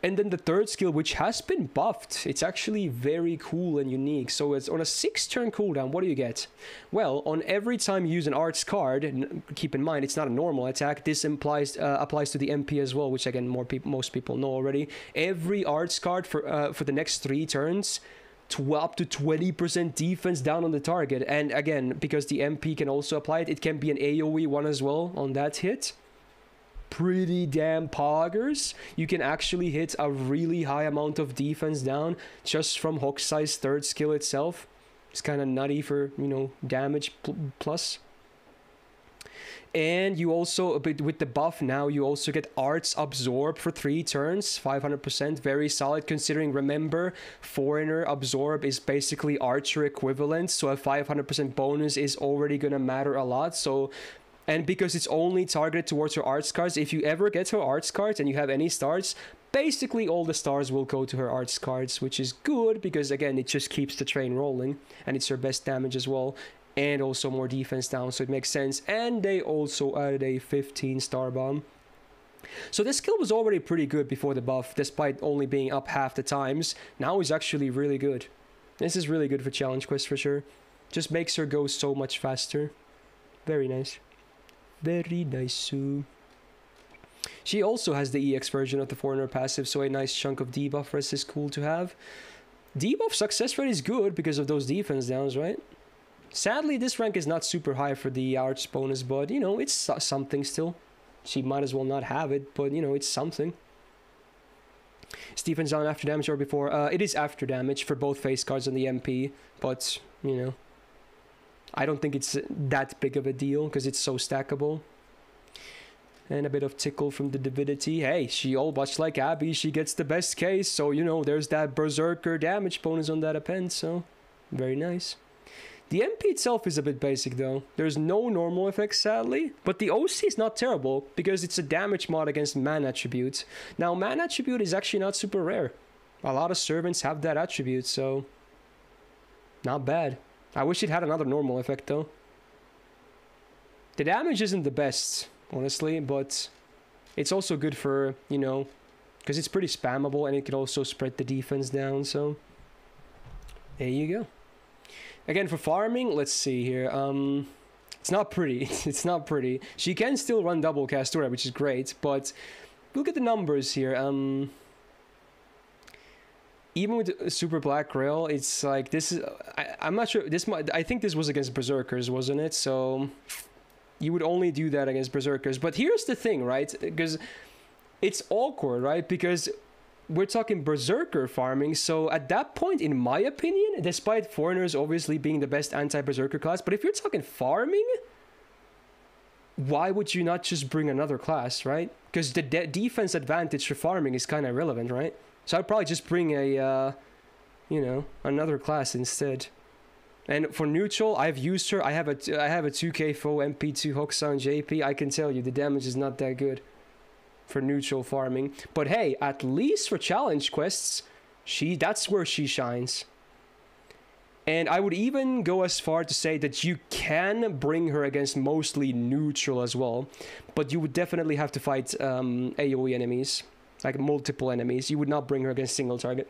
And then the third skill, which has been buffed, it's actually very cool and unique. So it's on a 6-turn cooldown, what do you get? Well, on every time you use an arts card, keep in mind, it's not a normal attack. This applies to the MP as well, which again, most people know already. Every arts card for the next 3 turns, up to 20% defense down on the target. And again, because the MP can also apply it, it can be an AoE one as well on that hit. Pretty damn poggers. You can actually hit a really high amount of defense down just from Hokusai's third skill itself. It's kind of nutty for, you know, damage plus. And you also, with the buff now, you also get Arts Absorb for 3 turns, 500%, very solid considering, remember, Foreigner Absorb is basically Archer equivalent, so a 500% bonus is already gonna matter a lot, so... And because it's only targeted towards her arts cards, if you ever get her arts cards and you have any stars, basically all the stars will go to her arts cards, which is good because, again, it just keeps the train rolling. And it's her best damage as well. And also more defense down, so it makes sense. And they also added a 15-star bomb. So this skill was already pretty good before the buff, despite only being up half the times. Now it's actually really good. This is really good for challenge quests for sure. Just makes her go so much faster. Very nice. Very nice. She also has the EX version of the Foreigner passive, so a nice chunk of debuff rest is cool to have. Debuff success rate is good because of those defense downs, right? Sadly, this rank is not super high for the arts bonus, but, you know, it's something still. She might as well not have it, but, you know, it's something. Is defense down after damage or before? It is after damage for both face cards and the MP, but, you know, I don't think it's that big of a deal because it's so stackable. And a bit of tickle from the divinity. Hey, she all much like Abby, she gets the best case, so, you know, there's that berserker damage bonus on that append, so very nice. The MP itself is a bit basic though. There's no normal effects, sadly, but the OC is not terrible because it's a damage mod against man attribute. Now, man attribute is actually not super rare. A lot of servants have that attribute, so not bad. I wish it had another normal effect though. The damage isn't the best, honestly, but it's also good for, you know, because it's pretty spammable and it can also spread the defense down, so there you go. Again, for farming, let's see here. It's not pretty. It's not pretty. She can still run double Castoria, which is great, but look at the numbers here. Even with Super Black Grail, it's like this is... I'm not sure. I think this was against Berserkers, wasn't it? So you would only do that against Berserkers. But here's the thing, right? Because it's awkward, right? Because we're talking Berserker farming. So at that point, in my opinion, despite Foreigners obviously being the best anti-Berserker class, but if you're talking farming, why would you not just bring another class, right? Because the defense advantage for farming is kind of irrelevant, right? So I'd probably just bring a, you know, another class instead. And for neutral, I've used her. I have a 2k foe MP2 Hokusai on JP. I can tell you the damage is not that good for neutral farming. But hey, at least for challenge quests, that's where she shines. And I would even go as far to say that you can bring her against mostly neutral as well, but you would definitely have to fight AoE enemies, like multiple enemies. You would not bring her against single target.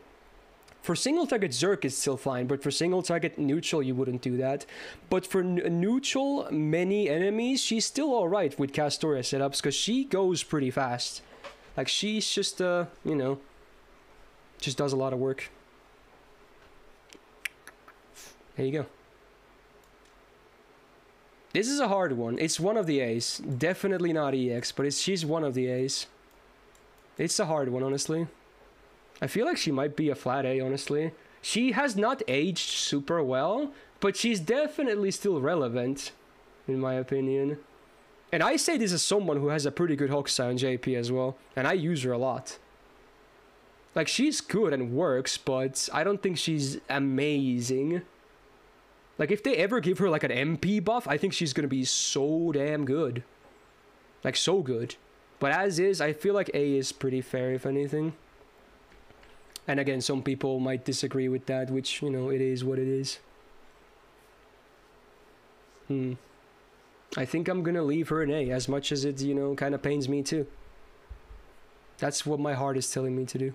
For single target Zerk is still fine, but for single target neutral you wouldn't do that. But for neutral many enemies, she's still alright with Castoria setups, because she goes pretty fast. Like, she's just, you know, just does a lot of work. There you go. This is a hard one. It's one of the A's. Definitely not EX, but she's one of the A's. It's a hard one, honestly. I feel like she might be a flat A, honestly. She has not aged super well, but she's definitely still relevant, in my opinion. And I say this as someone who has a pretty good Hokusai on JP as well, and I use her a lot. Like, she's good and works, but I don't think she's amazing. Like, if they ever give her, like, an MP buff, I think she's gonna be so damn good. Like, so good. But as is, I feel like A is pretty fair, if anything. And again, some people might disagree with that, which, you know, it is what it is. I think I'm gonna leave her an A, as much as it, you know, kind of pains me too. That's what my heart is telling me to do.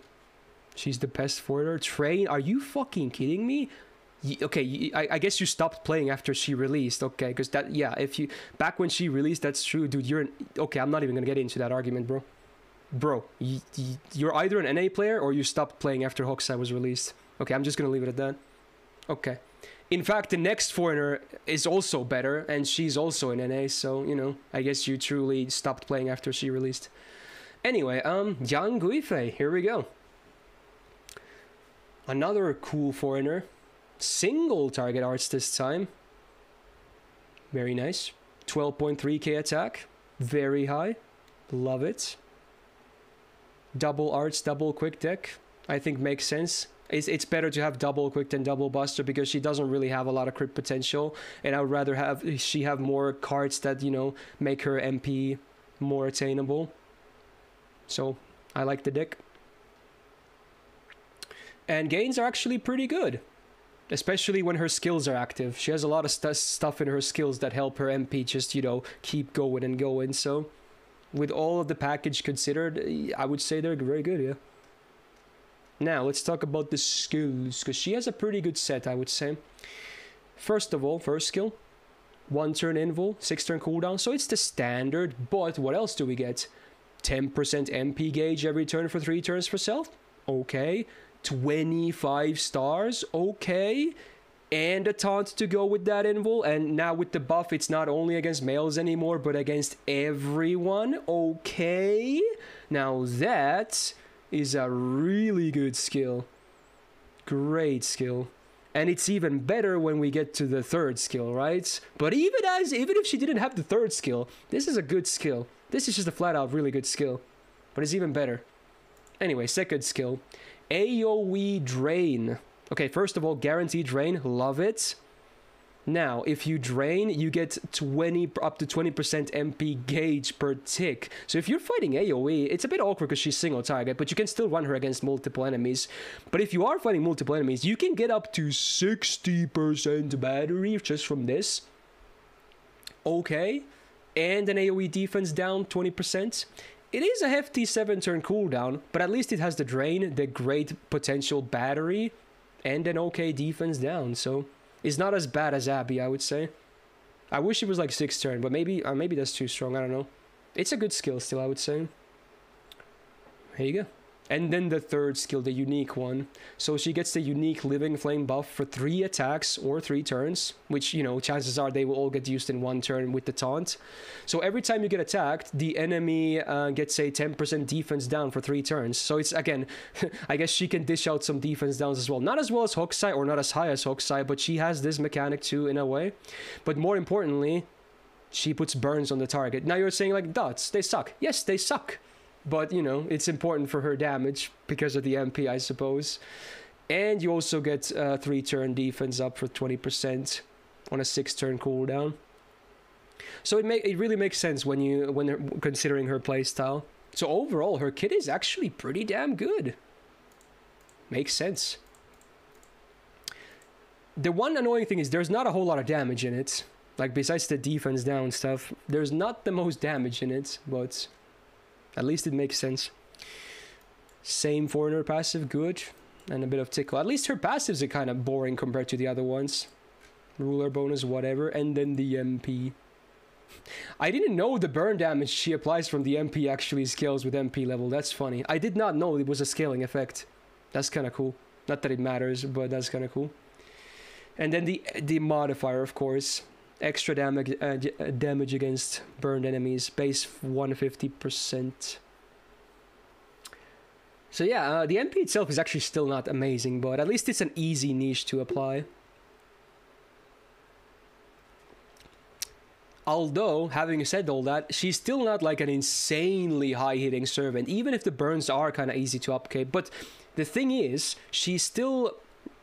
She's the best foreigner. Train? Are you fucking kidding me? Okay, I guess you stopped playing after she released. Okay, because that, yeah, if you, back when she released, that's true, dude. You're an, okay, I'm not even gonna get into that argument, bro. Bro, you're either an NA player or you stopped playing after Hokusai was released. Okay, I'm just gonna leave it at that. Okay. In fact, the next foreigner is also better, and she's also an NA, so, you know, I guess you truly stopped playing after she released. Anyway, Young Guifei, here we go. Another cool foreigner. Single target arts this time. Very nice. 12.3k attack. Very high. Love it. Double arts, double quick deck. I think makes sense. It's better to have double quick than double buster, because she doesn't really have a lot of crit potential, and I would rather she have more cards that, you know, make her MP more attainable. So I like the deck. And gains are actually pretty good, especially when her skills are active. She has a lot of stuff in her skills that help her MP just, you know, keep going and going. So with all of the package considered, I would say they're very good, yeah. Now, let's talk about the skills, because she has a pretty good set, I would say. First of all, first skill, 1 turn invul, 6 turn cooldown, so it's the standard, but what else do we get? 10% MP gauge every turn for 3 turns for self? Okay. 25 stars? Okay. And a taunt to go with that invul, and now with the buff, it's not only against males anymore, but against everyone. Okay. Now that is a really good skill. Great skill. And it's even better when we get to the third skill, right? But even if she didn't have the third skill, this is a good skill. This is just a flat out really good skill. But it's even better. Anyway, second skill. AoE Drain. Okay, first of all, guaranteed drain. Love it. Now, if you drain, you get up to 20% MP gauge per tick. So if you're fighting AoE, it's a bit awkward because she's single target, but you can still run her against multiple enemies. But if you are fighting multiple enemies, you can get up to 60% battery just from this. Okay. And an AoE defense down 20%. It is a hefty 7-turn cooldown, but at least it has the drain, the great potential battery, and an okay defense down, so it's not as bad as Abby, I would say. I wish it was like 6-turn, but maybe that's too strong, I don't know. It's a good skill still, I would say. Here you go. And then the third skill, the unique one. So she gets the unique Living Flame buff for 3 attacks or 3 turns, which, you know, chances are they will all get used in 1 turn with the taunt. So every time you get attacked, the enemy gets a 10% defense down for 3 turns. So it's, again, I guess she can dish out some defense downs as well. Not as well as Hokusai or not as high as Hokusai, but she has this mechanic too in a way. But more importantly, she puts burns on the target. Now you're saying like, dots, they suck. Yes, they suck. But, you know, it's important for her damage because of the MP, I suppose. And you also get 3-turn defense up for 20% on a 6-turn cooldown. So it really makes sense when you're considering her playstyle. So overall, her kit is actually pretty damn good. Makes sense. The one annoying thing is there's not a whole lot of damage in it. Like, besides the defense down stuff, there's not the most damage in it, but at least it makes sense. Same foreigner passive, good. And a bit of tickle. At least her passives are kind of boring compared to the other ones. Ruler bonus, whatever. And then the MP. I didn't know the burn damage she applies from the MP actually scales with MP level. That's funny. I did not know it was a scaling effect. That's kind of cool. Not that it matters, but that's kind of cool. And then the modifier, of course. Extra damage against burned enemies. Base 150%. So yeah, the MP itself is actually still not amazing, but at least it's an easy niche to apply. Although, having said all that, she's still not like an insanely high-hitting servant, even if the burns are kind of easy to upkeep. But the thing is, she still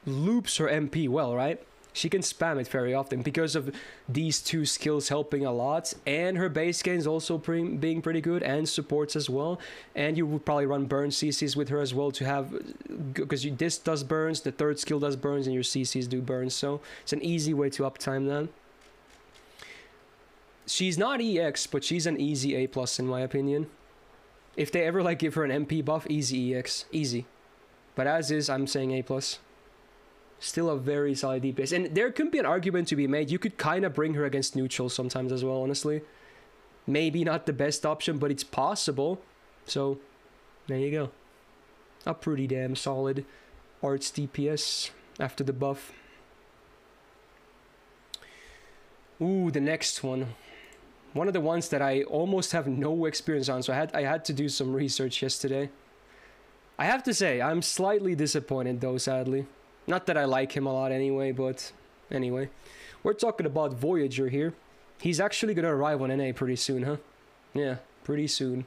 loops her MP well, right? She can spam it very often because of these two skills helping a lot, and her base gains also being pretty good, and supports as well. And you would probably run burn CCs with her as well to have, because this does burns, the third skill does burns, and your CCs do burns. So it's an easy way to uptime that. She's not EX, but she's an easy A+ in my opinion. If they ever like give her an MP buff, easy EX, easy. But as is, I'm saying A+. Still a very solid DPS. And there could be an argument to be made. You could kind of bring her against neutrals sometimes as well, honestly. Maybe not the best option, but it's possible. So, there you go. A pretty damn solid arts DPS after the buff. Ooh, the next one. One of the ones that I almost have no experience on, so I had to do some research yesterday. I have to say, I'm slightly disappointed though, sadly. Not that I like him a lot anyway, but anyway. We're talking about Voyager here. He's actually gonna arrive on NA pretty soon, huh? Yeah, pretty soon.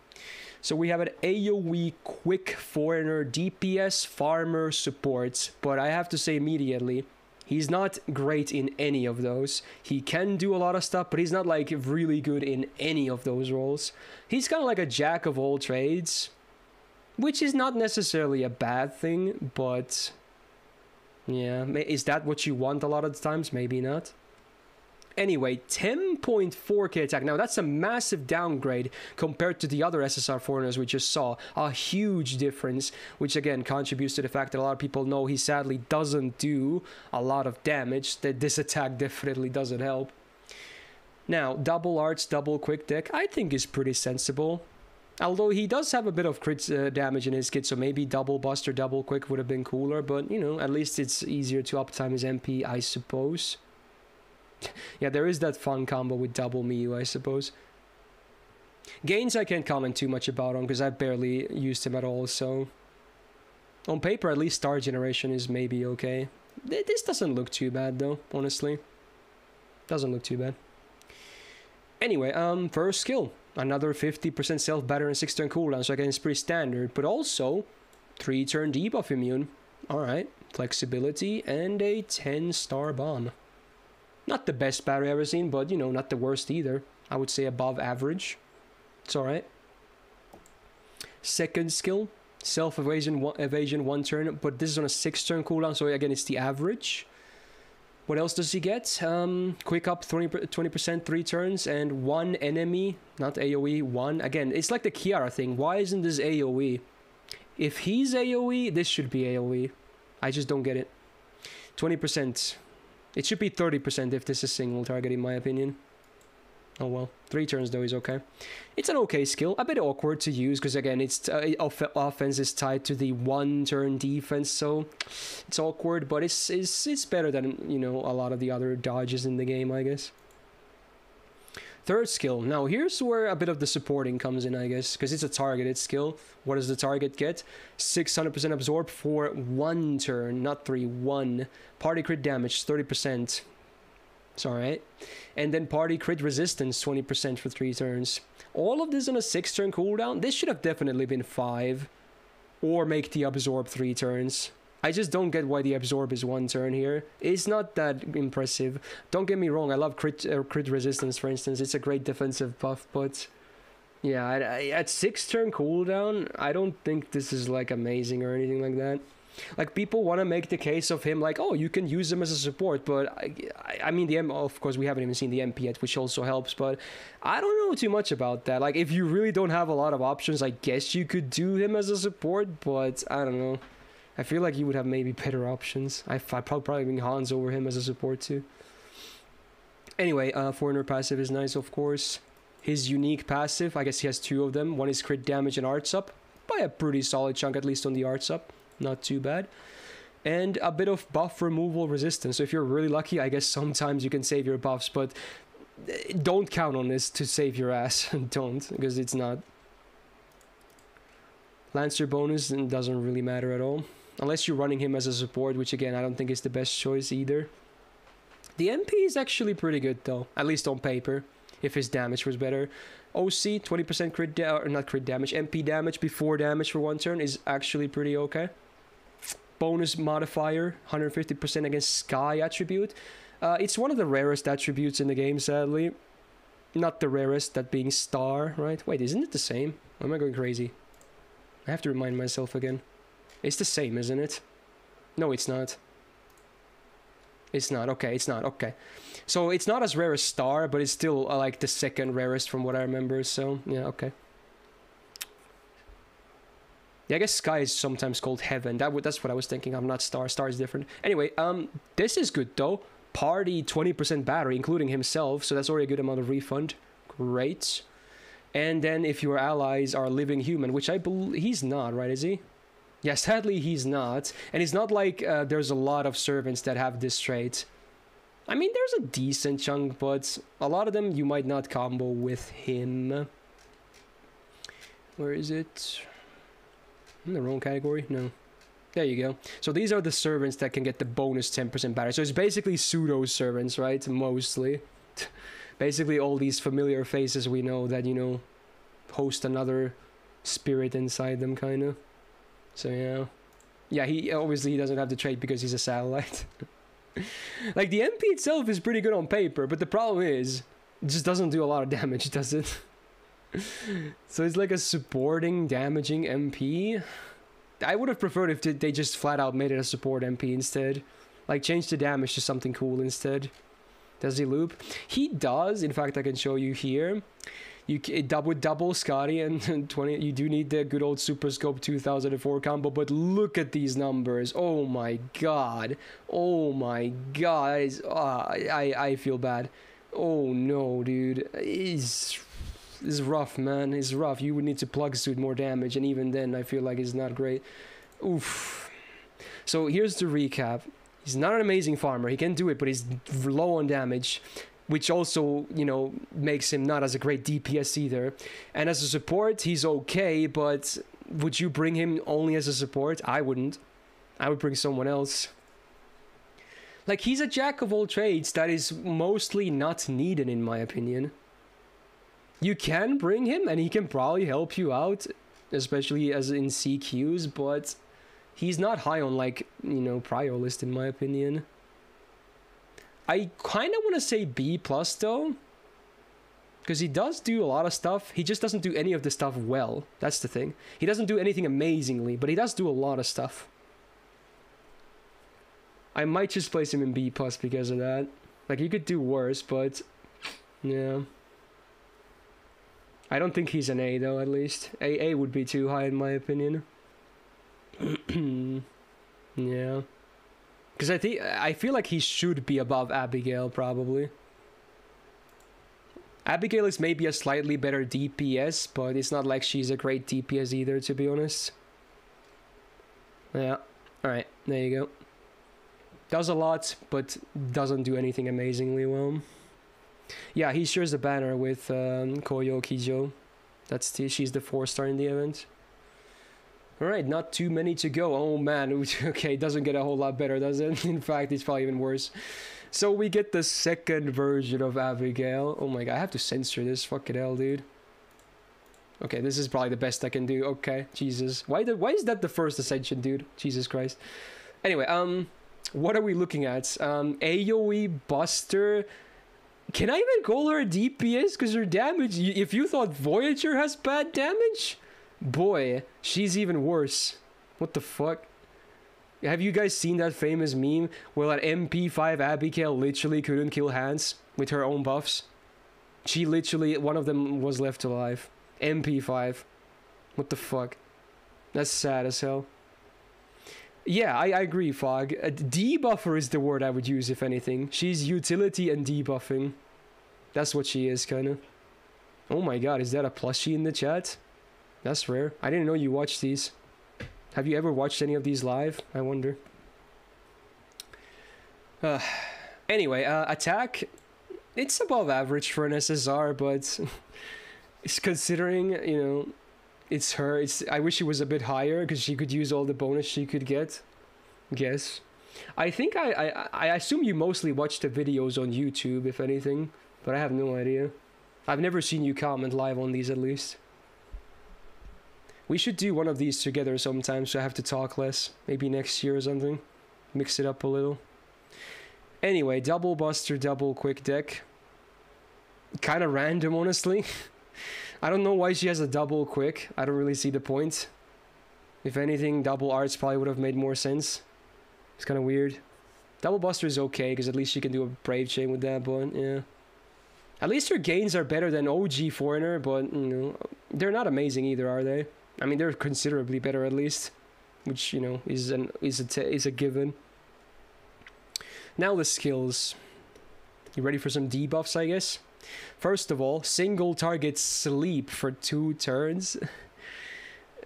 So we have an AoE quick foreigner DPS farmer support, but I have to say immediately, he's not great in any of those. He can do a lot of stuff, but he's not like really good in any of those roles. He's kind of like a jack of all trades, which is not necessarily a bad thing, but yeah, is that what you want a lot of the times? Maybe not. Anyway, 10.4k attack. Now that's a massive downgrade compared to the other SSR foreigners we just saw. A huge difference, which again contributes to the fact that a lot of people know he sadly doesn't do a lot of damage. That this attack definitely doesn't help. Now, double arts, double quick deck, I think is pretty sensible. Although he does have a bit of crit damage in his kit, so maybe double buster, double quick would have been cooler. But, you know, at least it's easier to uptime his MP, I suppose. Yeah, there is that fun combo with double Miyu, I suppose. Gains I can't comment too much about on, because I barely used him at all, so... On paper, at least Star Generation is maybe okay. This doesn't look too bad, though, honestly. Doesn't look too bad. Anyway, first skill. Another 50% self-batter and 6-turn cooldown, so again, it's pretty standard. But also, 3-turn debuff immune. Alright, flexibility, and a 10-star bomb. Not the best battery I've ever seen, but, you know, not the worst either. I would say above average. It's alright. Second skill, self-evasion, evasion 1 turn, but this is on a 6-turn cooldown, so again, it's the average. What else does he get? Quick up 20%, 3 turns, and 1 enemy, not AoE, 1. Again, it's like the Kiara thing. Why isn't this AoE? If he's AoE, this should be AoE. I just don't get it. 20%. It should be 30% if this is single target, in my opinion. Oh well. 3 turns though is okay. It's an okay skill. A bit awkward to use because again, it's offense is tied to the 1-turn defense, so it's awkward. But it's better than, you know, a lot of the other dodges in the game, I guess. Third skill. Now here's where a bit of the supporting comes in, I guess, because it's a targeted skill. What does the target get? 600% absorb for 1 turn, not 3. 1 party crit damage, 30%. It's alright. And then party crit resistance, 20% for 3 turns. All of this on a 6-turn cooldown. This should have definitely been 5. Or make the absorb 3 turns. I just don't get why the absorb is 1 turn here. It's not that impressive. Don't get me wrong, I love crit resistance, for instance. It's a great defensive buff, but... yeah, at 6-turn cooldown, I don't think this is like amazing or anything like that. Like, people want to make the case of him like, oh, you can use him as a support, but I mean, of course, we haven't even seen the MP yet, which also helps, but I don't know too much about that. Like, if you really don't have a lot of options, I guess you could do him as a support, but I don't know. I feel like you would have maybe better options. I'd probably bring Hans over him as a support too. Anyway, Foreigner passive is nice, of course. His unique passive, I guess he has two of them. One is crit damage and arts up, by a pretty solid chunk, at least on the arts up. Not too bad. And a bit of buff removal resistance. So if you're really lucky, I guess sometimes you can save your buffs, but don't count on this to save your ass. Don't, because it's not. Lancer bonus doesn't really matter at all. Unless you're running him as a support, which again, I don't think is the best choice either. The MP is actually pretty good though, at least on paper, if his damage was better. OC, 20% crit or not crit damage, MP damage before damage for one turn is actually pretty okay. Bonus modifier, 150% against Sky attribute. It's one of the rarest attributes in the game, sadly. Not the rarest, that being Star, right? Wait, isn't it the same? Or am I going crazy? I have to remind myself again. It's the same, isn't it? No, it's not. It's not. Okay, it's not. Okay. So it's not as rare as Star, but it's still like the second rarest from what I remember. So, yeah, okay. Yeah, I guess Sky is sometimes called Heaven. That's what I was thinking. I'm not Star. Star is different. Anyway, this is good though. Party 20% battery, including himself. So that's already a good amount of refund. Great. And then if your allies are living human, which I believe he's not, right? Is he? Yeah, sadly he's not. And it's not like there's a lot of servants that have this trait. I mean, there's a decent chunk, but a lot of them you might not combo with him. Where is it? In the wrong category? No. There you go. So these are the servants that can get the bonus 10% battery. So it's basically pseudo servants, right? Mostly. Basically all these familiar faces we know that, you know, host another spirit inside them, kind of. So yeah. Yeah, he obviously doesn't have the trait because he's a satellite. Like, the MP itself is pretty good on paper, but the problem is, it just doesn't do a lot of damage, does it? So it's like a supporting, damaging MP. I would have preferred if they just flat out made it a support MP instead. Like, change the damage to something cool instead. Does he loop? He does. In fact, I can show you here. With double Scotty and 20. You do need the good old Super Scope 2004 combo, but look at these numbers. Oh my god. Oh my god. That is, I feel bad. Oh no, dude. It's rough, man. It's rough. You would need to plug suit more damage, and even then, I feel like it's not great. Oof. So here's the recap. He's not an amazing farmer. He can do it, but he's low on damage, which also, you know, makes him not as a great DPS either. And as a support, he's okay, but would you bring him only as a support? I wouldn't. I would bring someone else. Like, he's a jack of all trades that is mostly not needed, in my opinion. You can bring him, and he can probably help you out, especially as in CQs, but he's not high on, like, you know, prio list, in my opinion. I kind of want to say B+, though. Because he does do a lot of stuff. He just doesn't do any of the stuff well. That's the thing. He doesn't do anything amazingly, but he does do a lot of stuff. I might just place him in B+ because of that. Like, you could do worse, but yeah. I don't think he's an A, though, at least. A would be too high, in my opinion. Yeah. Because I feel like he should be above Abigail, probably. Abigail is maybe a slightly better DPS, but it's not like she's a great DPS either, to be honest. Yeah. Alright, there you go. Does a lot, but doesn't do anything amazingly well. Yeah, he shares the banner with Koyo Kijo. She's the 4-star in the event. Alright, not too many to go. Oh man, okay, doesn't get a whole lot better, does it? In fact, it's probably even worse. So we get the second version of Abigail. Oh my god, I have to censor this. Fucking hell, dude. Okay, this is probably the best I can do. Okay, Jesus. Why is that the first ascension, dude? Jesus Christ. Anyway, what are we looking at? AoE Buster. Can I even call her a DPS? Because her damage, if you thought Voyager has bad damage, boy, she's even worse. What the fuck? Have you guys seen that famous meme where that MP5 Abigail literally couldn't kill Hans with her own buffs? She literally, one of them was left alive. MP5. What the fuck? That's sad as hell. Yeah, I agree, Fog. Debuffer is the word I would use, if anything. She's utility and debuffing. That's what she is, kind of. Oh my god, is that a plushie in the chat? That's rare. I didn't know you watched these. Have you ever watched any of these live? I wonder. Anyway, attack. It's above average for an SSR, but it's considering, you know, it's her. I wish it was a bit higher because she could use all the bonus she could get. Guess. I think I assume you mostly watch the videos on YouTube, if anything, but I have no idea. I've never seen you comment live on these, at least. We should do one of these together sometime, so I have to talk less. Maybe next year or something. Mix it up a little. Anyway, double buster, double quick deck. Kind of random, honestly. I don't know why she has a double quick. I don't really see the point. If anything, double arts probably would have made more sense. It's kind of weird. Double buster is okay, because at least she can do a brave chain with that, but yeah. At least her gains are better than OG Foreigner, but, you know, they're not amazing either, are they? I mean, they're considerably better at least, which, you know, is a given. Now the skills. You ready for some debuffs, I guess? First of all, single target sleep for 2 turns.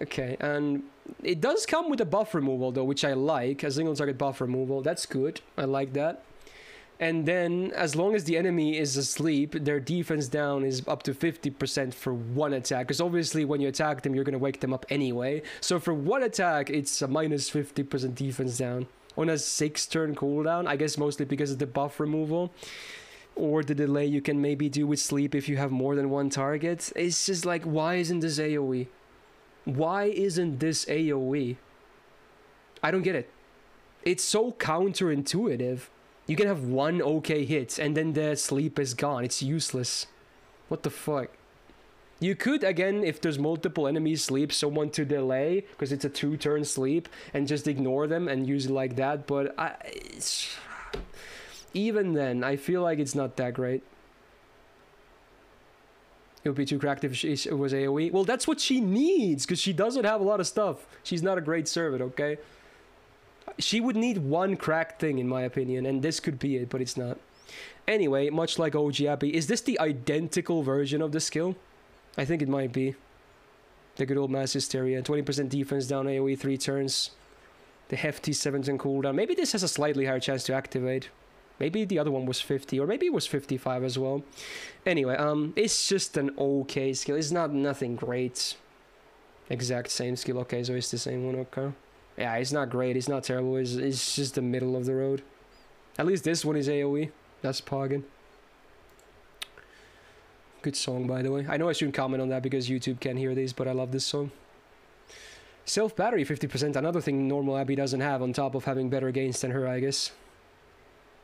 Okay, and it does come with a buff removal though, which I like. A single target buff removal, that's good. I like that. And then, as long as the enemy is asleep, their defense down is up to 50% for 1 attack. Because obviously when you attack them, you're going to wake them up anyway. So for 1 attack, it's a minus 50% defense down. On a 6-turn cooldown, I guess mostly because of the buff removal. Or the delay you can maybe do with sleep if you have more than 1 target. It's just like, why isn't this AoE? Why isn't this AoE? I don't get it. It's so counterintuitive. You can have 1 okay hit and then the sleep is gone. It's useless. What the fuck? You could, again, if there's multiple enemies sleep, someone to delay, because it's a 2-turn sleep, and just ignore them and use it like that, but even then, I feel like it's not that great. It would be too cracked if it was AoE. Well, that's what she needs, because she doesn't have a lot of stuff. She's not a great servant, okay? She would need 1 cracked thing, in my opinion, and this could be it, but it's not. Anyway, much like OG Abby, is this the identical version of the skill? I think it might be. The good old mass hysteria. 20% defense down AoE 3 turns. The hefty 7-turn cooldown. Maybe this has a slightly higher chance to activate. Maybe the other one was 50, or maybe it was 55 as well. Anyway, it's just an okay skill. It's not nothing great. Exact same skill. Okay, so it's the same one. Okay. Yeah, it's not great. It's not terrible. It's just the middle of the road. At least this one is AoE. That's Poggin. Good song, by the way. I know I shouldn't comment on that because YouTube can't hear these, but I love this song. Self-battery 50%. Another thing normal Abby doesn't have on top of having better gains than her, I guess.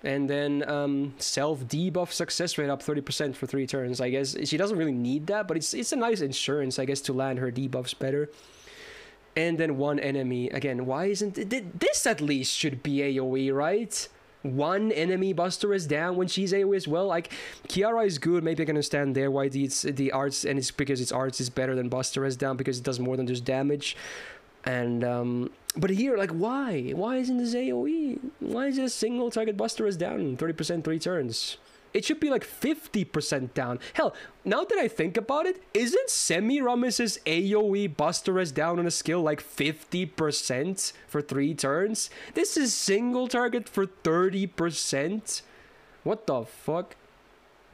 And then self-debuff success rate up 30% for 3 turns. I guess she doesn't really need that, but it's a nice insurance, I guess, to land her debuffs better. And then 1 enemy. Again, why isn't this at least should be AoE, right? 1 enemy buster is down when she's AoE as well. Like, Kiara is good. Maybe I can understand there why the arts, and it's because its arts is better than buster is down because it does more than just damage. And but here, like, why isn't this AoE? Why is it a single target buster is down 30% 3 turns? It should be like 50% down. Hell, now that I think about it, isn't Semiramis' AoE buster is down on a skill like 50% for 3 turns? This is single target for 30%? What the fuck?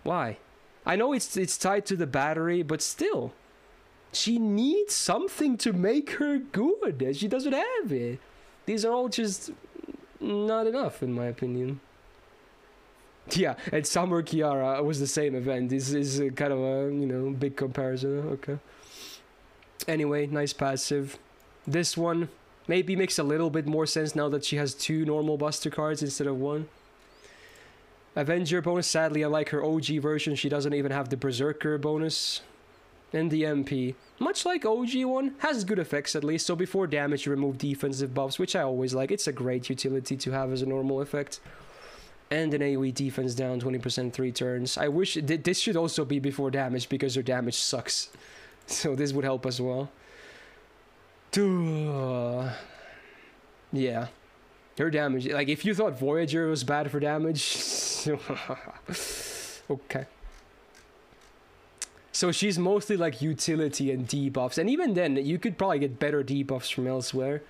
Why? I know it's tied to the battery, but still. She needs something to make her good. She doesn't have it. These are all just not enough, in my opinion. Yeah, and Summer Kiara was the same event. This is kind of a, you know, big comparison. Okay. Anyway, nice passive. This one maybe makes a little bit more sense now that she has 2 normal buster cards instead of 1. Avenger bonus. Sadly, unlike her OG version, she doesn't even have the Berserker bonus. And the MP, much like OG one, has good effects at least. So before damage you remove defensive buffs, which I always like. It's a great utility to have as a normal effect. And an AoE defense down 20% 3 turns. I wish this should also be before damage because her damage sucks. So this would help as well. Yeah. Her damage, like if you thought Voyager was bad for damage. Okay. So she's mostly like utility and debuffs, and even then you could probably get better debuffs from elsewhere.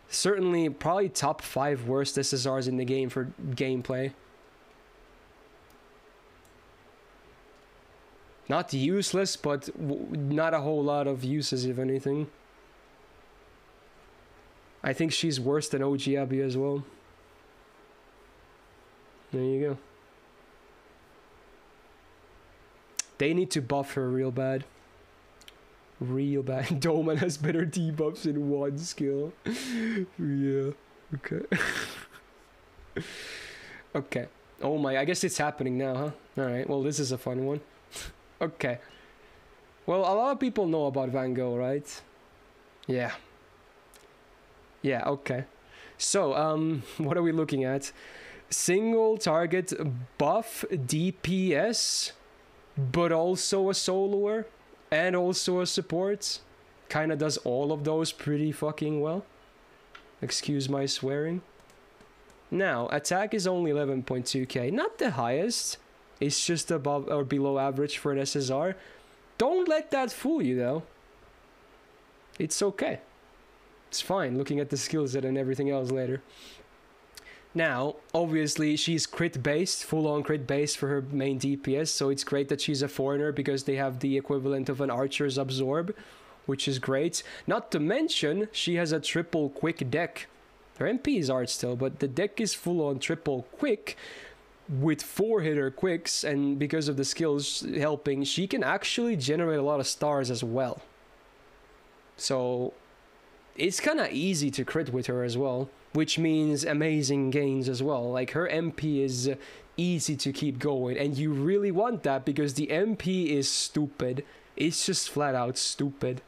Certainly probably top 5 worst SSRs in the game for gameplay. Not useless, but not a whole lot of uses if anything. I think she's worse than OG Abby as well. There you go. They need to buff her real bad. Real bad. Douman has better debuffs in one skill. Yeah. Okay. Okay. Oh my, I guess it's happening now, huh? Alright, well this is a fun one. Okay. Well, a lot of people know about Van Gogh, right? Yeah. Yeah, okay. So, what are we looking at? Single target buff DPS, but also a soloer and also a support. Kinda does all of those pretty fucking well. Excuse my swearing. Now, attack is only 11.2k. Not the highest. It's just above or below average for an SSR. Don't let that fool you though. It's okay. It's fine looking at the skill set and everything else later. Now, obviously, she's crit based, full on crit based for her main DPS, so it's great that she's a foreigner because they have the equivalent of an archer's absorb, which is great. Not to mention, she has a triple quick deck. Her MP is art still, but the deck is full on triple quick with 4-hitter quicks, and because of the skills helping, she can actually generate a lot of stars as well. So it's kind of easy to crit with her as well, which means amazing gains as well. Like her MP is easy to keep going, and you really want that because the MP is stupid. It's just flat out stupid.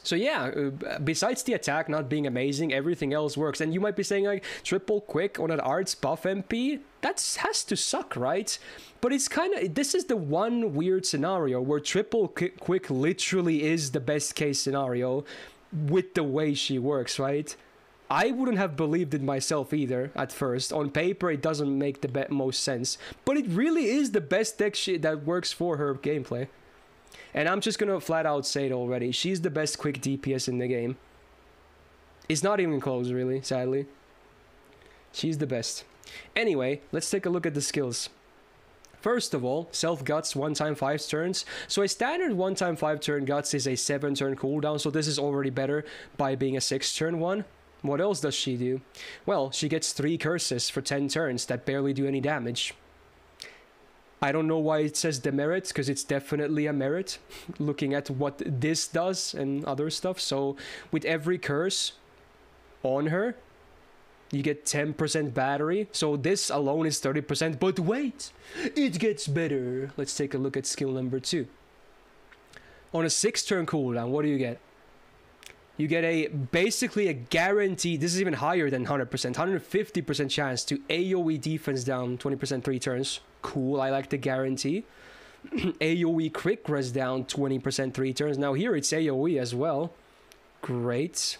So yeah, besides the attack not being amazing, everything else works. And you might be saying like, triple quick on an arts buff MP? That has to suck, right? But it's kind of, this is the one weird scenario where triple quick literally is the best case scenario with the way she works, right? I wouldn't have believed it myself either at first. On paper, it doesn't make the most sense. But it really is the best deck that works for her gameplay. And I'm just gonna flat out say it already. She's the best quick DPS in the game. It's not even close, really, sadly. She's the best. Anyway, let's take a look at the skills. First of all, self-guts 1x 5 turns. So a standard 1x 5 turn guts is a 7-turn cooldown, so this is already better by being a 6-turn one. What else does she do? Well, she gets 3 curses for 10 turns that barely do any damage. I don't know why it says demerit, because it's definitely a merit, looking at what this does and other stuff. So with every curse on her, you get 10% battery. So this alone is 30%, but wait, it gets better. Let's take a look at skill number 2. On a 6-turn cooldown, what do you get? You get basically a guarantee, this is even higher than 100%, 150% chance to AoE defense down 20% 3 turns. Cool, I like the guarantee. AoE quick res down 20% 3 turns. Now here it's AoE as well. Great.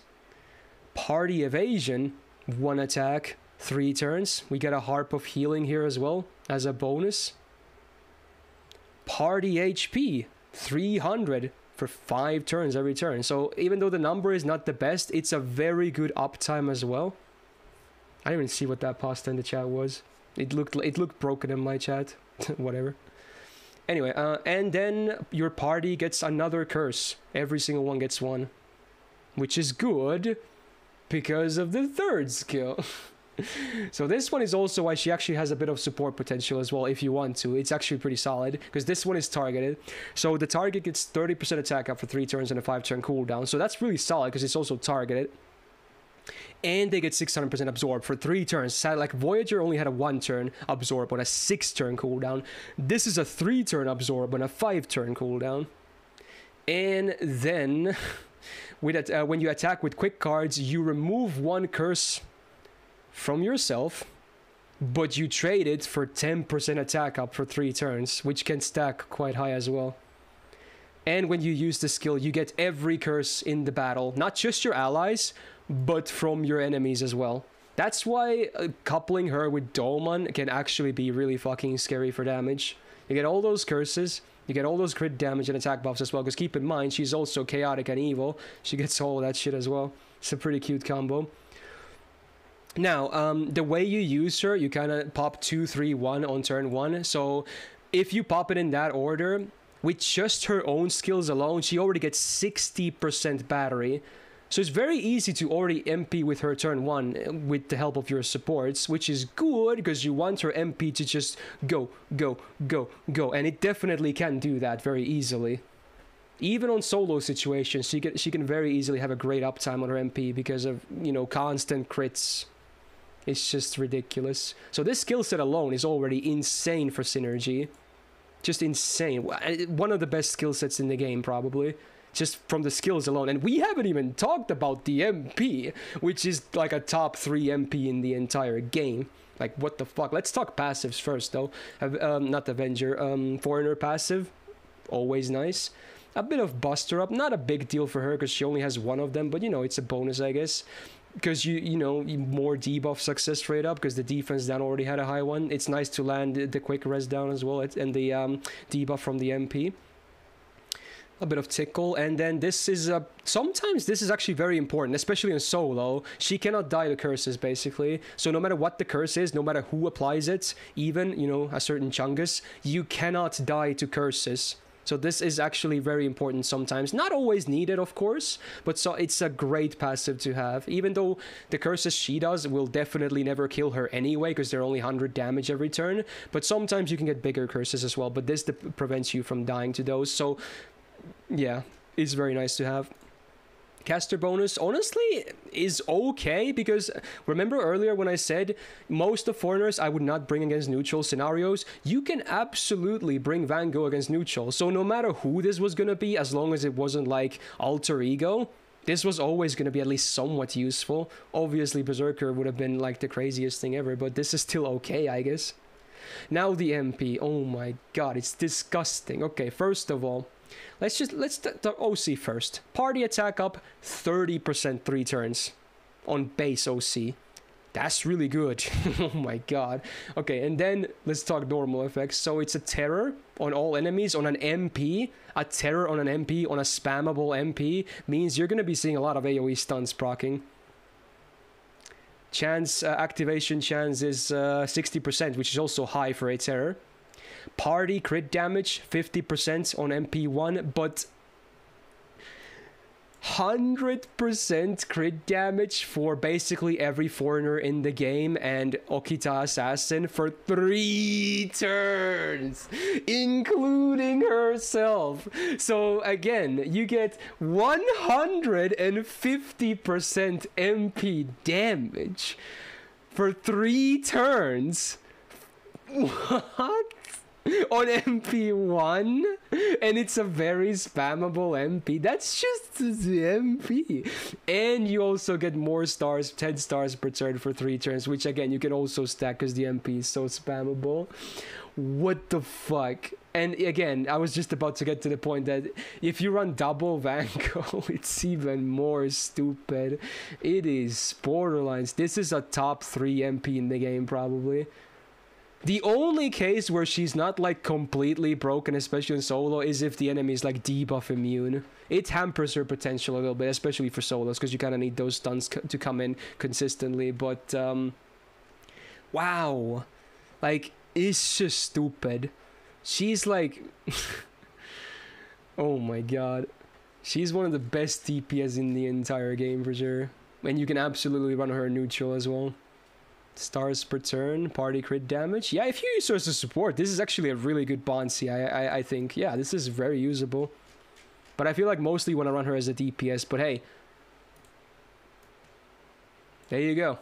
Party evasion, 1 attack, 3 turns. We get a harp of healing here as well as a bonus. Party HP, 300 for 5 turns every turn. So even though the number is not the best, it's a very good uptime as well. I didn't even see what that pasta in the chat was. It looked broken in my chat. Whatever. Anyway, and then your party gets another curse. Every single one gets 1, which is good because of the 3rd skill. So this one is also why she actually has a bit of support potential as well if you want to. It's actually pretty solid because this one is targeted. So the target gets 30% attack up for 3 turns and a 5-turn cooldown. So that's really solid because it's also targeted. And they get 600% absorb for 3 turns. So, like, Voyager only had a 1 turn absorb on a 6 turn cooldown. This is a 3 turn absorb on a 5 turn cooldown. And then, with when you attack with quick cards, you remove 1 curse from yourself, but you trade it for 10% attack up for 3 turns, which can stack quite high as well. And when you use the skill, you get every curse in the battle, not just your allies, but from your enemies as well. That's why coupling her with Douman can actually be really fucking scary for damage. You get all those curses, you get all those crit damage and attack buffs as well, because keep in mind, she's also chaotic and evil. She gets all that shit as well. It's a pretty cute combo. Now, the way you use her, you kind of pop 2, 3, 1 on turn 1. So if you pop it in that order, with just her own skills alone, she already gets 60% battery. So it's very easy to already MP with her turn 1 with the help of your supports, which is good because you want her MP to just go, go, go, go. And it definitely can do that very easily. Even on solo situations, she can very easily have a great uptime on her MP because of, you know, constant crits. It's just ridiculous. So this skill set alone is already insane for synergy. Just insane. One of the best skill sets in the game, probably. Just from the skills alone. And we haven't even talked about the MP, which is like a top 3 MP in the entire game. Like, what the fuck? Let's talk passives first, though. Not Avenger. Foreigner passive. Always nice. A bit of Buster Up. Not a big deal for her, because she only has 1 of them. But, you know, it's a bonus, I guess. Because, you know, more debuff success rate up, because the defense down already had a high one. It's nice to land the quick res down as well, and the debuff from the MP. A bit of tickle, and then this is sometimes this is actually very important, especially in solo. She cannot die to curses, basically. So no matter what the curse is, no matter who applies it, even, you know, a certain Chungus, you cannot die to curses. So this is actually very important sometimes. Not always needed, of course, but so it's a great passive to have. Even though the curses she does will definitely never kill her anyway, because they're only 100 damage every turn. But sometimes you can get bigger curses as well, but this prevents you from dying to those. So yeah, it's very nice to have. Caster bonus, honestly, is okay, because remember earlier when I said most of foreigners I would not bring against neutral scenarios? You can absolutely bring Van Gogh against neutral. So no matter who this was gonna be, as long as it wasn't like alter ego, this was always gonna be at least somewhat useful. Obviously Berserker would have been like the craziest thing ever, but this is still okay, I guess. Now the MP, oh my god, it's disgusting. Okay, first of all, let's the OC first. Party attack up 30% 3 turns on base OC. That's really good. Oh my god. Okay, and then let's talk normal effects. So it's a terror on all enemies on an MP. A terror on an MP on a spammable MP means you're gonna be seeing a lot of AoE stuns proccing. Chance activation chance is 60%, which is also high for a terror. Party crit damage 50% on MP1, but 100% crit damage for basically every foreigner in the game and Okita Assassin for 3 turns, including herself. So again, you get 150% MP damage for 3 turns. What? On MP1, and it's a very spammable MP. That's just the MP. And you also get more stars, 10 stars per turn for 3 turns, which again you can also stack because the MP is so spammable. What the fuck? And again, I was just about to get to the point that if you run double Van Gogh, it's even more stupid. It is borderlines. This is a top 3 MP in the game, probably. The only case where she's not like completely broken, especially in solo, is if the enemy is like debuff immune. It hampers her potential a little bit, especially for solos, because you kind of need those stuns to come in consistently. But wow, like, it's just stupid. She's like oh my god, she's one of the best DPS in the entire game for sure, and you can absolutely run her neutral as well. Stars per turn, party crit damage. Yeah, if you use her as a support, this is actually a really good Bonsi, I think. Yeah, this is very usable. But I feel like mostly you want to run her as a DPS, but hey. There you go.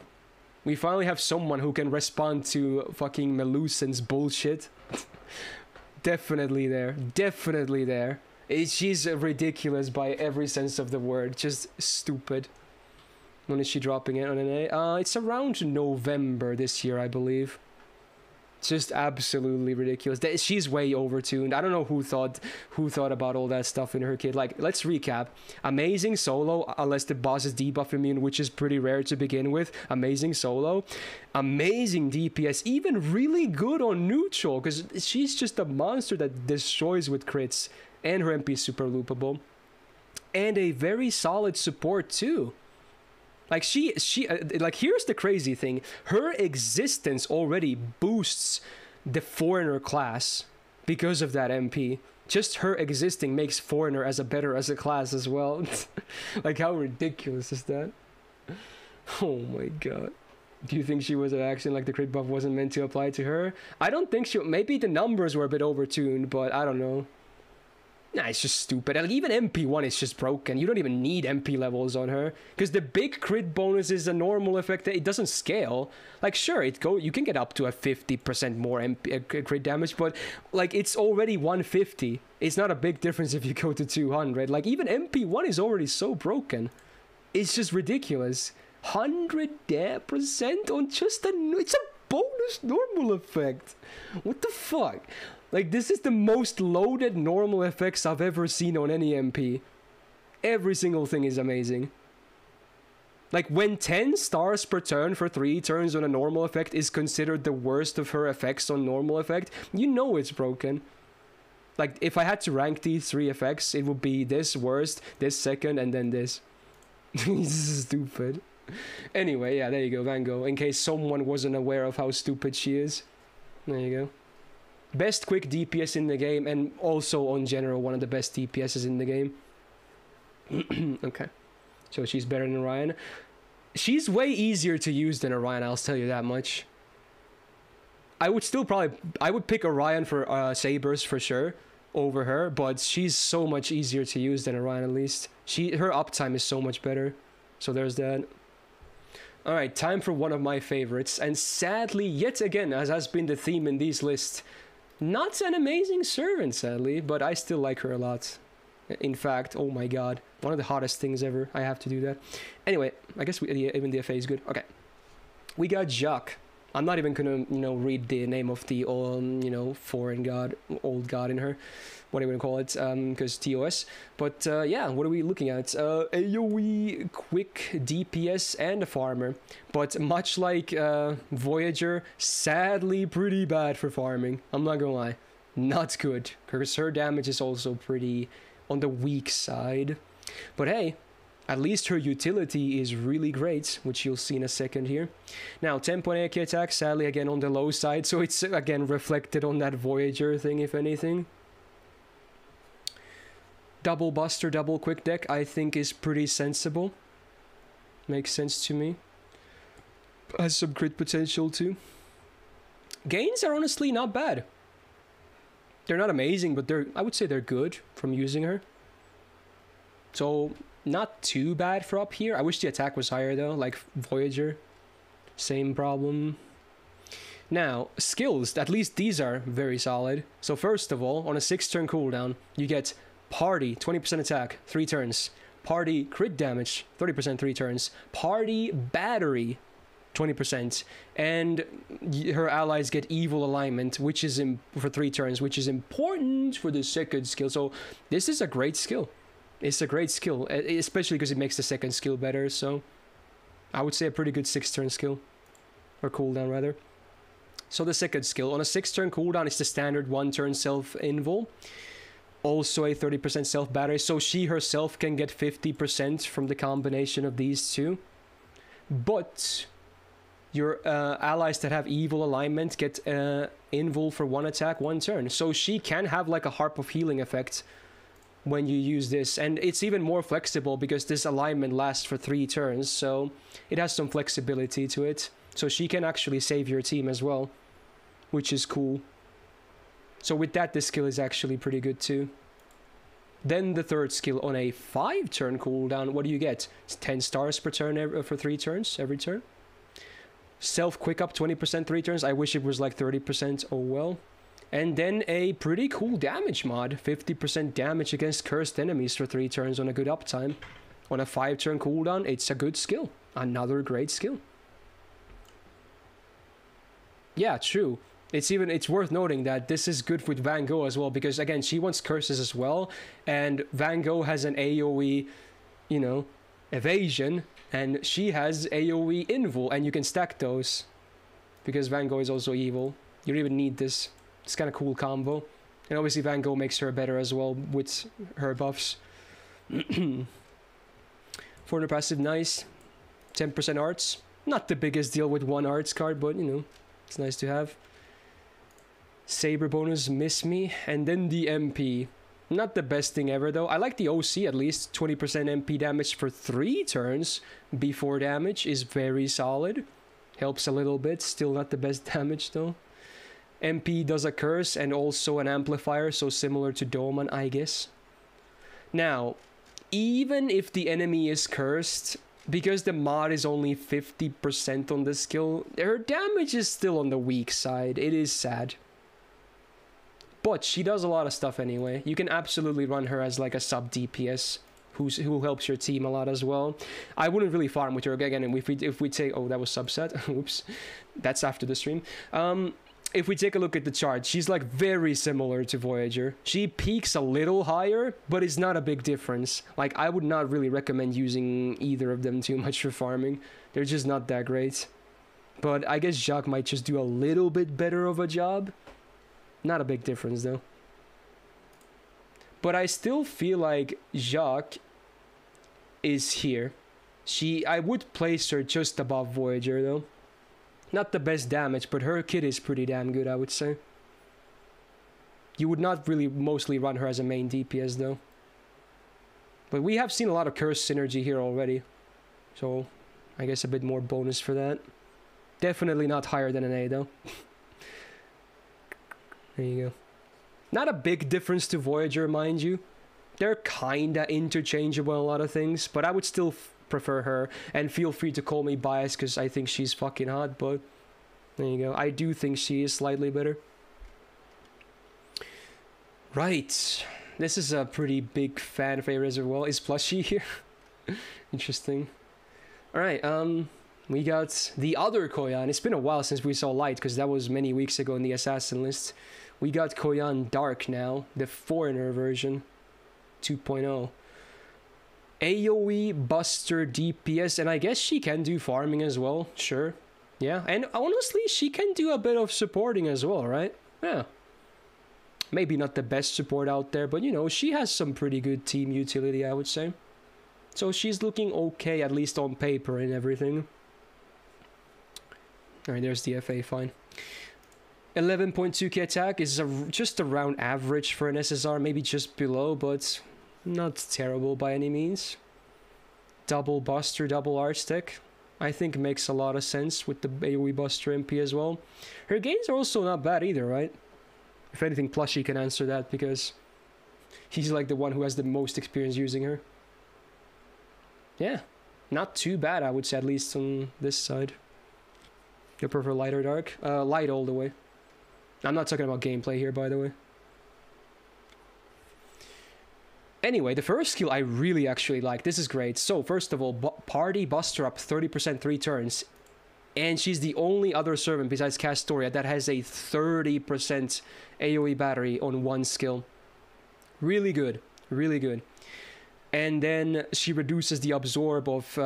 We finally have someone who can respond to fucking Melusen's bullshit. Definitely there. Definitely there. She's ridiculous by every sense of the word. Just stupid. When is she dropping it on an A? It's around November this year, I believe. Just absolutely ridiculous. She's way overtuned. I don't know who thought about all that stuff in her kid. Like, let's recap. Amazing solo, unless the boss is debuff immune, which is pretty rare to begin with. Amazing solo. Amazing DPS. Even really good on neutral, because she's just a monster that destroys with crits. And her MP is super loopable. And a very solid support, too. Like, like, here's the crazy thing. Her existence already boosts the Foreigner class because of that MP. Just her existing makes Foreigner as a class as well. Like, how ridiculous is that? Oh my god. Do you think she was an action like the crit buff wasn't meant to apply to her? I don't think she... Maybe the numbers were a bit overtuned, but I don't know. Nah, it's just stupid. Like, even MP1 is just broken. You don't even need MP levels on her. Because the big crit bonus is a normal effect. It doesn't scale. Like, sure, you can get up to a 50% more crit damage, but, like, it's already 150. It's not a big difference if you go to 200. Like, even MP1 is already so broken. It's just ridiculous. 100% on just it's a bonus normal effect. What the fuck? Like, this is the most loaded normal effects I've ever seen on any MP. Every single thing is amazing. Like, when 10 stars per turn for 3 turns on a normal effect is considered the worst of her effects on normal effect, you know it's broken. Like, if I had to rank these 3 effects, it would be this worst, this second, and then this. This is stupid. Anyway, yeah, there you go, Van Gogh. In case someone wasn't aware of how stupid she is. There you go. Best quick DPS in the game, and also on general one of the best DPSs in the game. Okay, so she's better than Orion. She's way easier to use than Orion, I'll tell you that much. I would pick Orion for Sabers for sure over her, but she's so much easier to use than Orion at least. Her uptime is so much better, so there's that. Alright, time for one of my favorites, and sadly, yet again, as has been the theme in these lists, not an amazing servant, sadly, but I still like her a lot. In fact, oh my god, one of the hottest things ever. I have to do that. Anyway, I guess even the FA is good. Okay, we got Jacques. I'm not even gonna, read the name of the, foreign god, old god in her. What do you want to call it? Because TOS. But yeah, what are we looking at? AoE, quick DPS, and a farmer. But much like Voyager, sadly pretty bad for farming. I'm not gonna lie. Not good. Because her damage is also pretty on the weak side. But hey, at least her utility is really great, which you'll see in a second here. Now, 10.8 AK attack, sadly again on the low side. So it's again reflected on that Voyager thing, if anything. Double Buster, double Quick deck, I think is pretty sensible. Makes sense to me. Has some crit potential too. Gains are honestly not bad. They're not amazing, but I would say they're good from using her. So, not too bad for up here. I wish the attack was higher though, like Voyager. Same problem. Now, skills, at least these are very solid. So first of all, on a 6-turn cooldown, you get Party, 20% attack, 3 turns. Party crit damage, 30%, 3 turns. Party battery, 20%. And her allies get evil alignment, which is for 3 turns, which is important for the second skill. So this is a great skill. It's a great skill, especially because it makes the second skill better. So I would say a pretty good 6-turn skill. Or cooldown, rather. So the second skill, on a 6-turn cooldown, it's the standard 1-turn self-invul. Also a 30% self-battery, so she herself can get 50% from the combination of these two. But your allies that have evil alignment get invul for 1 attack, 1 turn. So she can have like a Harp of Healing effect when you use this. And it's even more flexible because this alignment lasts for 3 turns, so it has some flexibility to it. So she can actually save your team as well, which is cool. So with that, this skill is actually pretty good too. Then the third skill on a 5-turn cooldown, what do you get? It's 10 stars per turn for 3 turns, every turn. Self quick up 20% 3 turns. I wish it was like 30%, oh well. And then a pretty cool damage mod, 50% damage against cursed enemies for 3 turns on a good uptime. On a 5-turn cooldown, it's a good skill. Another great skill. Yeah, true. It's worth noting that this is good with Van Gogh as well, because again, she wants curses as well, and Van Gogh has an AoE, you know, evasion, and she has AoE invul, and you can stack those, because Van Gogh is also evil. You don't even need this. It's kind of cool combo, and obviously Van Gogh makes her better as well with her buffs. 400 passive, nice. 10% arts, not the biggest deal with 1 arts card, but you know, it's nice to have. Saber bonus, miss me, and then the MP. Not the best thing ever though. I like the OC at least. 20% MP damage for 3 turns before damage is very solid. Helps a little bit, still not the best damage though. MP does a curse and also an amplifier, so similar to Douman, I guess. Now, even if the enemy is cursed, because the mod is only 50% on the skill, her damage is still on the weak side. It is sad. But she does a lot of stuff anyway. You can absolutely run her as like a sub DPS who helps your team a lot as well. I wouldn't really farm with her again, and if we take, oh, that was subset. Oops, that's after the stream. If we take a look at the chart, she's like very similar to Voyager. She peaks a little higher, but it's not a big difference. Like, I would not really recommend using either of them too much for farming. They're just not that great. But I guess Jacques might just do a little bit better of a job. Not a big difference though. But I still feel like Jacques is here. I would place her just above Voyager though. Not the best damage, but her kit is pretty damn good, I would say. You would not really mostly run her as a main DPS though. But we have seen a lot of curse synergy here already. So I guess a bit more bonus for that. Definitely not higher than an A though. There you go. Not a big difference to Voyager, mind you. They're kinda interchangeable in a lot of things, but I would still prefer her. And feel free to call me biased because I think she's fucking hot, but there you go. I do think she is slightly better. Right. This is a pretty big fan favorite as well. Is Plushie here? Interesting. Alright, we got the other Koyan. It's been a while since we saw Light because that was many weeks ago in the assassin list. We got Koyan Dark now, the foreigner version 2.0. AoE, Buster, DPS, and I guess she can do farming as well, sure. Yeah, and honestly, she can do a bit of supporting as well, right? Yeah. Maybe not the best support out there, but you know, she has some pretty good team utility, I would say. So she's looking okay, at least on paper and everything. Alright, there's the FA, fine. 11.2k attack is just around average for an SSR, maybe just below, but not terrible by any means. Double Buster, double Arch Tech, I think makes a lot of sense with the AoE Buster MP as well. Her gains are also not bad either, right? If anything, Plushie can answer that because he's like the one who has the most experience using her. Yeah, not too bad, I would say, at least on this side. You prefer light or dark? Light all the way. I'm not talking about gameplay here, by the way. Anyway, the first skill I really actually like. This is great. So, first of all, Party Buster up 30% 3 turns. And she's the only other servant besides Castoria that has a 30% AoE battery on one skill. Really good. Really good. And then she reduces the absorb of,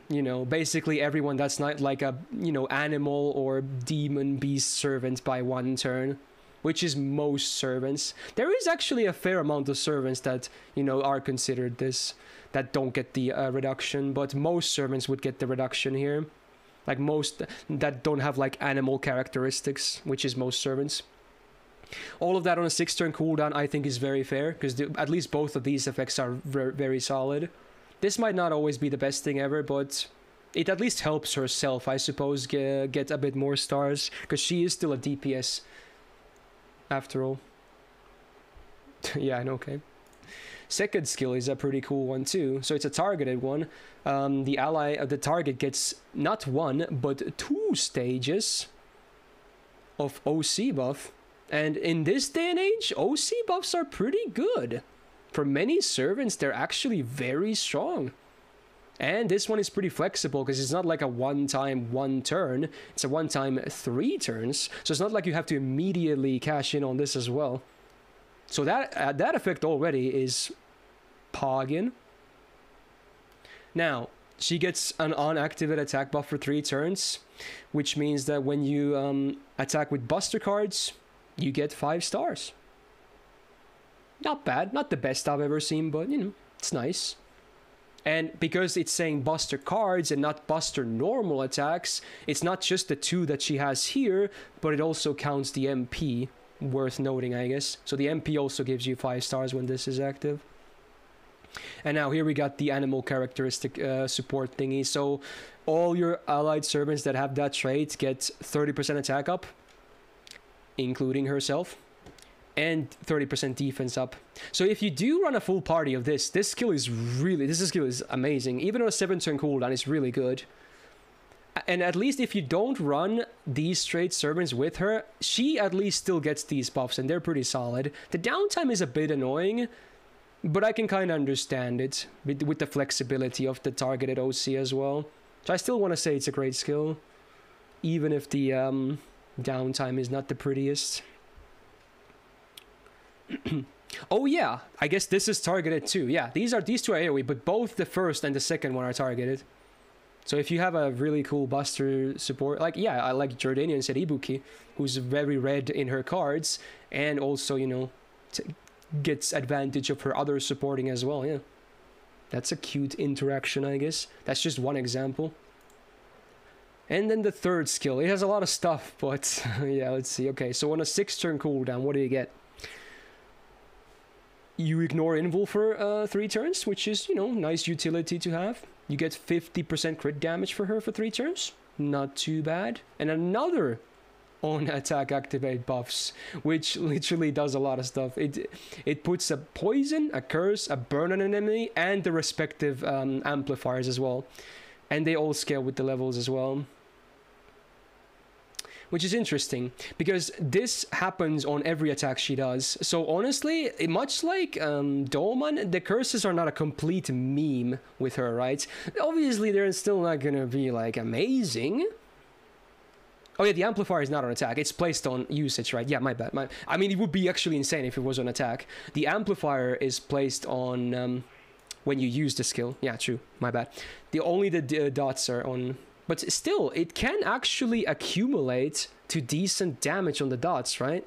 you know, basically everyone that's not like a, you know, animal or demon beast servant by 1 turn. Which is most servants. There is actually a fair amount of servants that, you know, are considered this, that don't get the reduction, but most servants would get the reduction here. Like most that don't have like animal characteristics, which is most servants. All of that on a 6-turn cooldown I think is very fair, because at least both of these effects are very solid. This might not always be the best thing ever, but it at least helps herself, I suppose, get a bit more stars, because she is still a DPS. After all. Yeah, I know, okay. second skill is a pretty cool one too. So it's a targeted one. The ally of the target gets not one, but 2 stages of OC buff. And in this day and age, OC buffs are pretty good. For many servants, they're actually very strong. And this one is pretty flexible because it's not like a one-time 1 turn. It's a one-time 3 turns. So it's not like you have to immediately cash in on this as well. So that effect already is poggin. Now, she gets an unactivated attack buff for 3 turns, which means that when you attack with Buster cards, you get 5 stars. Not bad. Not the best I've ever seen, but, you know, it's nice. And because it's saying Buster cards and not Buster normal attacks, it's not just the 2 that she has here, but it also counts the MP. Worth noting, I guess. So the MP also gives you 5 stars when this is active. And now here we got the animal characteristic support thingy. So all your allied servants that have that trait get 30% attack up, including herself, and 30% defense up. So if you do run a full party of this skill is amazing. Even on a 7-turn cooldown, it's really good. And at least if you don't run these trait servants with her, she at least still gets these buffs, and they're pretty solid. The downtime is a bit annoying, but I can kind of understand it with the flexibility of the targeted OC as well. So I still want to say it's a great skill, even if the downtime is not the prettiest. Oh yeah, I guess this is targeted too. Yeah, these 2 are AoE, but both the first and the second one are targeted. So if you have a really cool Buster support, like, yeah, I like Jordanian said Ibuki, who's very red in her cards, and also, you know, gets advantage of her other supporting as well, yeah. That's a cute interaction, I guess. That's just one example. And then the third skill, it has a lot of stuff, but yeah, let's see. Okay, so on a 6-turn cooldown, what do you get? You ignore invul for 3 turns, which is, you know, nice utility to have. You get 50% crit damage for her for 3 turns. Not too bad. And another on attack activate buffs, which literally does a lot of stuff. It puts a poison, a curse, a burn on an enemy, and the respective amplifiers as well. And they all scale with the levels as well. Which is interesting, because this happens on every attack she does. So honestly, much like Douman, the curses are not a complete meme with her, right? Obviously, they're still not gonna be, like, amazing. Oh yeah, the amplifier is not on attack. It's placed on usage, right? Yeah, my bad. I mean, it would be actually insane if it was on attack. The amplifier is placed on when you use the skill. Yeah, true. My bad. Only the dots are on... But still, it can actually accumulate to decent damage on the dots, right?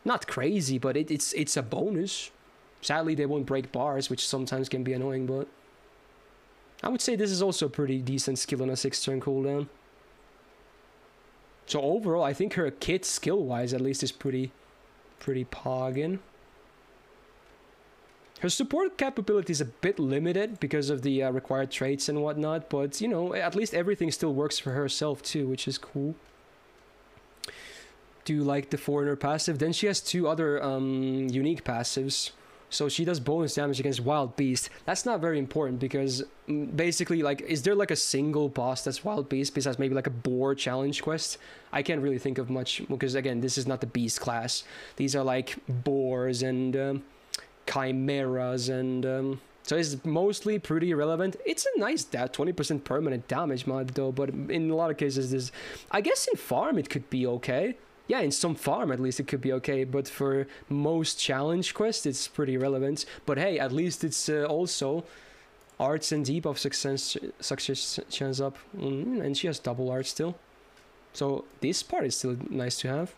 Not crazy, but it's a bonus. Sadly, they won't break bars, which sometimes can be annoying, but... I would say this is also a pretty decent skill on a 6-turn cooldown. So overall, I think her kit, skill-wise at least, is pretty poggin. Her support capability is a bit limited because of the required traits and whatnot, but, you know, at least everything still works for herself too, which is cool. Do you like the Foreigner passive? Then she has 2 other unique passives. So she does bonus damage against Wild Beast. That's not very important because basically, like, is there like a single boss that's Wild Beast besides maybe like a boar challenge quest? I can't really think of much because, again, this is not the Beast class. These are like boars and... chimeras and so it's mostly pretty irrelevant. It's a nice 20% permanent damage mod though, but in a lot of cases this, I guess in farm it could be okay. Yeah, in some farm at least it could be okay, but for most challenge quests it's pretty irrelevant. But hey, at least it's also arts and debuff success chance up, and she has double art still, so this part is still nice to have.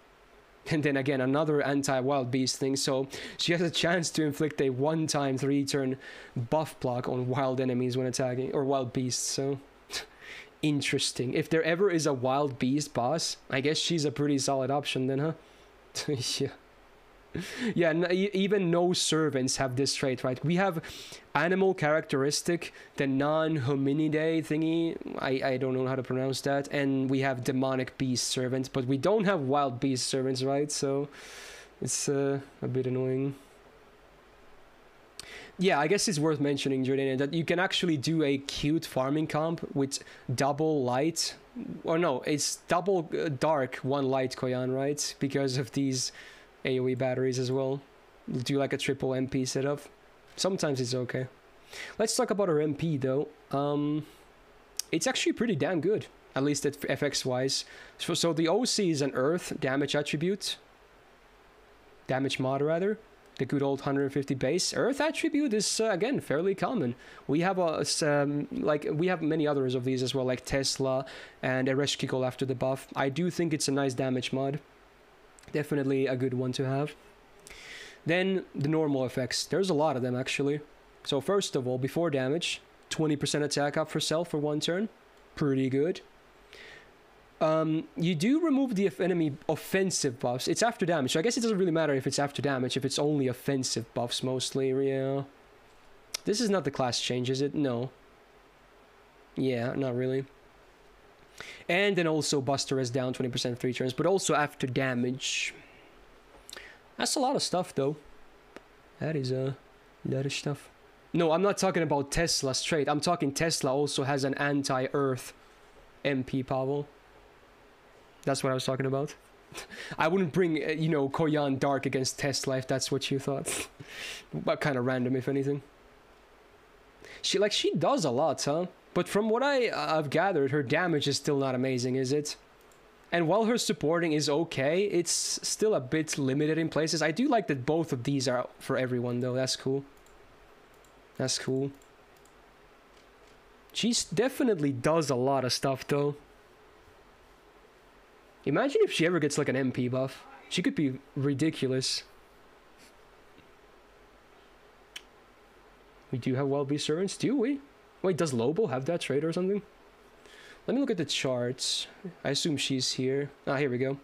And then again, another anti-wild beast thing, so she has a chance to inflict a one-time 3-turn buff block on wild enemies when attacking, or wild beasts, so... Interesting. If there ever is a wild beast boss, I guess she's a pretty solid option then, huh? Yeah. Yeah, even no servants have this trait, right? We have animal characteristic, the non-hominidae thingy, I don't know how to pronounce that, and we have demonic beast servants, but we don't have wild beast servants, right? So it's a bit annoying. Yeah, I guess it's worth mentioning, Jordana, that you can actually do a cute farming comp with double light. Or no, it's double dark, one light Koyan, right? Because of these AoE batteries as well. Do like a triple MP setup. Sometimes it's okay. Let's talk about her MP though. It's actually pretty damn good, at least at FX wise. So the OC is an earth damage attribute. Damage mod rather. The good old 150 base. Earth attribute is again fairly common. We have we have many others of these as well, like Tesla and Ereshkigal after the buff. I do think it's a nice damage mod. Definitely a good one to have. Then the normal effects. There's a lot of them actually. So first of all, before damage, 20% attack up for self for 1 turn. Pretty good. You do remove the enemy offensive buffs. It's after damage, so I guess it doesn't really matter if it's after damage, if it's only offensive buffs mostly, yeah. This is not the class change, is it? No. Yeah, not really. And then also Buster is down 20% 3 turns, but also after damage. That's a lot of stuff though. That is a lot of stuff. No, I'm not talking about Tesla straight. I'm talking Tesla also has an anti-earth MP, Pavel. That's what I was talking about. I wouldn't bring, you know, Koyan Dark against Tesla if that's what you thought. But kind of random, if anything. She does a lot, huh? But from what I've gathered, her damage is still not amazing, is it? And while her supporting is okay, it's still a bit limited in places. I do like that both of these are for everyone, though. That's cool. That's cool. She definitely does a lot of stuff, though. Imagine if she ever gets like an MP buff. She could be ridiculous. We do have Well-Beast Servants, do we? Wait, does Lobo have that trait or something? Let me look at the charts. I assume she's here. Ah, here we go.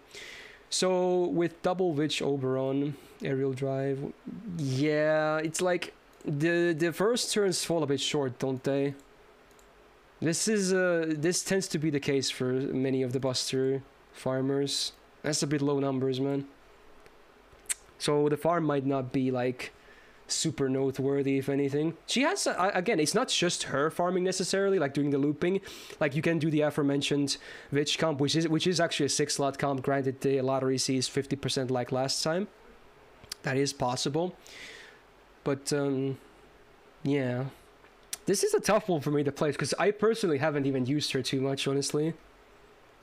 So, with Double Witch Oberon, Aerial Drive... Yeah, it's like... The first turns fall a bit short, don't they? This tends to be the case for many of the Buster farmers. That's a bit low numbers, man. So the farm might not be like super noteworthy, if anything. She has again, it's not just her farming necessarily, like doing the looping. Like you can do the aforementioned Witch comp, which is actually a 6-slot comp. Granted, the lottery sees 50% like last time. That is possible, but yeah, this is a tough one for me to play because I personally haven't even used her too much, honestly.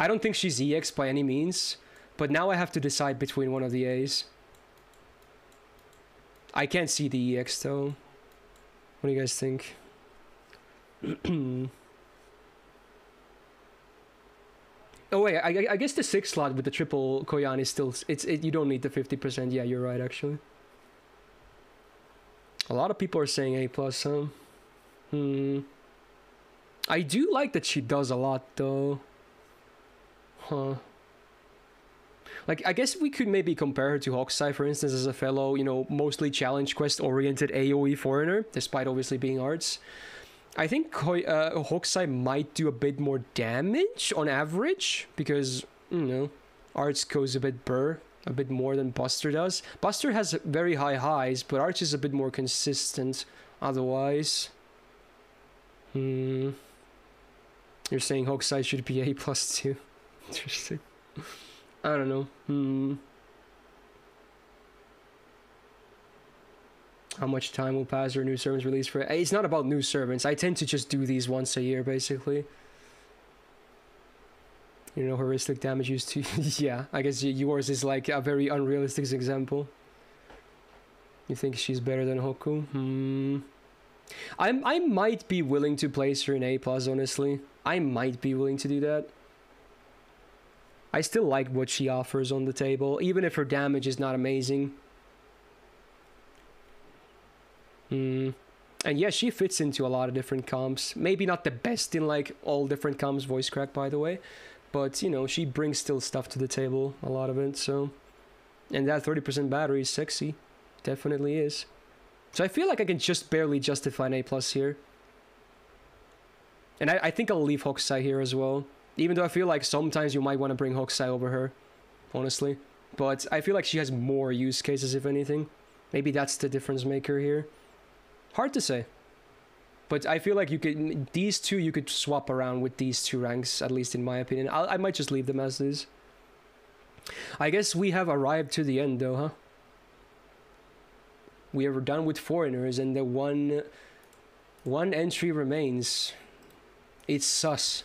I don't think she's EX by any means, but now I have to decide between one of the A's. I can't see the EX though. What do you guys think? Oh wait, I guess the 6-slot with the triple Koyan is still... you don't need the 50%. Yeah, you're right actually. A lot of people are saying A+, huh? I do like that she does a lot though. Huh. Like, I guess we could maybe compare her to Hokusai, for instance, as a fellow, you know, mostly challenge quest-oriented AoE foreigner, despite obviously being arts. I think Hokusai might do a bit more damage on average, because, you know, arts goes a bit a bit more than Buster does. Buster has very high highs, but arts is a bit more consistent otherwise. You're saying Hokusai should be A+ too. Interesting. I don't know. How much time will pass or new servants release for... It's not about new servants. I tend to just do these once a year, basically. You know, heuristic damage used to... Yeah, I guess yours is like a very unrealistic example. You think she's better than Hoku? I might be willing to place her in A+, honestly. I might be willing to do that. I still like what she offers on the table, even if her damage is not amazing. And yeah, she fits into a lot of different comps. Maybe not the best in like all different comps, voice crack by the way. But, you know, she brings still stuff to the table, a lot of it, so... And that 30% battery is sexy. Definitely is. So I feel like I can just barely justify an A+ here. And I think I'll leave Hokusai here as well. Even though I feel like sometimes you might want to bring Hokusai over her, honestly. But I feel like she has more use cases, if anything. Maybe that's the difference maker here. Hard to say. But I feel like you could, these two you could swap around with these two ranks, at least in my opinion. I might just leave them as is. I guess we have arrived to the end though, huh? We are done with foreigners and the one entry remains. It's sus.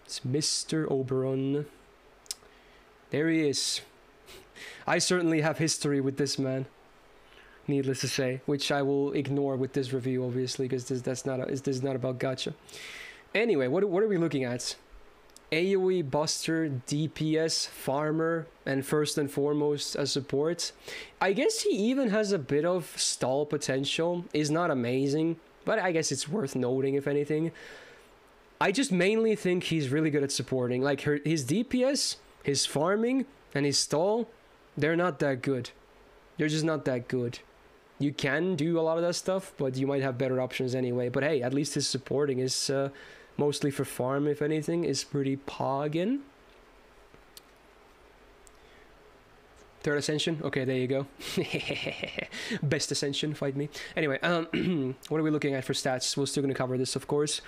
It's Mr. Oberon. There he is. I certainly have history with this man, needless to say, which I will ignore with this review, obviously, because this is not about gacha. Anyway, what are we looking at? AoE buster, DPS, farmer, and first and foremost a support. I guess he even has a bit of stall potential. Is not amazing, but I guess it's worth noting if anything. I just mainly think he's really good at supporting. Like his DPS, his farming, and his stall, they're not that good. They're just not that good. You can do a lot of that stuff, but you might have better options anyway. But hey, at least his supporting is mostly for farm, if anything, is pretty poggin. Third Ascension? Okay, there you go. Best Ascension, fight me. Anyway, what are we looking at for stats? We're still going to cover this, of course.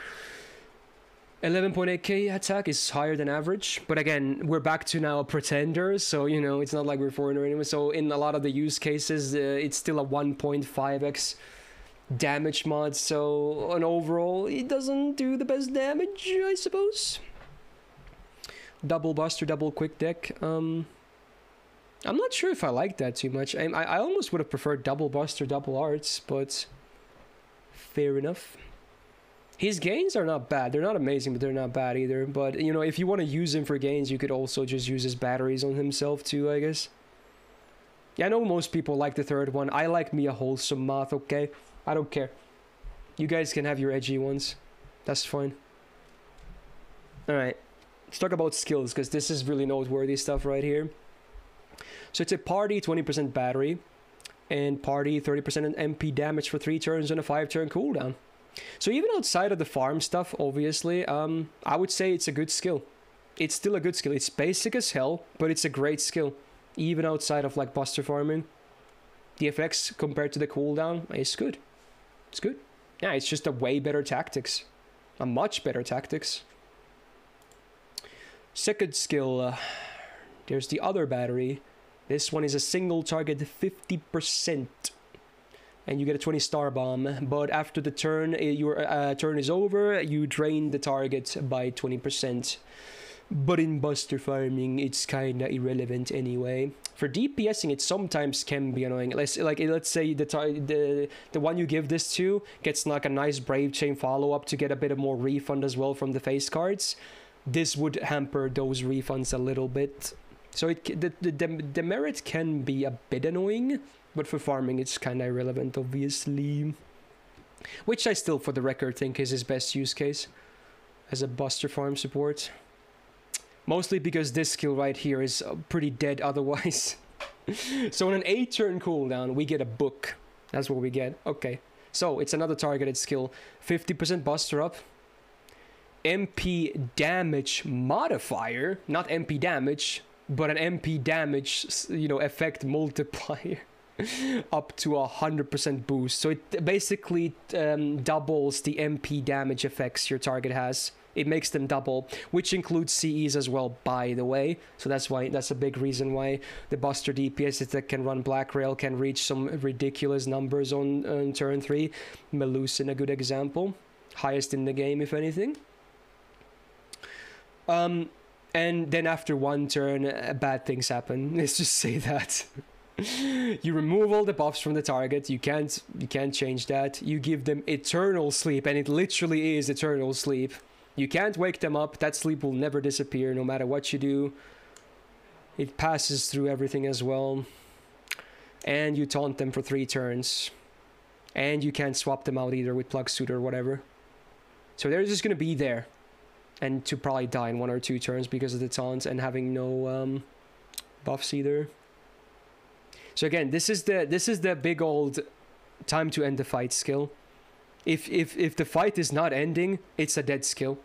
11.8k attack is higher than average, but again, we're back to now a pretender, so you know, it's not like we're foreigner anyway. So in a lot of the use cases, it's still a 1.5x damage mod, so on overall, it doesn't do the best damage, I suppose. Double buster, double quick deck. I'm not sure if I like that too much. I almost would have preferred double buster, double arts, but fair enough. His gains are not bad. They're not amazing, but they're not bad either. But, you know, if you want to use him for gains, you could also just use his batteries on himself too, I guess. Yeah, I know most people like the third one. I like me a wholesome math, okay? I don't care. You guys can have your edgy ones. That's fine. Alright. Let's talk about skills, because this is really noteworthy stuff right here. So it's a party 20% battery, and party 30% MP damage for 3 turns and a 5-turn cooldown. So even outside of the farm stuff, obviously, I would say it's a good skill. It's still a good skill. It's basic as hell, but it's a great skill. Even outside of like buster farming. The effects compared to the cooldown is good. It's good. Yeah, it's just a way better tactics. A much better tactics. Second skill, there's the other battery. This one is a single target 50%. And you get a 20 star bomb, but after the turn, your turn is over, you drain the target by 20%. But in buster farming, it's kinda irrelevant anyway. For DPSing, it sometimes can be annoying. Let's say the one you give this to gets like a nice Brave Chain follow-up to get a bit of more refund as well from the face cards. This would hamper those refunds a little bit. So the merit can be a bit annoying. But for farming, it's kind of irrelevant, obviously. Which I still, for the record, think is his best use case as a buster farm support. Mostly because this skill right here is pretty dead otherwise. So on an 8-turn cooldown, we get a book. That's what we get. Okay. So it's another targeted skill. 50% buster up. MP damage modifier. Not MP damage, but an MP damage, you know, effect multiplier. Up to 100% boost. So it basically doubles the MP damage effects your target has. It makes them double, which includes CEs as well, by the way. So that's a big reason why the buster DPS that can run Black Rail can reach some ridiculous numbers on turn 3. Melusin, a good example. Highest in the game, if anything. And then after one turn, bad things happen. Let's just say that. You remove all the buffs from the target. You can't change that. You give them eternal sleep, and it literally is eternal sleep. You can't wake them up. That sleep will never disappear no matter what you do. It passes through everything as well. And you taunt them for 3 turns. And you can't swap them out either with Plug Suit or whatever. So they're just gonna be there. And to probably die in 1 or 2 turns because of the taunt and having no buffs either. So again, this is the big old time to end the fight skill. If the fight is not ending, it's a dead skill.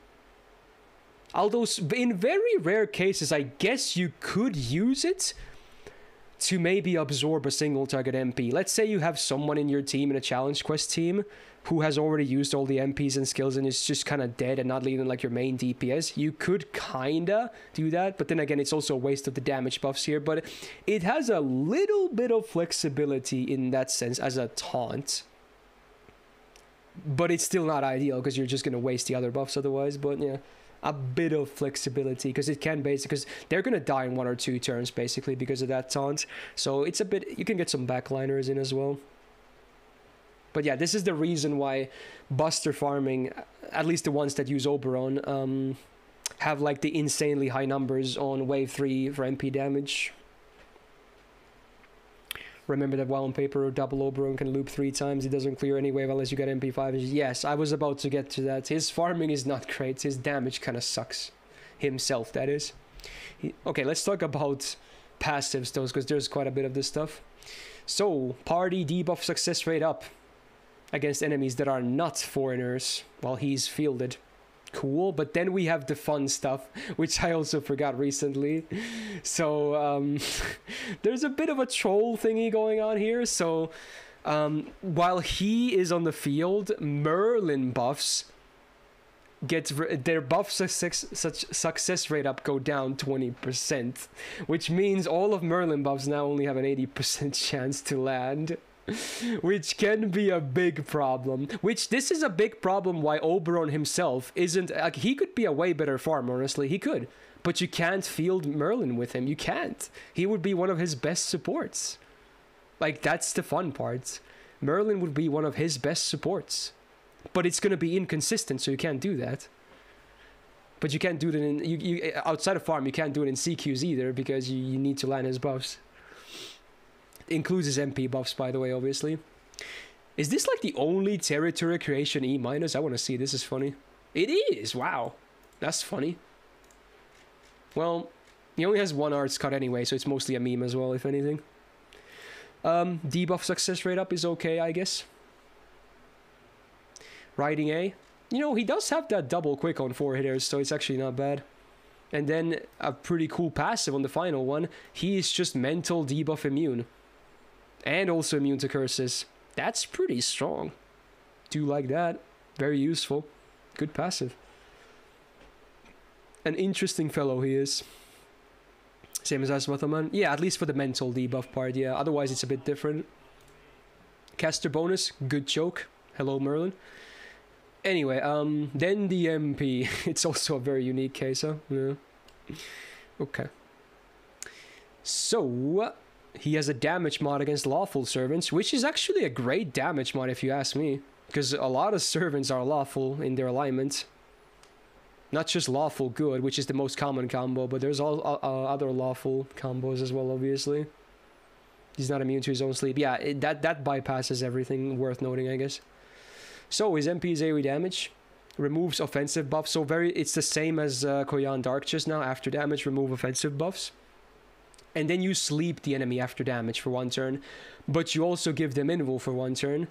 Although in very rare cases, I guess you could use it. to maybe absorb a single target MP. Let's say you have someone in your team, in a challenge quest team, who has already used all the MPs and skills and is just kind of dead and not leaving like your main DPS. You could kinda do that, but then again, it's also a waste of the damage buffs here, but it has a little bit of flexibility in that sense as a taunt. But it's still not ideal because you're just going to waste the other buffs otherwise, but yeah. A bit of flexibility because it can basically, because they're gonna die in 1 or 2 turns basically because of that taunt, so it's a bit, you can get some backliners in as well. But yeah, this is the reason why Buster farming, at least the ones that use Oberon, have like the insanely high numbers on wave 3 for MP damage. Remember that while on paper, double Oberon can loop 3 times. It doesn't clear any wave unless you get MP5. Yes, I was about to get to that. His farming is not great. His damage kind of sucks. Himself, that is. Okay, let's talk about passives, though, because there's quite a bit of this stuff. So, party debuff success rate up against enemies that are not foreigners while he's fielded. Cool, but then we have the fun stuff, which I also forgot recently. So there's a bit of a troll thingy going on here. So while he is on the field, Merlin buffs get their buff success rate up go down 20%, which means all of Merlin buffs now only have an 80% chance to land. Which can be a big problem. Which, this is a big problem why Oberon himself isn't, like, he could be a way better farm, honestly, he could. But you can't field Merlin with him, you can't. He would be one of his best supports. Like, that's the fun part. Merlin would be one of his best supports. But it's gonna be inconsistent, so you can't do that. But you can't do it in, outside of farm, you can't do it in CQs either, because you need to land his buffs. Includes his MP buffs, by the way, obviously. Is this like the only territory creation E-? I want to see. This is funny. It is! Wow. That's funny. Well, he only has 1 arts cut anyway, so it's mostly a meme as well, if anything. Debuff success rate up is okay, I guess. Riding A. You know, he does have that double quick on 4 hitters, so it's actually not bad. And then a pretty cool passive on the final one. He is just mental debuff immune. And also immune to curses. That's pretty strong. Do like that. Very useful. Good passive. An interesting fellow he is. Same as Asmathaman. Yeah, at least for the mental debuff part, yeah. Otherwise it's a bit different. Caster bonus. Good choke. Hello, Merlin. Anyway, then the MP. It's also a very unique case, huh? Yeah. Okay. So, he has a damage mod against lawful servants, which is actually a great damage mod if you ask me. Because a lot of servants are lawful in their alignment. Not just lawful good, which is the most common combo, but there's all other lawful combos as well, obviously. He's not immune to his own sleep. Yeah, that bypasses everything worth noting, I guess. So, his MP is AoE damage. Removes offensive buffs. So it's the same as Koyan Dark just now. After damage, remove offensive buffs. And then you sleep the enemy after damage for 1 turn. But you also give them invul for 1 turn.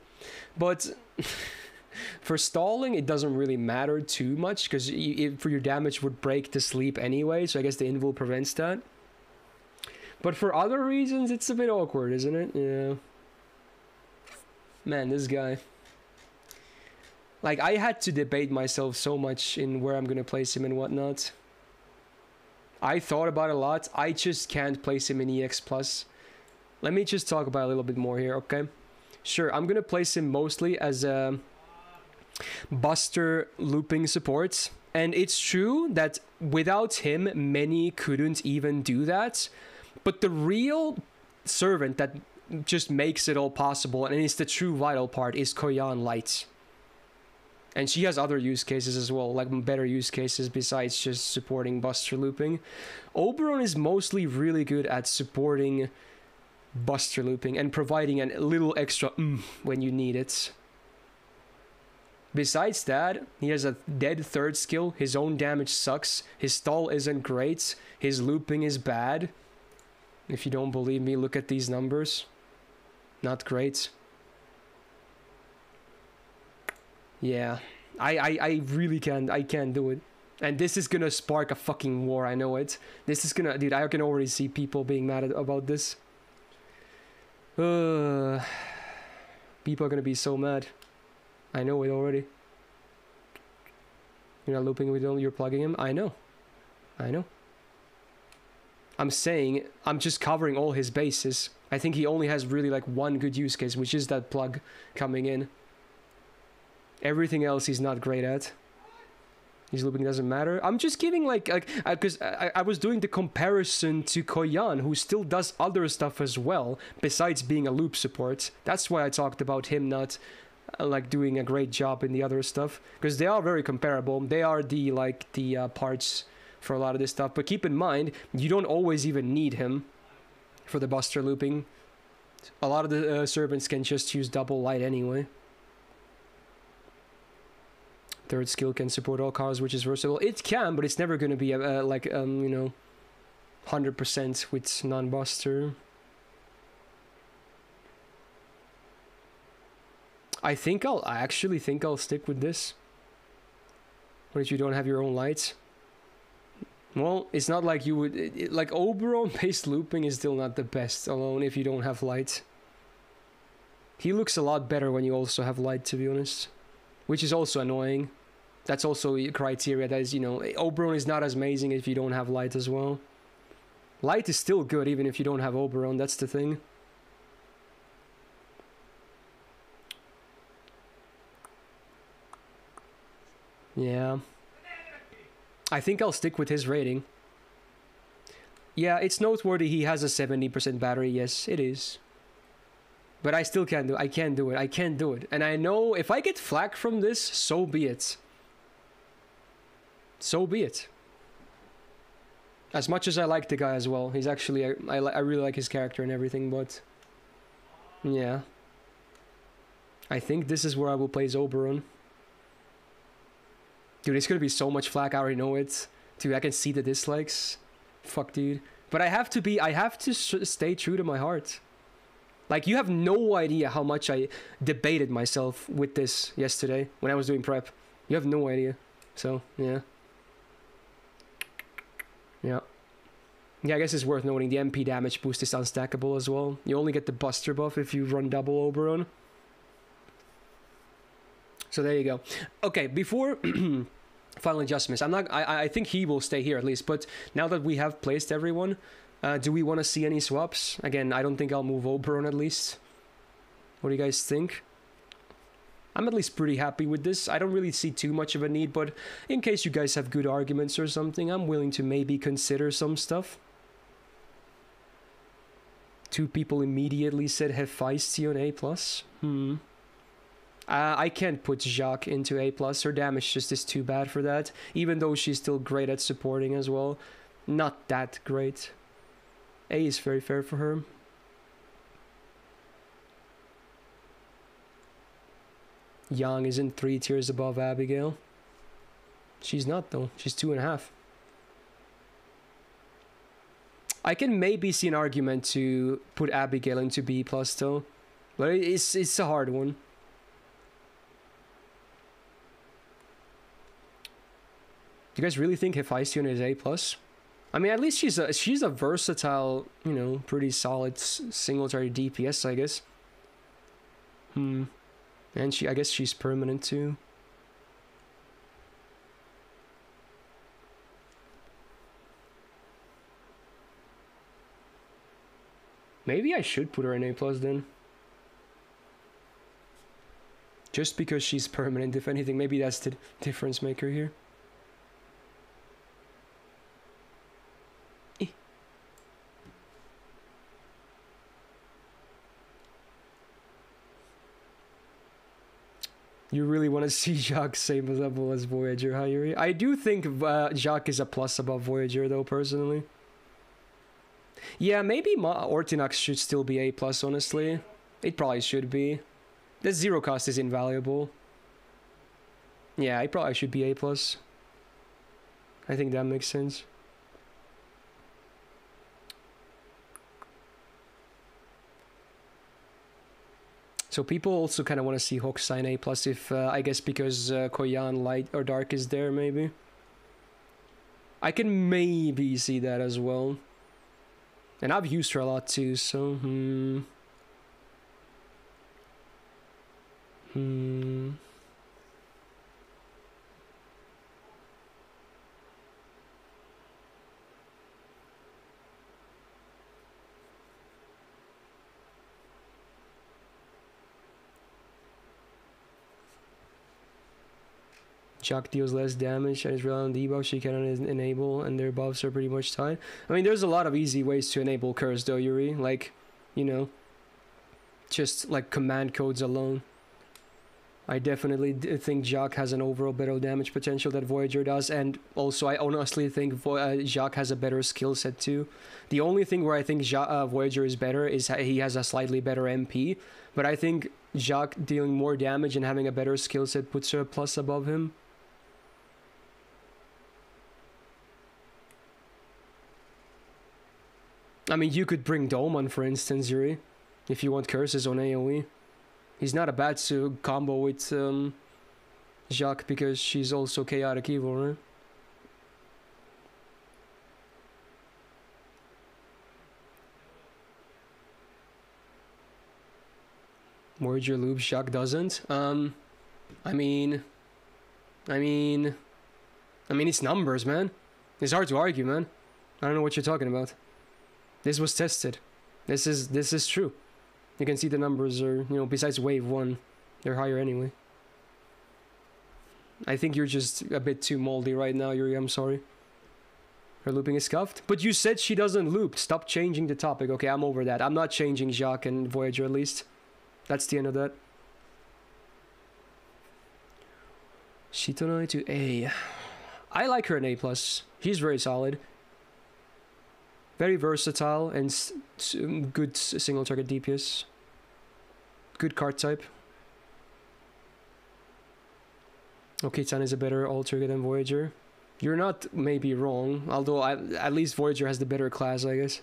But for stalling, it doesn't really matter too much. Because for your damage would break the sleep anyway. So I guess the invul prevents that. But for other reasons, it's a bit awkward, isn't it? Yeah. Man, this guy. Like, I had to debate myself so much in where I'm going to place him and whatnot. I thought about it a lot. I just can't place him in EX+. Let me just talk about it a little bit more here, okay? Sure, I'm going to place him mostly as a Buster looping support. And it's true that without him, many couldn't even do that. But the real servant that just makes it all possible, and is the true vital part, is Kyrielight. And she has other use cases as well, like better use cases besides just supporting Buster looping. Oberon is mostly really good at supporting Buster looping and providing a little extra when you need it. Besides that, he has a dead 3rd skill. His own damage sucks. His stall isn't great. His looping is bad. If you don't believe me, look at these numbers. Not great. Yeah, I really can't do it. And this is gonna spark a fucking war, I know it. This is gonna, dude, I can already see people being mad about this. People are gonna be so mad. I know it already. You're not looping with him, you're plugging him? I know. I know. I'm saying, I'm just covering all his bases. I think he only has really like one good use case, which is that plug coming in. Everything else he's not great at. His looping doesn't matter. I'm just giving because I was doing the comparison to Koyan, who still does other stuff as well, besides being a loop support. That's why I talked about him not like doing a great job in the other stuff, because they are very comparable. They are the parts for a lot of this stuff. But keep in mind, you don't always even need him for the buster looping. A lot of the servants can just use double light anyway. Third skill can support all cars, which is versatile. It can, but it's never going to be you know, 100% with non-buster. I actually think I'll stick with this. What if you don't have your own lights? Well, it's not like you would... like, Oberon-based looping is still not the best alone if you don't have light. He looks a lot better when you also have light, to be honest. Which is also annoying. That's also a criteria that is, you know... Oberon is not as amazing if you don't have light as well. Light is still good even if you don't have Oberon, that's the thing. Yeah. I think I'll stick with his rating. Yeah, it's noteworthy he has a 70% battery. Yes, it is. But I still can't do it. I can't do it. I can't do it. And I know if I get flack from this, so be it. So be it. As much as I like the guy as well. He's actually... I really like his character and everything, but... yeah. I think this is where I will place Oberon. Dude, it's gonna be so much flack, I already know it. Dude, I can see the dislikes. Fuck, dude. But I have to stay true to my heart. Like, you have no idea how much I debated myself with this yesterday when I was doing prep. You have no idea. So, yeah. Yeah. Yeah, I guess it's worth noting the MP damage boost is unstackable as well. You only get the buster buff if you run double Oberon. So there you go. Okay, before final adjustments, I think he will stay here at least, but now that we have placed everyone, do we want to see any swaps? Again, I don't think I'll move Oberon at least. What do you guys think? I'm at least pretty happy with this. I don't really see too much of a need, but in case you guys have good arguments or something, I'm willing to maybe consider some stuff. 2 people immediately said Hephaestion A+. I can't put Jacques into A+. Her damage just is too bad for that. Even though she's still great at supporting as well. Not that great. A is very fair for her. Yang isn't 3 tiers above Abigail. She's not though. She's 2.5. I can maybe see an argument to put Abigail into B+ though. But it's a hard one. Do you guys really think Hephaestion is A+? I mean, at least she's a versatile, you know, pretty solid single-target DPS, I guess. And I guess she's permanent too. Maybe I should put her in A+ then. Just because she's permanent, if anything. Maybe that's the difference maker here. You really want to see Jacques same level as Voyager, huh, Yuri? I do think Jacques is a plus above Voyager, though, personally. Yeah, maybe Ortinax should still be A+, honestly. It probably should be. The zero cost is invaluable. Yeah, it probably should be A+. I think that makes sense. So people also kind of want to see Hokusai in A+, if, I guess because Koyan Light or Dark is there, maybe. I can maybe see that as well. And I've used her a lot too, so, Hmm. Jacques deals less damage and is reliant on debuff she cannot enable, and their buffs are pretty much tied. I mean, there's a lot of easy ways to enable curse though, Yuri. Like, you know, just like command codes alone. I definitely think Jacques has an overall better damage potential that Voyager does, and also I honestly think Jacques has a better skill set too. The only thing where I think Voyager is better is he has a slightly better MP, but I think Jacques dealing more damage and having a better skill set puts her a plus above him. I mean, you could bring Douman, for instance, Yuri, if you want curses on AoE. He's not a bad combo with Jacques, because she's also chaotic evil, right? Voyager loops, Jacques doesn't. I mean, it's numbers, man. It's hard to argue, man. I don't know what you're talking about. This was tested. This is true. You can see the numbers are, you know, besides wave 1, they're higher anyway. I think you're just a bit too moldy right now, Yuri, I'm sorry. Her looping is scuffed. But you said she doesn't loop. Stop changing the topic. Okay, I'm over that. I'm not changing Jacques and Voyager at least. That's the end of that. Sitonai to A. I like her in A+. She's very solid. Very versatile and good single target DPS. Good card type. Okita is a better alter than Voyager. You're not maybe wrong, although at least Voyager has the better class, I guess.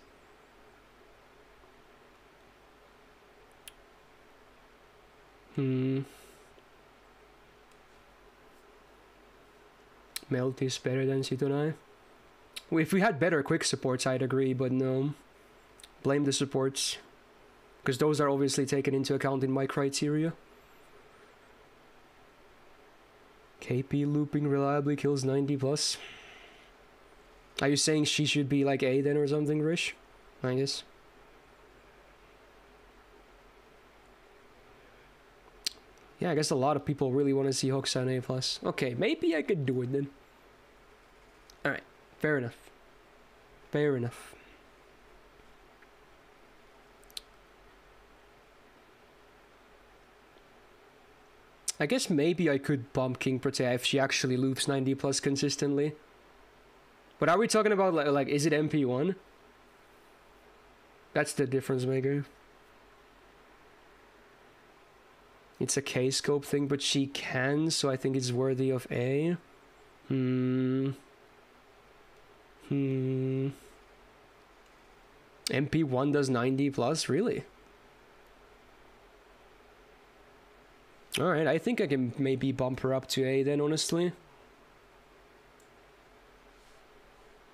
Melt is better than Sitonai. If we had better quick supports, I'd agree, but no. Blame the supports. Because those are obviously taken into account in my criteria. KP looping reliably kills 90+. Are you saying she should be like A then or something, Rish? I guess. Yeah, I guess a lot of people really want to see Hokusai in A+. Okay, maybe I could do it then. Alright, fair enough. Fair enough. I guess maybe I could bump Kingprotea if she actually loops 90+ consistently. But are we talking about, like is it MP1? That's the difference maker. It's a K-scope thing, but she can, so I think it's worthy of A. MP1 does 90+, really? Alright, I think I can maybe bump her up to A then, honestly.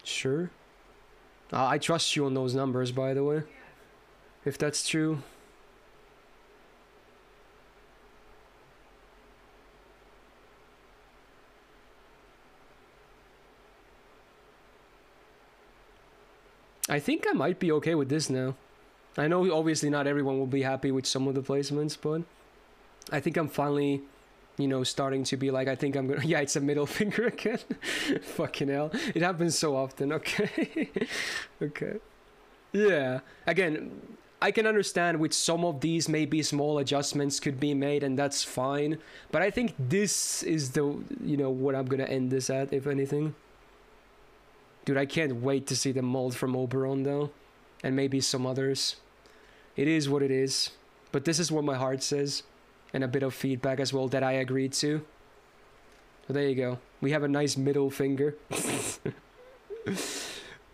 Sure. I trust you on those numbers, by the way. If that's true. I think I might be okay with this now. I know obviously not everyone will be happy with some of the placements, but I think I'm finally, you know, starting to be like, I think I'm gonna... Yeah, it's a middle finger again. Fucking hell. It happens so often, okay? Okay. Yeah. Again, I can understand with some of these maybe small adjustments could be made, and that's fine. But I think this is the, you know, what I'm gonna end this at, if anything. Dude, I can't wait to see the mold from Oberon, though. And maybe some others. It is what it is. But this is what my heart says. And a bit of feedback as well that I agreed to. So there you go. We have a nice middle finger.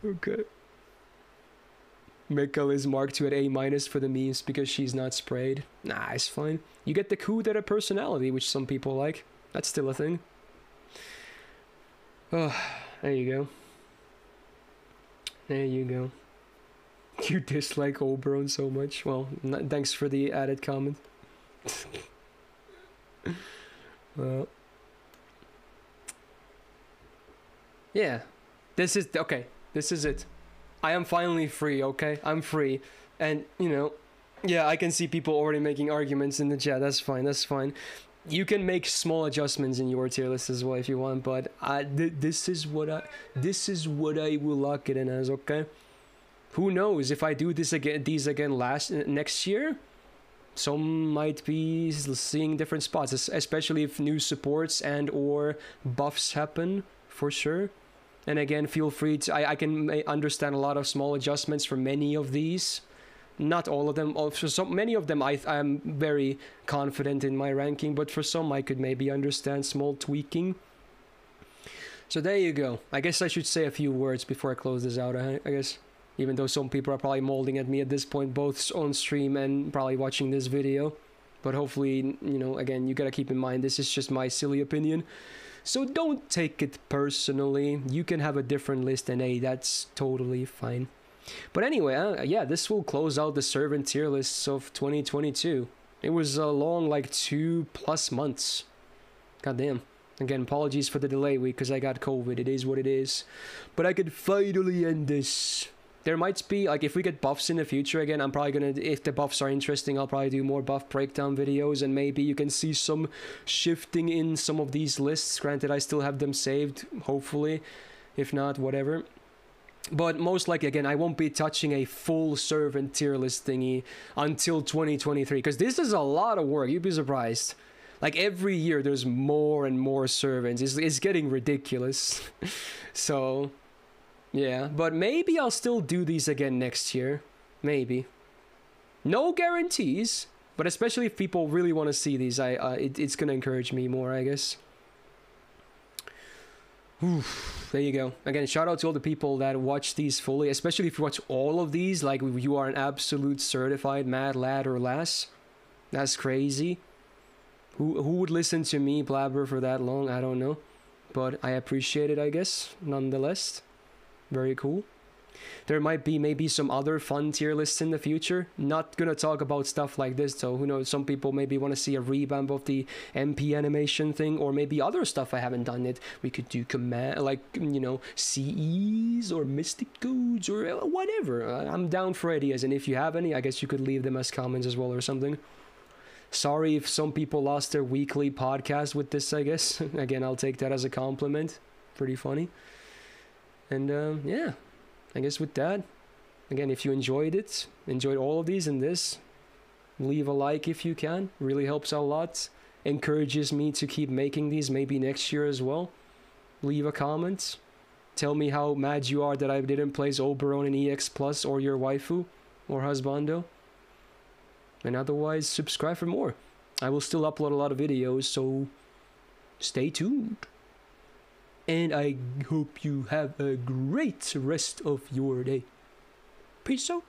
Okay. Mecha is marked to at A- for the memes because she's not sprayed. Nah, it's fine. You get the coup d'etat personality, which some people like. That's still a thing. Oh, there you go. There you go. You dislike Oberon so much. Well, thanks for the added comment. Well, yeah, this is okay. This is it. I am finally free. Okay, I'm free, and you know, yeah, I can see people already making arguments in the chat. That's fine. That's fine. You can make small adjustments in your tier list as well if you want, but this is what I will lock it in as. Okay. Who knows if I do these again next year? Some might be seeing different spots, especially if new supports and or buffs happen, for sure. And again, feel free to, I can understand a lot of small adjustments for many of these. Not all of them. For some, many of them I'm very confident in my ranking, but for some I could maybe understand small tweaking. So there you go. I guess I should say a few words before I close this out, I guess. Even though some people are probably molding at me at this point, both on stream and probably watching this video. But hopefully, you know, again, you gotta keep in mind, this is just my silly opinion. So don't take it personally. You can have a different list and hey, that's totally fine. But anyway, yeah, this will close out the servant tier lists of 2022. It was a long, like, 2+ months. God damn. Again, apologies for the delay week because I got COVID. It is what it is. But I could finally end this. There might be, like, if we get buffs in the future again, I'm probably gonna, if the buffs are interesting, I'll probably do more buff breakdown videos, and maybe you can see some shifting in some of these lists. Granted, I still have them saved, hopefully. If not, whatever. But most likely, again, I won't be touching a full servant tier list thingy until 2023, because this is a lot of work. You'd be surprised. Like, every year, there's more and more servants. It's getting ridiculous. So... yeah, but maybe I'll still do these again next year. Maybe. No guarantees, but especially if people really want to see these, it's gonna encourage me more, I guess. Oof, there you go. Again, shout out to all the people that watch these fully, especially if you watch all of these, like you are an absolute certified mad lad or lass. That's crazy. Who would listen to me blabber for that long? I don't know. But I appreciate it, I guess, nonetheless. Very cool. There might be maybe some other fun tier lists in the future. Not gonna talk about stuff like this though. Who knows, some people maybe want to see a revamp of the MP animation thing, or maybe other stuff I haven't done yet. We could do command, like, you know, CEs or mystic codes or whatever. I'm down for ideas, and if you have any, I guess you could leave them as comments as well or something. Sorry if some people lost their weekly podcast with this, I guess. Again, I'll take that as a compliment. Pretty funny. And yeah, I guess with that, again, if you enjoyed all of these and this, leave a like if you can. Really helps a lot. Encourages me to keep making these maybe next year as well. Leave a comment. Tell me how mad you are that I didn't place Oberon in EX Plus or your waifu or husbando. And otherwise, subscribe for more. I will still upload a lot of videos, so stay tuned. And I hope you have a great rest of your day. Peace out.